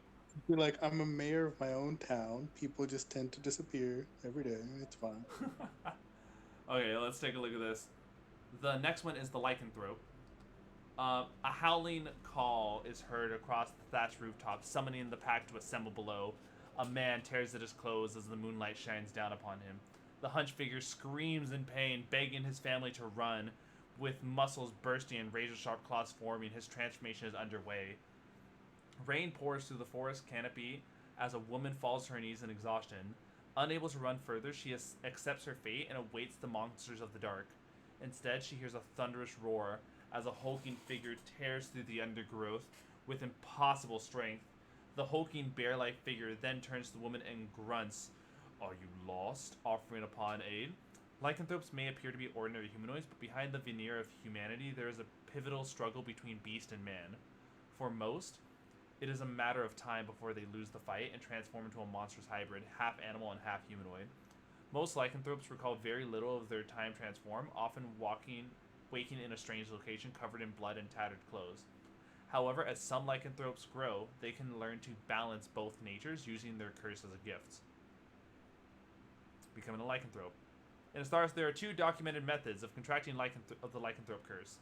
You're like, I'm a mayor of my own town. People just tend to disappear every day. It's fine. Okay, let's take a look at this. The next one is the lycanthrope. A howling call is heard across the thatched rooftop, summoning the pack to assemble below. A man tears at his clothes as the moonlight shines down upon him. The hunched figure screams in pain, begging his family to run. With muscles bursting and razor-sharp claws forming, his transformation is underway. Rain pours through the forest canopy as a woman falls to her knees in exhaustion. Unable to run further, she accepts her fate and awaits the monsters of the dark. Instead, she hears a thunderous roar as a hulking figure tears through the undergrowth with impossible strength. The hulking bear-like figure then turns to the woman and grunts, "Are you lost?" offering upon aid. Lycanthropes may appear to be ordinary humanoids, but behind the veneer of humanity, there is a pivotal struggle between beast and man. For most, it is a matter of time before they lose the fight and transform into a monstrous hybrid, half animal and half humanoid. Most lycanthropes recall very little of their time transform, often waking in a strange location covered in blood and tattered clothes. However, as some lycanthropes grow, they can learn to balance both natures using their curse as a gift. Becoming a lycanthrope. In Astaris, there are 2 documented methods of contracting the lycanthrope curse.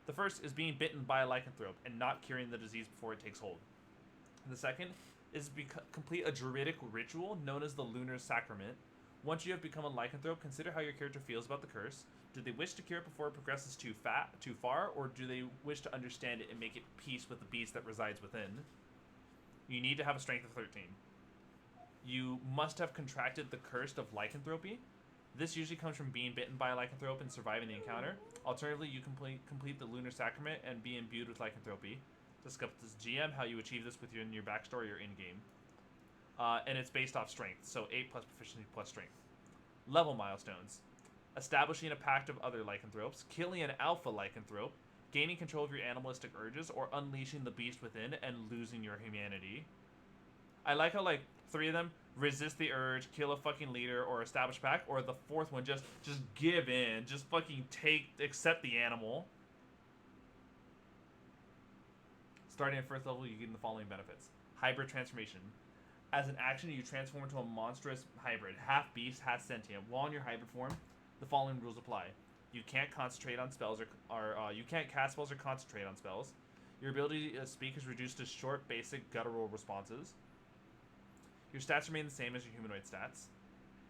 The first is being bitten by a lycanthrope and not curing the disease before it takes hold. And the second is complete a druidic ritual known as the Lunar Sacrament. Once you have become a lycanthrope, consider how your character feels about the curse. Do they wish to cure it before it progresses too far, or do they wish to understand it and make it peace with the beast that resides within? You need to have a strength of 13. You must have contracted the curse of lycanthropy. This usually comes from being bitten by a lycanthrope and surviving the encounter. Alternatively, you complete the Lunar Sacrament and be imbued with lycanthropy. Discuss this GM how you achieve this in your backstory or in-game. And it's based off strength, so 8 plus proficiency plus strength. Level milestones. Establishing a pact of other lycanthropes, killing an alpha lycanthrope, gaining control of your animalistic urges, or unleashing the beast within and losing your humanity. I like how, like, 3 of them resist the urge, kill a fucking leader, or establish pact, or the 4th one just give in, just fucking accept the animal. Starting at 1st level, you gain the following benefits. Hybrid transformation. As an action, you transform into a monstrous hybrid, half beast, half sentient. While in your hybrid form, the following rules apply. You can't concentrate on spells, or you can't cast spells or concentrate on spells. Your ability to speak is reduced to short, basic, guttural responses. Your stats remain the same as your humanoid stats.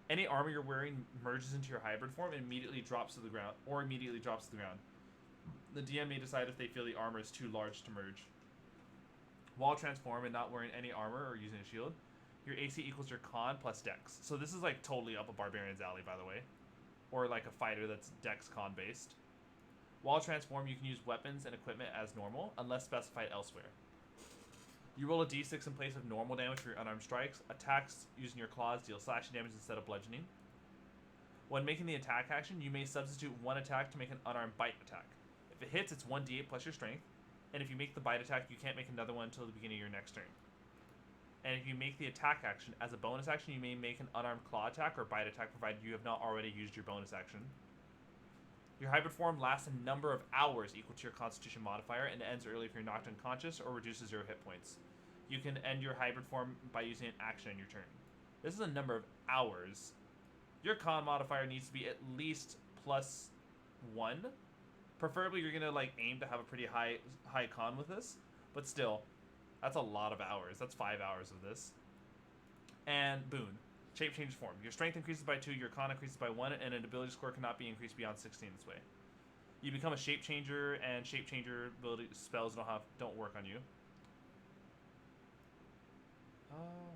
Any armor you're wearing merges into your hybrid form and immediately drops to the ground. The DM may decide if they feel the armor is too large to merge. While transformed and not wearing any armor or using a shield, your AC equals your con plus dex. So this is like totally up a barbarian's alley, by the way. Or like a fighter that's dex con based. While transformed, you can use weapons and equipment as normal, unless specified elsewhere. You roll a d6 in place of normal damage for your unarmed strikes. Attacks using your claws deal slashing damage instead of bludgeoning. When making the attack action, you may substitute one attack to make an unarmed bite attack. If it hits, it's 1d8 plus your strength. And if you make the bite attack, you can't make another one until the beginning of your next turn. And if you make the attack action, as a bonus action, you may make an unarmed claw attack or bite attack, provided you have not already used your bonus action. Your hybrid form lasts a number of hours equal to your Constitution modifier and ends early if you're knocked unconscious or reduces 0 hit points. You can end your hybrid form by using an action on your turn. This is a number of hours. Your con modifier needs to be at least +1. Preferably, you're gonna like aim to have a pretty high con with this, but still, that's a lot of hours. That's 5 hours of this. And boon. Shape changes form. Your strength increases by 2, your con increases by 1, and an ability score cannot be increased beyond 16 this way. You become a shape changer, and shape changer ability spells don't work on you.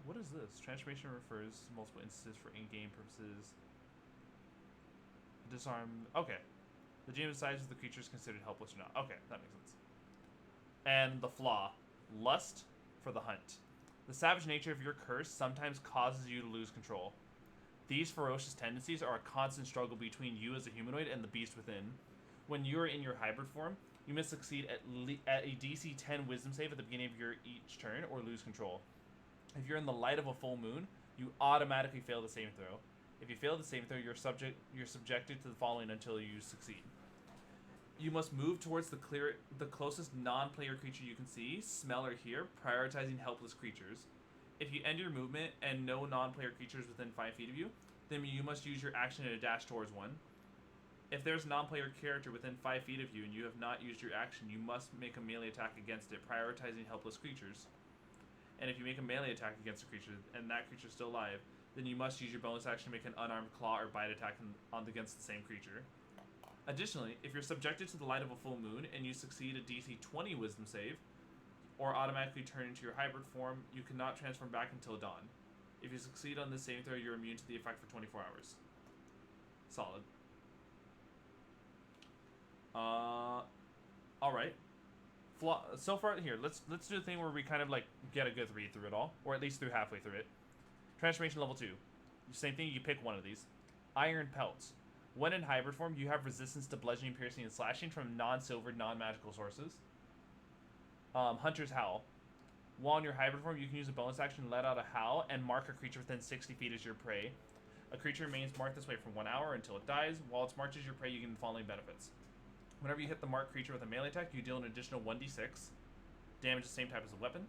What is this? Transformation refers to multiple instances for in-game purposes. Disarm. Okay. The GM decides if the creature is considered helpless or not. Okay, that makes sense. And the flaw. Lust for the hunt. The savage nature of your curse sometimes causes you to lose control. These ferocious tendencies are a constant struggle between you as a humanoid and the beast within. When you are in your hybrid form, you must succeed at a DC 10 wisdom save at the beginning of your each turn or lose control. If you're in the light of a full moon, you automatically fail the saving throw. If you fail the saving throw, you're subjected to the following until you succeed. You must move towards the closest non-player creature you can see, smell, or hear, prioritizing helpless creatures. If you end your movement and no non-player creatures within 5 feet of you, then you must use your action to dash towards one. If there's a non-player character within 5 feet of you and you have not used your action, you must make a melee attack against it, prioritizing helpless creatures. And if you make a melee attack against a creature and that creature is still alive, then you must use your bonus action to make an unarmed claw or bite attack against the same creature. Additionally, if you're subjected to the light of a full moon and you succeed a DC 20 wisdom save, or automatically turn into your hybrid form, you cannot transform back until dawn. If you succeed on this saving throw, you're immune to the effect for 24 hours. Solid. Alright. So far here, let's do the thing where we kind of like get a good read through it all, or at least through halfway through it. Transformation level 2. Same thing, you pick one of these. Iron Pelts. When in hybrid form, you have resistance to bludgeoning, piercing, and slashing from non-silvered, non-magical sources. Hunter's Howl. While in your hybrid form, you can use a bonus action to let out a howl and mark a creature within 60 feet as your prey. A creature remains marked this way for 1 hour until it dies. While it's marked as your prey, you gain the following benefits. Whenever you hit the marked creature with a melee attack, you deal an additional 1d6 damage, the same type as the weapon,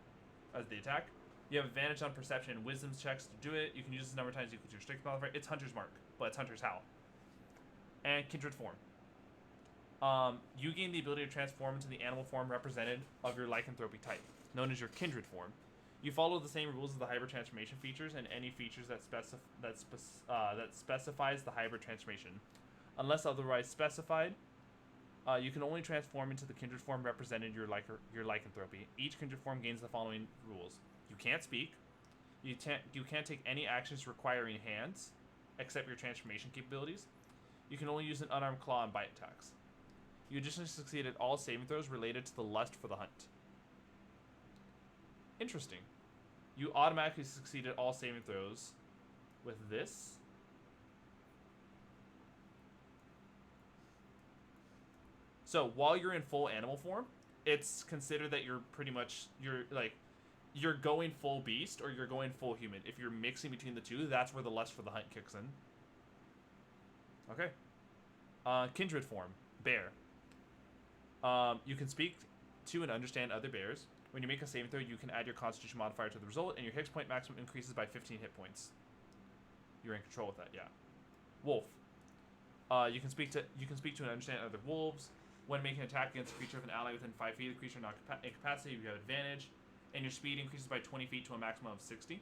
as the attack. You have advantage on perception and wisdom checks to do it. You can use this number of times equal to your strength modifier. It's Hunter's Mark, but it's Hunter's Howl. And Kindred Form. You gain the ability to transform into the animal form represented of your lycanthropy type, known as your Kindred Form. You follow the same rules as the hybrid transformation features and any features that specifies the hybrid transformation. Unless otherwise specified, you can only transform into the Kindred Form represented your lycanthropy. Each Kindred Form gains the following rules. You can't speak. You can't take any actions requiring hands, except your transformation capabilities. You can only use an unarmed claw and bite attacks. You additionally succeed at all saving throws related to the lust for the hunt. Interesting. You automatically succeed at all saving throws with this. So while you're in full animal form, it's considered that you're going full beast or you're going full human. If you're mixing between the two, that's where the lust for the hunt kicks in. Okay. Kindred form, bear. You can speak to and understand other bears. When you make a saving throw, you can add your Constitution modifier to the result, and your Hit point maximum increases by 15 hit points. You're in control with that, yeah. Wolf. You can speak to and understand other wolves. When making an attack against a creature of an ally within 5 feet of the creature not incapacitated, you have advantage, and your speed increases by 20 feet to a maximum of 60.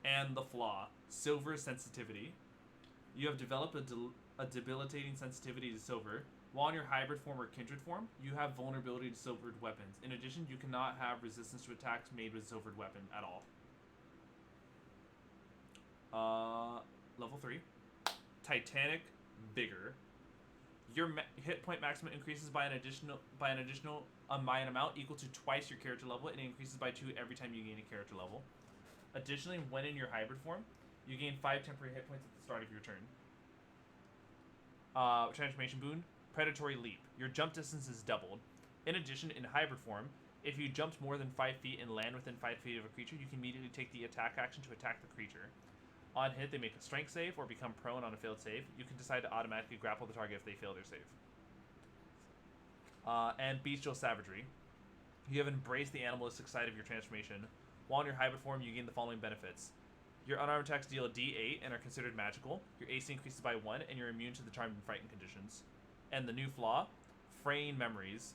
And the flaw, silver sensitivity. You have developed a debilitating sensitivity to silver. While in your hybrid form or kindred form, you have vulnerability to silvered weapons. In addition, you cannot have resistance to attacks made with a silvered weapon at all. Level 3. Titanic Vigor. Your hit point maximum increases by an amount equal to twice your character level, and it increases by 2 every time you gain a character level. Additionally, when in your hybrid form, you gain 5 temporary hit points at the start of your turn. Transformation boon, Predatory Leap. Your jump distance is doubled. In addition, in hybrid form, If you jumped more than 5 feet and land within 5 feet of a creature, you can immediately take the attack action to attack the creature. On hit, they make a strength save or become prone on a failed save. You can decide to automatically grapple the target if they fail their save. And Bestial Savagery. You have embraced the animalistic side of your transformation. While in your hybrid form, you gain the following benefits. Your unarmed attacks deal a d8 and are considered magical. Your AC increases by 1, and you're immune to the charmed and frightened conditions. And the new flaw, fraying memories.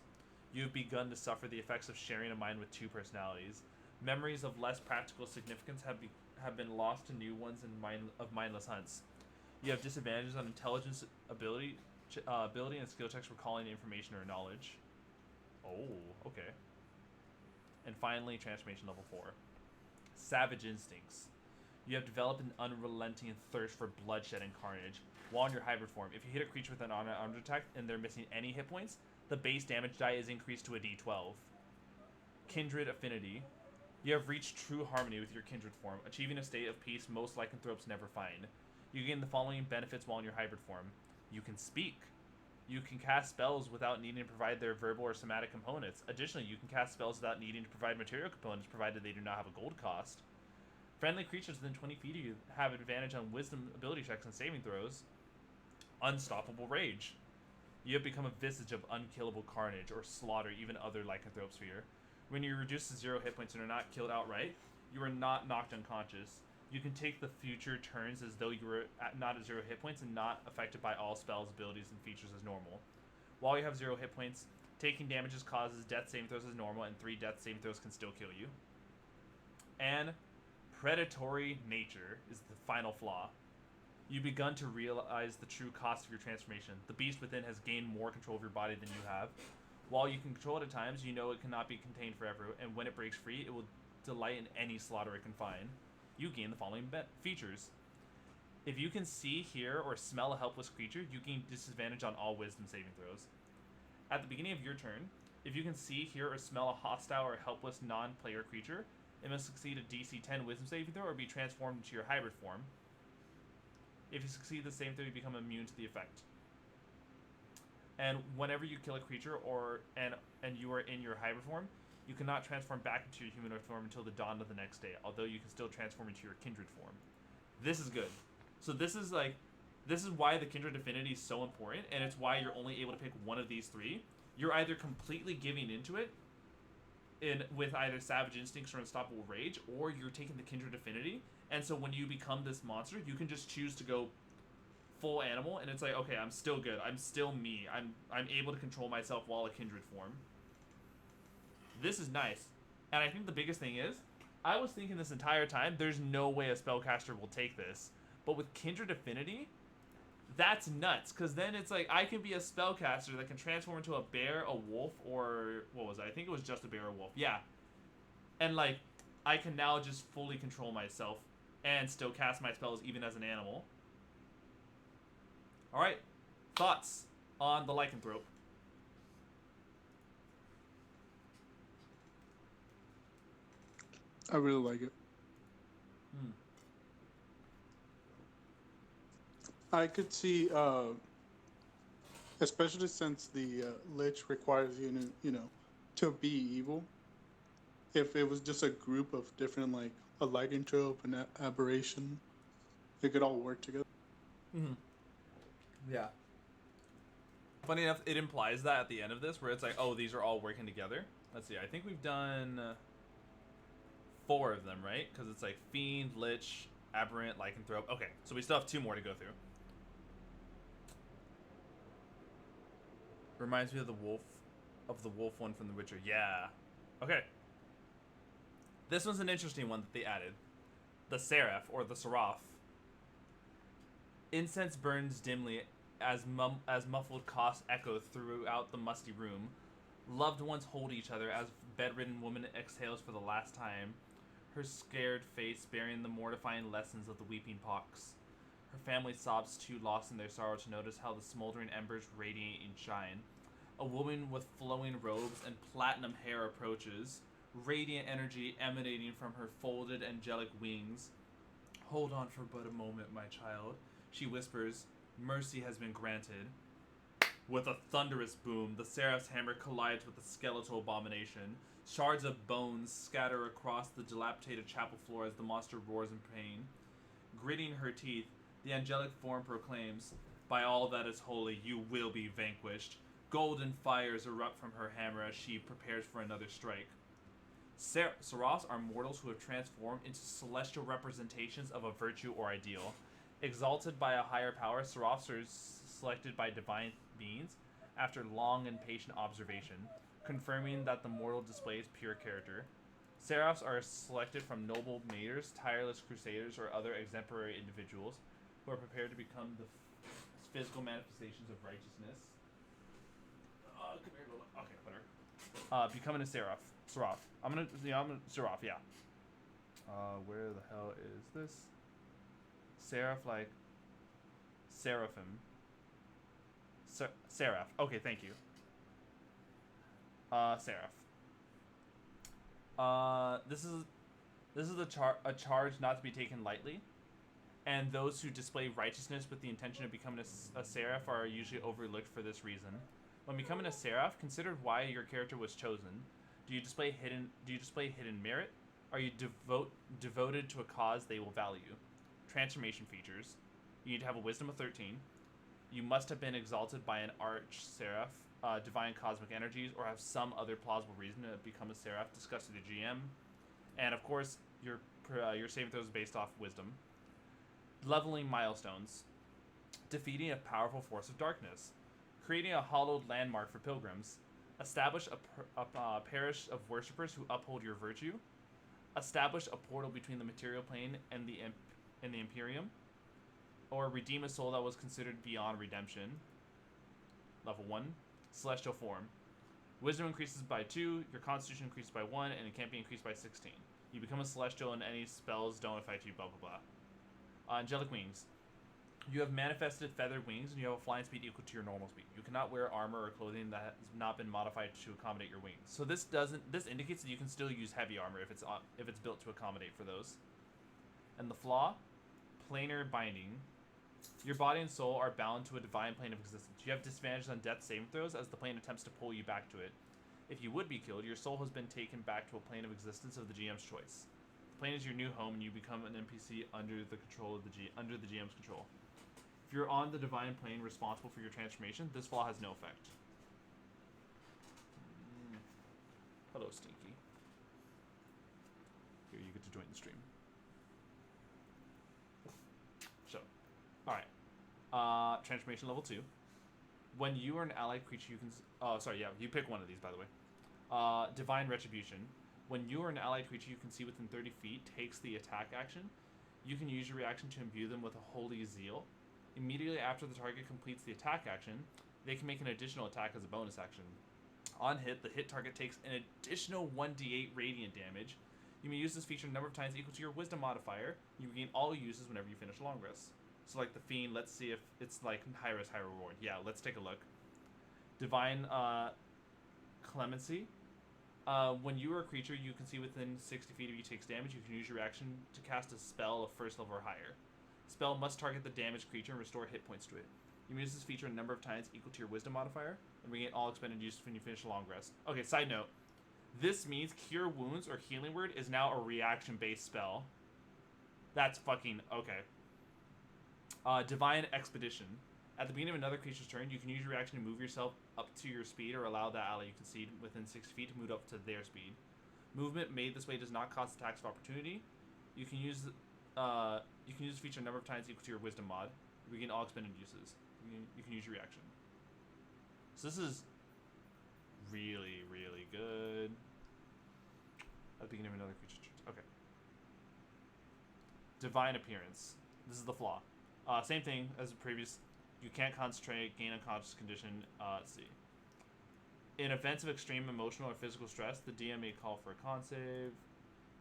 You have begun to suffer the effects of sharing a mind with two personalities. Memories of less practical significance have been lost to new ones of mindless hunts. You have disadvantages on intelligence, ability and skill checks recalling information or knowledge. Oh, okay. And finally, transformation level 4. Savage instincts. You have developed an unrelenting thirst for bloodshed and carnage. While in your hybrid form, if you hit a creature with an unarmed attack and they're missing any hit points, the base damage die is increased to a d12. Kindred affinity. You have reached true harmony with your kindred form, achieving a state of peace most lycanthropes never find. You gain the following benefits while in your hybrid form. You can speak. You can cast spells without needing to provide their verbal or somatic components. Additionally, you can cast spells without needing to provide material components, provided they do not have a gold cost. Friendly creatures within 20 feet of you have advantage on wisdom ability checks and saving throws. Unstoppable rage. You have become a visage of unkillable carnage or slaughter even other lycanthropes fear. When you reduce to 0 hit points and are not killed outright, you are not knocked unconscious. You can take the future turns as though you were not at 0 hit points and not affected by all spells, abilities, and features as normal. While you have 0 hit points, taking damages causes death saving throws as normal, and 3 death saving throws can still kill you. And predatory nature is the final flaw. You've begun to realize the true cost of your transformation. The beast within has gained more control of your body than you have. While you can control it at times, you know it cannot be contained forever, and when it breaks free, it will delight in any slaughter it can find. You gain the following features. If you can see, hear, or smell a helpless creature, you gain disadvantage on all wisdom saving throws. At the beginning of your turn, if you can see, hear, or smell a hostile or helpless non-player creature, it must succeed a DC 10 wisdom saving throw or be transformed into your hybrid form. If you succeed the same throw, you become immune to the effect. And whenever you kill a creature and you are in your hybrid form, you cannot transform back into your humanoid form until the dawn of the next day, although you can still transform into your kindred form. This is good. So this is why the kindred affinity is so important, and it's why you're only able to pick one of these 3. You're either completely giving into it with either savage instincts or unstoppable rage, or you're taking the kindred affinity, and so when you become this monster, you can just choose to go full animal, and it's like, okay, I'm still good. I'm still me. I'm able to control myself while a kindred form. This is nice. And I think the biggest thing is, I was thinking this entire time, there's no way a spellcaster will take this. But with Kindred Affinity, that's nuts. Because then it's like, I can be a spellcaster that can transform into a bear, a wolf, or... what was it? I think it was just a bear or wolf. Yeah. And like, I can now just fully control myself and still cast my spells even as an animal. Alright. Thoughts on the lycanthrope? I really like it. I could see, especially since the Lich requires you to be evil. If it was just a group of different, like, a lycanthrope and aberration, they could all work together. Mm-hmm. Yeah. Funny enough, it implies that at the end of this, where it's like, oh, these are all working together. Let's see, I think we've done 4 of them, right? Because it's like Fiend, Lich, Aberrant, Lycanthrope. Okay, so we still have 2 more to go through. Reminds me of the wolf one from The Witcher. Yeah. Okay. This one's an interesting one that they added. The Seraph, or the Seraph. Incense burns dimly as muffled coughs echo throughout the musty room. Loved ones hold each other as bedridden woman exhales for the last time, her scared face bearing the mortifying lessons of the weeping pox. Her family sobs too, lost in their sorrow to notice how the smoldering embers radiate and shine. A woman with flowing robes and platinum hair approaches, radiant energy emanating from her folded angelic wings. Hold on for but a moment, my child, she whispers. Mercy has been granted. With a thunderous boom, the Seraph's hammer collides with the skeletal abomination. Shards of bones scatter across the dilapidated chapel floor as the monster roars in pain. Gritting her teeth, the angelic form proclaims, "By all that is holy, you will be vanquished." Golden fires erupt from her hammer as she prepares for another strike. Seraphs are mortals who have transformed into celestial representations of a virtue or ideal. Exalted by a higher power, Seraphs are selected by divine beings after long and patient observation, confirming that the mortal displays pure character. Seraphs are selected from noble maidens, tireless crusaders, or other exemplary individuals who are prepared to become the physical manifestations of righteousness. Come here, Lola. Okay, whatever. Becoming a seraph. I'm gonna seraph. Yeah. Where the hell is this? Seraph, like seraphim. Seraph. Okay, thank you. Seraph. This is a charge not to be taken lightly, and those who display righteousness with the intention of becoming a seraph are usually overlooked for this reason. When becoming a seraph, consider why your character was chosen. Do you display hidden merit? Are you devoted to a cause they will value? Transformation features. You need to have a wisdom of 13. You must have been exalted by an arch seraph, divine cosmic energies, or have some other plausible reason to become a seraph discussed with the GM. And of course, your saving throws is based off wisdom. Leveling milestones. Defeating a powerful force of darkness. Creating a hallowed landmark for pilgrims. Establish a parish of worshippers who uphold your virtue. Establish a portal between the material plane and the Imperium. Or redeem a soul that was considered beyond redemption. Level 1. Celestial form. Wisdom increases by 2, your constitution increases by 1, and it can't be increased by 16. You become a celestial and any spells don't affect you, blah blah blah. Angelic wings. You have manifested feathered wings and you have a flying speed equal to your normal speed. You cannot wear armor or clothing that has not been modified to accommodate your wings. So this indicates that you can still use heavy armor if it's built to accommodate for those. And the flaw, planar binding. Your body and soul are bound to a divine plane of existence. You have disadvantage on death saving throws as the plane attempts to pull you back to it. If you would be killed, your soul has been taken back to a plane of existence of the GM's choice. The plane is your new home, and you become an NPC under the GM's control. If you're on the divine plane responsible for your transformation, this flaw has no effect. Hello, Stinky. Here, you get to join the stream. So, alright. Transformation level 2. When you are an allied creature, you can... Oh, sorry, yeah, you pick one of these, by the way. Divine Retribution. When you are an allied creature you can see within 30 feet takes the attack action, you can use your reaction to imbue them with a holy zeal. Immediately after the target completes the attack action, they can make an additional attack as a bonus action. On hit, the hit target takes an additional 1d8 radiant damage. You may use this feature a number of times equal to your wisdom modifier. You regain all uses whenever you finish a long rest. So like the Fiend, let's see if it's like high risk, high reward. Yeah, let's take a look. Divine Clemency. When you are a creature you can see within 60 feet of you takes damage, you can use your reaction to cast a spell of first level or higher. Spell must target the damaged creature and restore hit points to it. You may use this feature a number of times equal to your wisdom modifier, and regain all expended use when you finish a long rest. Okay, side note. This means Cure Wounds or Healing Word is now a reaction-based spell. That's fucking... okay. Divine Expedition. At the beginning of another creature's turn, you can use your reaction to move yourself up to your speed or allow that ally you can see within 60 feet to move up to their speed. Movement made this way does not cost attacks of opportunity. You can use this feature a number of times equal to your wisdom mod. You regain all expended uses. You can use your reaction. So this is really, really good. At the beginning of another creature's turn. Okay. Divine Appearance. This is the flaw. Same thing as the previous. You can't concentrate, gain unconscious condition. Let's see. In events of extreme emotional or physical stress, the DM may call for a con save.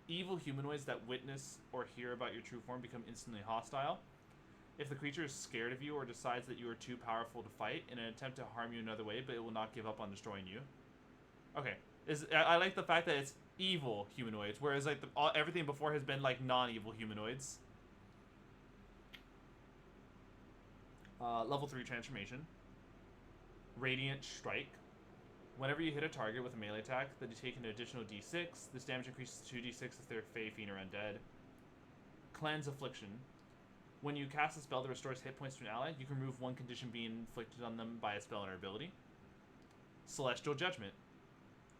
Evil humanoids that witness or hear about your true form become instantly hostile. If the creature is scared of you or decides that you are too powerful to fight in an attempt to harm you another way, but it will not give up on destroying you. Okay. I like the fact that it's evil humanoids, whereas like everything before has been like non-evil humanoids. Level 3 transformation. Radiant Strike. Whenever you hit a target with a melee attack, then you take an additional d6. This damage increases to 2d6 if they're Fey, Fiend, or Undead. Cleanse Affliction. When you cast a spell that restores hit points to an ally, you can remove one condition being inflicted on them by a spell or ability. Celestial Judgment.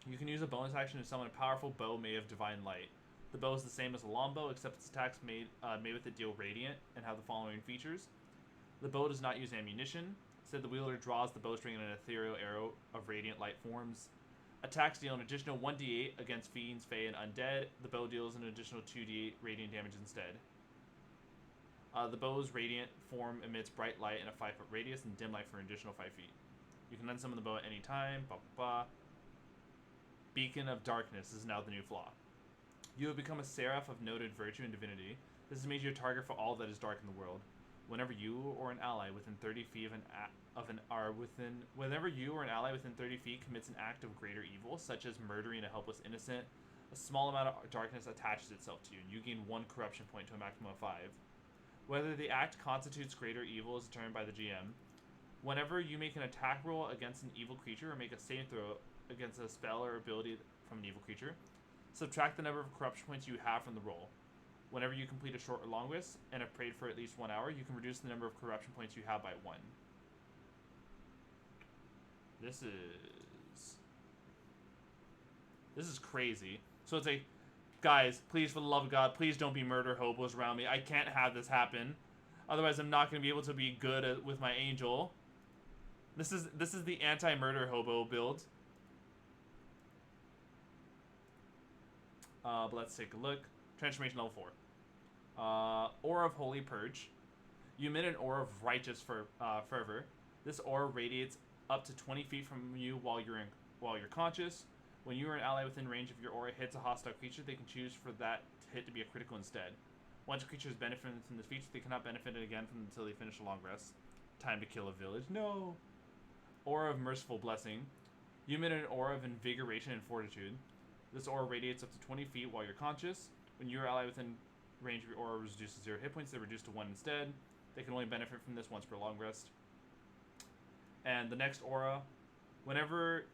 You can use a bonus action to summon a powerful bow made of divine light. The bow is the same as a longbow, except its attacks made with it deal radiant and have the following features. The bow does not use ammunition. Instead, the wielder draws the bowstring in an ethereal arrow of radiant light forms. Attacks deal an additional 1d8 against fiends, fey, and undead. The bow deals an additional 2d8 radiant damage instead. The bow's radiant form emits bright light in a 5-foot radius and dim light for an additional 5 feet. You can unsummon the bow at any time. Blah, blah, blah. Beacon of Darkness is now the new flaw. You have become a seraph of noted virtue and divinity. This has made you a target for all that is dark in the world. Whenever you or an ally within 30 feet whenever you or an ally within 30 feet commits an act of greater evil, such as murdering a helpless innocent, a small amount of darkness attaches itself to you, and you gain 1 corruption point to a maximum of 5. Whether the act constitutes greater evil is determined by the GM. Whenever you make an attack roll against an evil creature or make a saving throw against a spell or ability from an evil creature, subtract the number of corruption points you have from the roll. Whenever you complete a short or long rest and have prayed for at least 1 hour, you can reduce the number of corruption points you have by 1. This is crazy. So it's like, guys, please, for the love of God, please don't be murder hobos around me. I can't have this happen. Otherwise, I'm not going to be able to be good with my angel. This is the anti-murder hobo build. But let's take a look. Transformation level 4. Aura of Holy Purge. You emit an aura of righteous fervor. This aura radiates up to 20 feet from you while you're conscious. When you or an ally within range of your aura hits a hostile creature, they can choose for that hit to be a critical instead. Once a creature has benefited from this feature, they cannot benefit it again until they finish a long rest. Time to kill a village. No! Aura of Merciful Blessing. You emit an aura of invigoration and fortitude. This aura radiates up to 20 feet while you're conscious. When you or ally within range of your aura reduces 0 hit points, they're reduced to 1 instead. They can only benefit from this once per long rest. And the next aura, when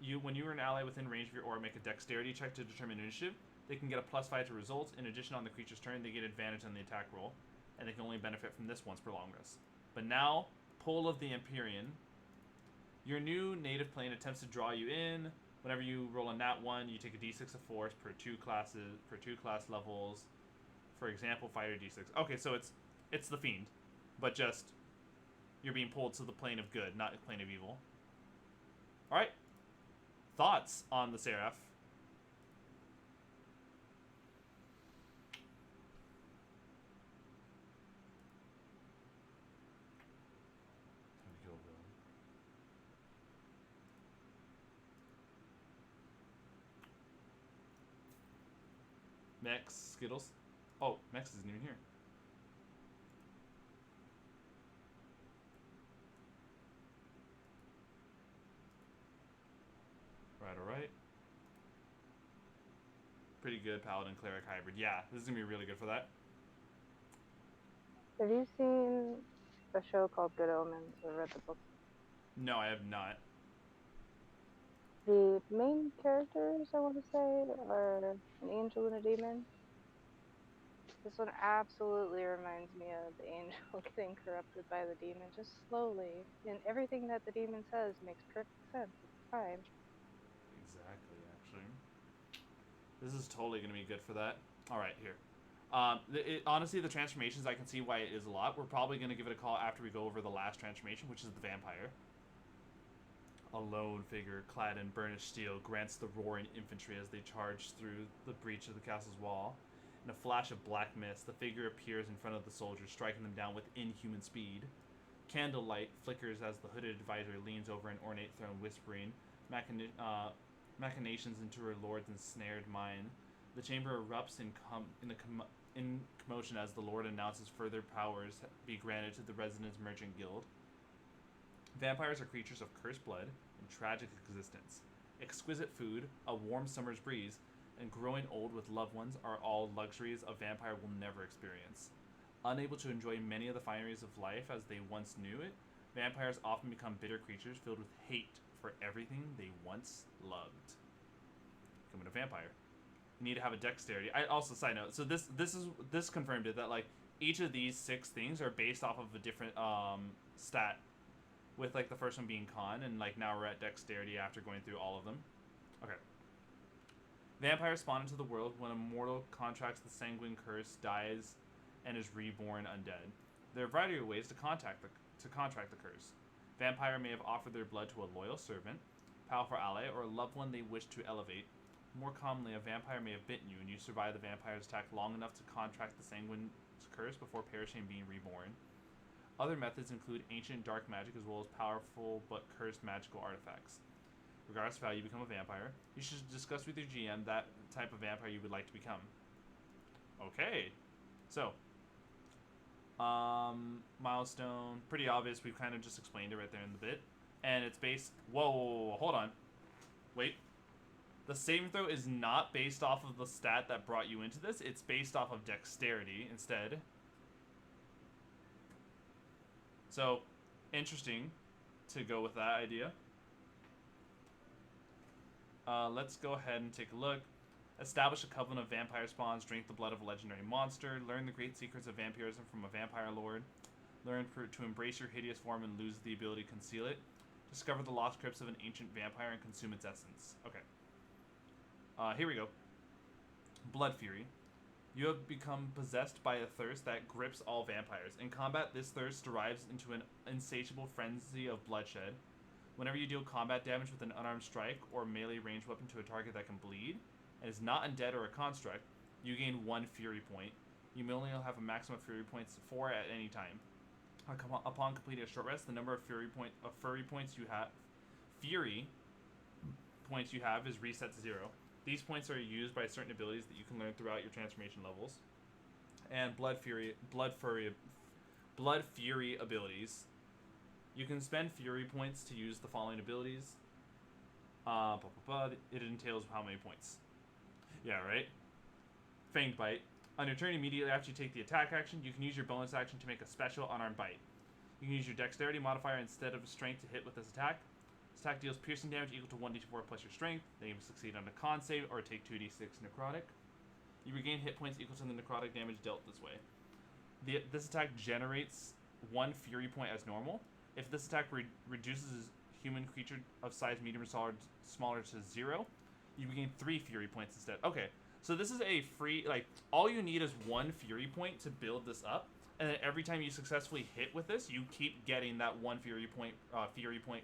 you or an ally within range of your aura make a dexterity check to determine initiative, they can get a +5 to results. In addition, on the creature's turn, they get advantage on the attack roll, and they can only benefit from this once per long rest. But now, Pull of the Empyrean. Your new native plane attempts to draw you in. Whenever you roll a nat 1, you take a d6 of force per 2 class levels. For example, fighter d6. Okay, so it's the fiend, but just you're being pulled to the plane of good, not the plane of evil. All right. Thoughts on the Seraph? Mex, Skittles. Oh, Mex isn't even here. Right. Pretty good Paladin Cleric hybrid. Yeah, this is gonna be really good for that. Have you seen a show called Good Omens or read the book? No, I have not. The main characters, I want to say, are an angel and a demon. This one absolutely reminds me of the angel getting corrupted by the demon, just slowly. And everything that the demon says makes perfect sense. It's fine. Exactly, actually. This is totally going to be good for that. Alright, here. Honestly, the transformations, I can see why it is a lot. We're probably going to give it a call after we go over the last transformation, which is the vampire. A lone figure, clad in burnished steel, grants the roaring infantry as they charge through the breach of the castle's wall. In a flash of black mist, the figure appears in front of the soldiers, striking them down with inhuman speed. Candlelight flickers as the hooded advisor leans over an ornate throne, whispering machinations into her lord's ensnared mind. The chamber erupts in commotion as the lord announces further powers be granted to the Residence Merchant Guild. Vampires are creatures of cursed blood and tragic existence. Exquisite food, a warm summer's breeze, and growing old with loved ones are all luxuries a vampire will never experience. Unable to enjoy many of the fineries of life as they once knew it, vampires often become bitter creatures filled with hate for everything they once loved. Becoming a vampire. You need to have a dexterity. I also, side note, so this confirmed it, that like each of these 6 things are based off of a different stat, with like the first one being con, and like now we're at dexterity after going through all of them. Okay. Vampires spawn into the world when a mortal contracts the sanguine curse, dies, and is reborn undead. There are a variety of ways to contract the curse. Vampire may have offered their blood to a loyal servant, powerful ally, or a loved one they wish to elevate. More commonly, a vampire may have bitten you, and you survive the vampire's attack long enough to contract the sanguine curse before perishing and being reborn. Other methods include ancient dark magic as well as powerful but cursed magical artifacts. Regardless of how you become a vampire, you should discuss with your GM that type of vampire you would like to become. Okay. So, milestone, pretty obvious. We've kind of just explained it right there in the bit. And it's based... Whoa, hold on. Wait. The saving throw is not based off of the stat that brought you into this. It's based off of dexterity instead. So, interesting to go with that idea. Let's go ahead and take a look. Establish a covenant of vampire spawns. Drink the blood of a legendary monster. Learn the great secrets of vampirism from a vampire lord. Learn to embrace your hideous form and lose the ability to conceal it. Discover the lost crypts of an ancient vampire and consume its essence. Okay. Here we go. Blood Fury. You have become possessed by a thirst that grips all vampires. In combat, this thirst derives into an insatiable frenzy of bloodshed. Whenever you deal combat damage with an unarmed strike or melee ranged weapon to a target that can bleed, and is not undead or a construct, you gain 1 Fury point. You may only have a maximum of Fury points 4 at any time. Upon completing a short rest, the number of Fury points you have is reset to 0. These points are used by certain abilities that you can learn throughout your transformation levels. And Blood Fury abilities. You can spend Fury points to use the following abilities. It entails how many points? Yeah, right? Fanged Bite. On your turn, immediately after you take the attack action, you can use your bonus action to make a special unarmed bite. You can use your dexterity modifier instead of strength to hit with this attack. This attack deals piercing damage equal to 1d4 plus your strength. Then you succeed on a con save or take 2d6 necrotic. You regain hit points equal to the necrotic damage dealt this way. This attack generates 1 Fury point as normal. If this attack reduces human creature of size medium or smaller to 0, you regain 3 Fury points instead. Okay, so this is a free, like, all you need is 1 Fury point to build this up, and then every time you successfully hit with this, you keep getting that 1 Fury point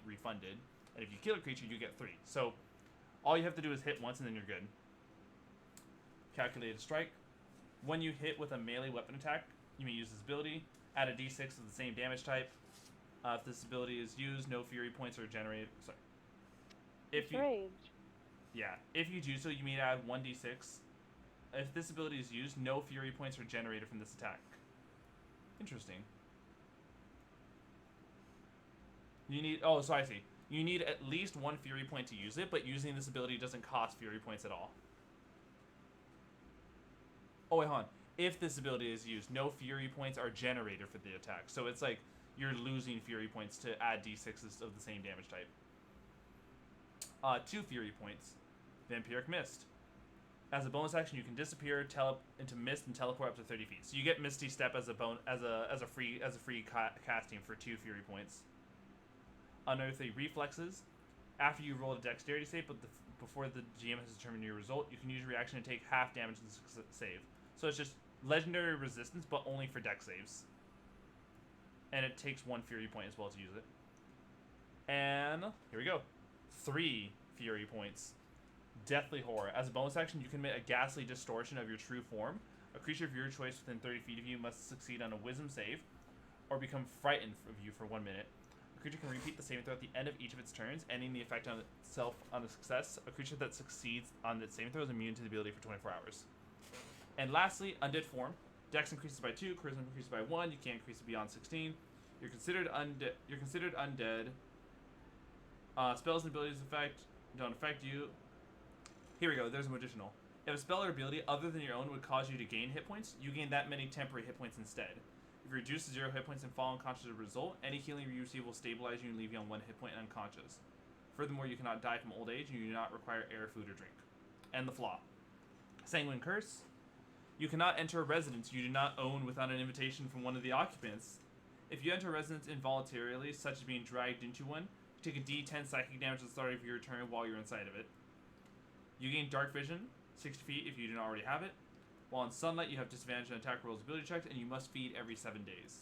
refunded, and if you kill a creature, you get 3. So all you have to do is hit once, and then you're good. Calculated Strike. When you hit with a melee weapon attack, you may use this ability. Add a d6 of the same damage type. If this ability is used, no Fury points are generated. Sorry. If you, Rage. yeah, if you do so, you may add 1d6. If this ability is used, no Fury points are generated from this attack. Interesting. You need, oh, so I see. You need at least 1 Fury point to use it, but using this ability doesn't cost Fury points at all. Oh, wait, hold on. If this ability is used, no Fury points are generated for the attack. So it's like you're losing Fury points to add d6s of the same damage type. 2 Fury points. Vampiric Mist. As a bonus action, you can disappear, into mist, and teleport up to 30 feet. So you get Misty Step as a free casting for 2 Fury points. Unearthly Reflexes. After you roll a dexterity save, but before the GM has determined your result, you can use your reaction to take half damage in the save. So it's just legendary resistance, but only for dex saves. And it takes 1 Fury point as well to use it. And here we go. 3 Fury points. Deathly Horror. As a bonus action, you can make a ghastly distortion of your true form. A creature of your choice within 30 feet of you must succeed on a wisdom save, or become frightened of you for 1 minute. A creature can repeat the saving throw at the end of each of its turns, ending the effect on itself on a success. A creature that succeeds on its saving throw is immune to the ability for 24 hours. And lastly, Undead Form. Dex increases by 2, Charisma increases by 1. You can't increase it beyond 16. You're considered undead. Spells and abilities don't affect you. Here we go. There's an additional. If a spell or ability other than your own would cause you to gain hit points, you gain that many temporary hit points instead. If you reduce to 0 hit points and fall unconscious as a result, any healing you receive will stabilize you and leave you on 1 hit point and unconscious. Furthermore, you cannot die from old age, and you do not require air, food, or drink. And the flaw. Sanguine Curse. You cannot enter a residence you do not own without an invitation from one of the occupants. If you enter a residence involuntarily, such as being dragged into one, you take a d10 psychic damage at the start of your turn while you're inside of it. You gain Dark Vision, 60 feet if you do not already have it. While in sunlight, you have disadvantage on attack rolls, ability checks, and you must feed every 7 days.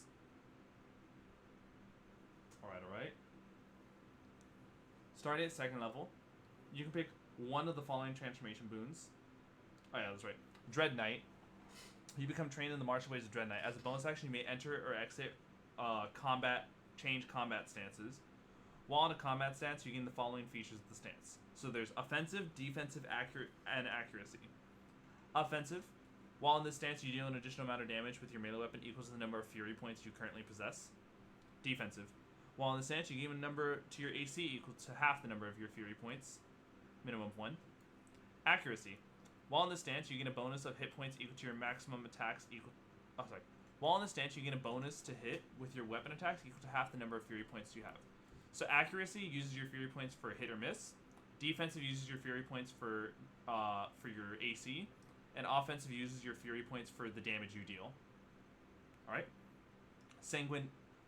Alright. Starting at 2nd level, you can pick one of the following transformation boons. Oh yeah, that's right. Dread Knight. You become trained in the martial ways of Dread Knight. As a bonus action, you may enter or exit change combat stances. While in a combat stance, you gain the following features of the stance. So there's offensive, defensive, and accuracy. Offensive. While in this stance, you deal an additional amount of damage with your melee weapon equals to the number of fury points you currently possess. Defensive. While in the stance, you gain a number to your AC equal to half the number of your fury points. Minimum of 1. Accuracy. While in the stance, you gain a bonus of hit points equal to your maximum attacks equal... While in the stance, you gain a bonus to hit with your weapon attacks equal to half the number of fury points you have. So accuracy uses your fury points for hit or miss. Defensive uses your fury points for your AC. And offensive uses your fury points for the damage you deal. Alright?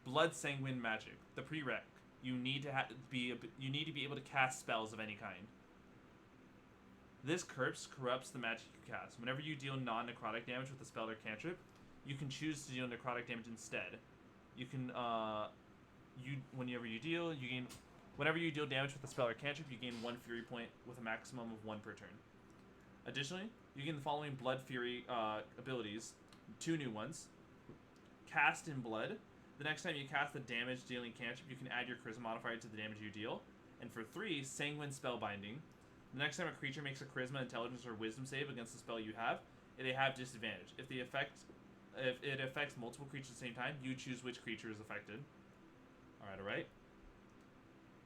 Blood Sanguine Magic. The prereq. You need to be able to cast spells of any kind. This curse corrupts the magic you cast. Whenever you deal non-necrotic damage with a spell or cantrip, you can choose to deal necrotic damage instead. You can whenever you deal damage with a spell or cantrip, you gain 1 fury point with a maximum of 1 per turn. Additionally, you gain the following Blood Fury abilities, 2 new ones. Cast in Blood. The next time you cast the damage dealing cantrip, you can add your charisma modifier to the damage you deal. And for 3, Sanguine Spellbinding. The next time a creature makes a charisma, intelligence, or wisdom save against the spell you have, they have disadvantage. If it affects multiple creatures at the same time, you choose which creature is affected. Alright.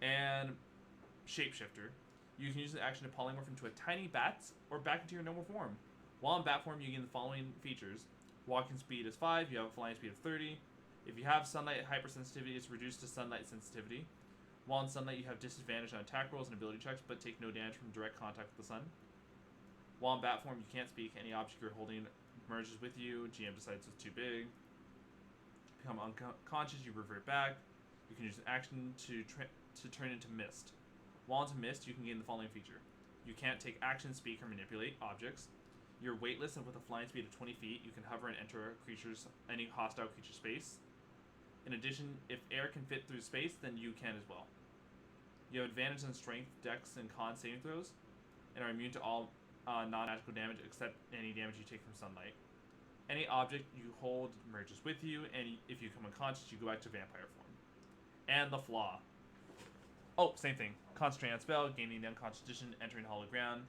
And Shapeshifter. You can use the action to polymorph into a tiny bat or back into your normal form. While in bat form, you gain the following features. Walking speed is 5, you have a flying speed of 30. If you have sunlight hypersensitivity, it's reduced to sunlight sensitivity. While in sunlight, you have disadvantage on attack rolls and ability checks, but take no damage from direct contact with the sun. While in bat form, you can't speak. Any object you're holding merges with you. GM decides it's too big. Become unconscious, you revert back. You can use an action to turn into mist. While into mist, you can gain the following feature. You can't take action, speak, or manipulate objects. You're weightless, and with a flying speed of 20 feet, you can hover and enter any hostile creature space. In addition, if air can fit through space, then you can as well. You have advantage on strength, dex, and con saving throws, and are immune to all non-magical damage except any damage you take from sunlight. Any object you hold merges with you, and if you become unconscious, you go back to vampire form. And the flaw. Oh, same thing. Concentrate on spell, gaining the unconscious condition, entering hollow ground,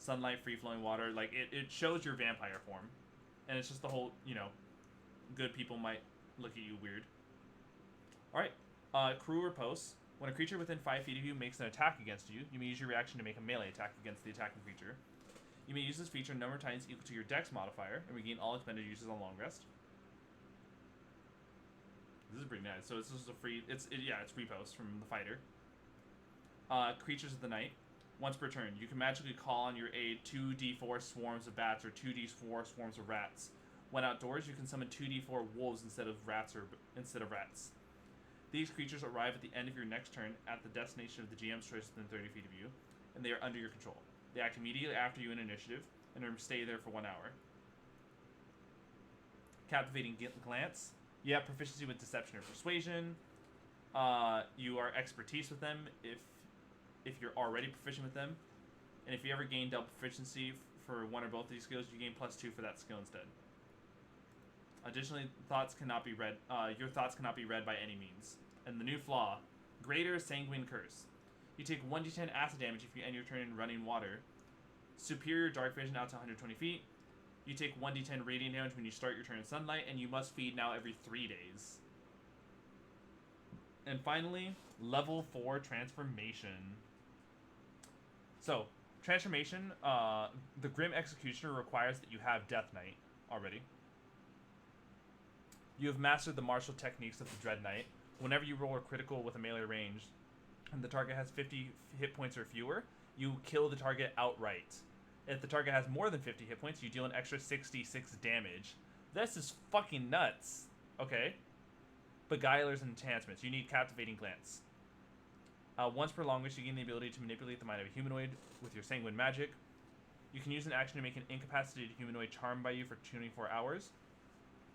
sunlight, free-flowing water. Like, it shows your vampire form. And it's just the whole, good people might look at you weird. Alright. Crew Riposte. When a creature within 5 feet of you makes an attack against you, you may use your reaction to make a melee attack against the attacking creature. You may use this feature a number of times equal to your dex modifier, and regain all expended uses on long rest. This is pretty nice. So this is a free... It's Riposte from the fighter. Creatures of the Night. Once per turn, you can magically call on your aid 2d4 swarms of bats or 2d4 swarms of rats. When outdoors, you can summon 2d4 wolves instead of rats. These creatures arrive at the end of your next turn at the destination of the GM's choice within 30 feet of you, and they are under your control. They act immediately after you in initiative, and stay there for 1 hour. Captivating Glance. You have proficiency with Deception or Persuasion. You are expertise with them if you're already proficient with them. And if you ever gain double proficiency for one or both of these skills, you gain +2 for that skill instead. Additionally, thoughts cannot be read. Your thoughts cannot be read by any means. And the new flaw, Greater Sanguine Curse. You take 1d10 acid damage if you end your turn in running water. Superior Dark Vision out to 120 feet. You take 1d10 radiant damage when you start your turn in sunlight, and you must feed now every 3 days. And finally, Level 4 Transformation. So, Transformation, the Grim Executioner requires that you have Death Knight already. You have mastered the martial techniques of the Dread Knight. Whenever you roll a critical with a melee range, and the target has 50 hit points or fewer, you kill the target outright. If the target has more than 50 hit points, you deal an extra 66 damage. This is fucking nuts. Okay. Beguilers and enchantments. You need Captivating Glance. Once per long wish, you gain the ability to manipulate the mind of a humanoid with your sanguine magic. You can use an action to make an incapacitated humanoid charmed by you for 24 hours,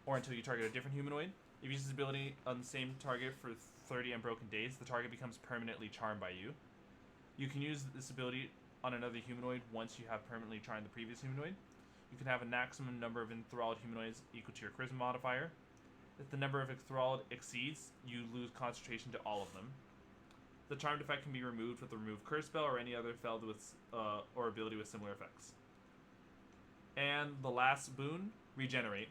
or until you target a different humanoid. If you use this ability on the same target for 30 unbroken days, the target becomes permanently charmed by you. You can use this ability on another humanoid once you have permanently charmed the previous humanoid. You can have a maximum number of enthralled humanoids equal to your charisma modifier. If the number of enthralled exceeds, you lose concentration to all of them. The charmed effect can be removed with the remove curse spell or any other spell with or ability with similar effects. And the last boon, regenerate.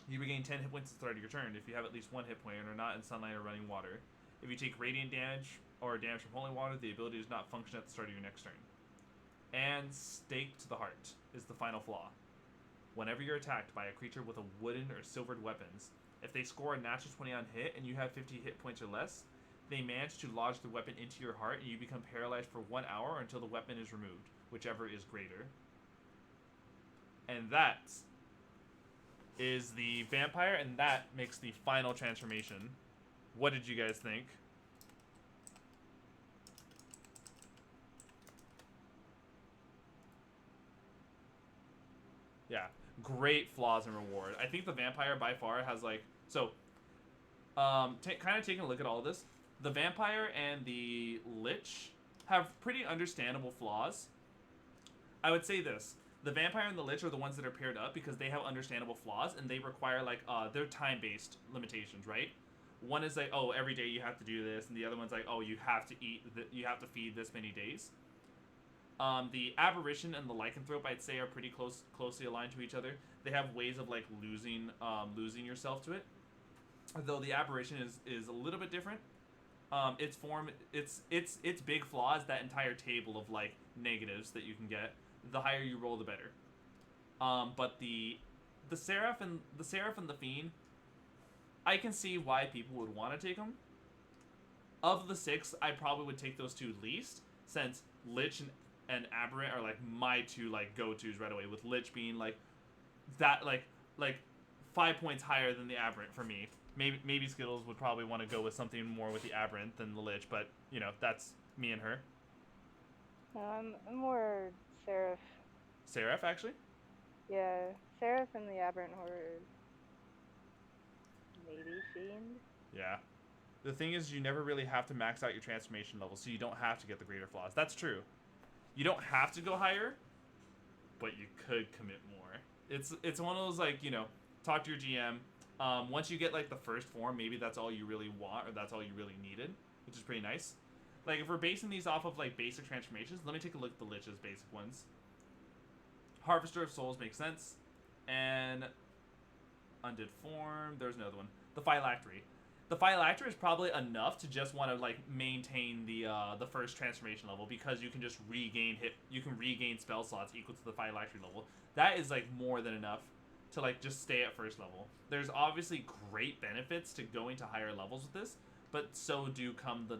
You regain 10 hit points at the start of your turn if you have at least 1 hit point and are not in sunlight or running water. If you take radiant damage or damage from holy water, the ability does not function at the start of your next turn. And stake to the heart is the final flaw. Whenever you're attacked by a creature with a wooden or silvered weapons, if they score a natural 20 on hit and you have 50 hit points or less, they manage to lodge the weapon into your heart and you become paralyzed for 1 hour until the weapon is removed, whichever is greater. And that is the vampire, and that makes the final transformation. What did you guys think? Yeah, great flaws and reward. I think the vampire by far has like kind of taking a look at all of this. The vampire and the lich have pretty understandable flaws. I would say this: the vampire and the lich are the ones that are paired up because they have understandable flaws and they require like they're time-based limitations, right? One is like, oh, every day you have to do this, and the other one's like, oh, you have to you have to feed this many days. The aberration and the lycanthrope, I'd say, are pretty closely aligned to each other. They have ways of like losing yourself to it. Though the aberration is a little bit different. Its form, its big flaw is that entire table of like negatives that you can get. The higher you roll, the better. But the seraph and the fiend, I can see why people would want to take them. Of the 6, I probably would take those 2 least, since lich and aberrant are like my 2 like go-tos right away. With lich being like that like 5 points higher than the aberrant for me. Maybe Skittles would probably want to go with something more with the aberrant than the lich, but you know, that's me and her. I'm more Seraph. Seraph, actually? Yeah, Seraph and the Aberrant Horror. Maybe Fiend? Yeah. The thing is, you never really have to max out your transformation level, so you don't have to get the greater flaws. That's true. You don't have to go higher, but you could commit more. It's one of those, like, you know, talk to your GM. Once you get, like, the first form, maybe that's all you really want, or that's all you really needed, which is pretty nice. Like, if we're basing these off of, like, basic transformations, let me take a look at the Lich's basic ones. Harvester of Souls makes sense. And Undead Form, there's another one. The Phylactery. The Phylactery is probably enough to just want to, like, maintain the first transformation level, because you can just regain spell slots equal to the Phylactery level. That is, like, more than enough to, like, just stay at first level. There's obviously great benefits to going to higher levels with this, but so do come the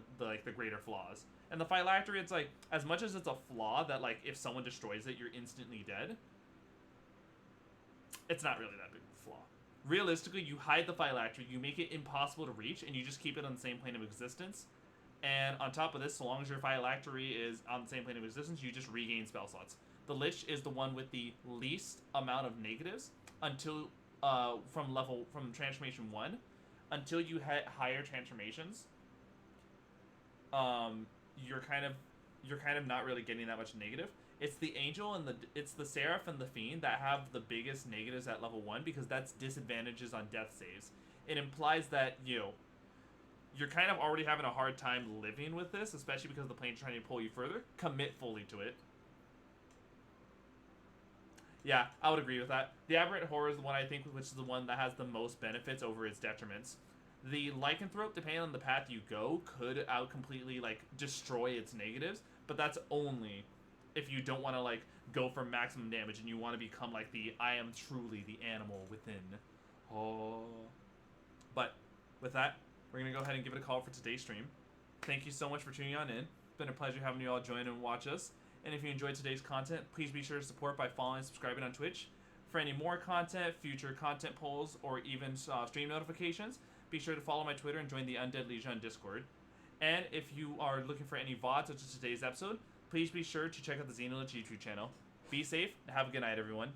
greater flaws. And the Phylactery, it's like, as much as it's a flaw that, like, if someone destroys it, you're instantly dead, it's not really that big of a flaw. Realistically, you hide the Phylactery, you make it impossible to reach, and you just keep it on the same plane of existence. And on top of this, so long as your Phylactery is on the same plane of existence, you just regain spell slots. The Lich is the one with the least amount of negatives until from transformation 1 until you hit higher transformations. You're kind of not really getting that much negative. It's the angel and it's the seraph and the fiend that have the biggest negatives at level 1, because that's disadvantages on death saves. It implies that you're kind of already having a hard time living with this, especially because the plane's trying to pull you further. Commit fully to it. Yeah, I would agree with that. The Aberrant Horror is the one, I think, which is the one that has the most benefits over its detriments. The Lycanthrope, depending on the path you go, could completely, like, destroy its negatives, but that's only if you don't want to, like, go for maximum damage and you want to become, like, I am truly the animal within. Oh. But with that, we're going to go ahead and give it a call for today's stream. thank you so much for tuning on in. It's been a pleasure having you all join and watch us. And if you enjoyed today's content, please be sure to support by following and subscribing on Twitch. For any more content, future content polls, or even stream notifications, be sure to follow my Twitter and join the Undead Legion on Discord. And if you are looking for any VODs such as today's episode, please be sure to check out the XenoLich YouTube channel. Be safe and have a good night, everyone.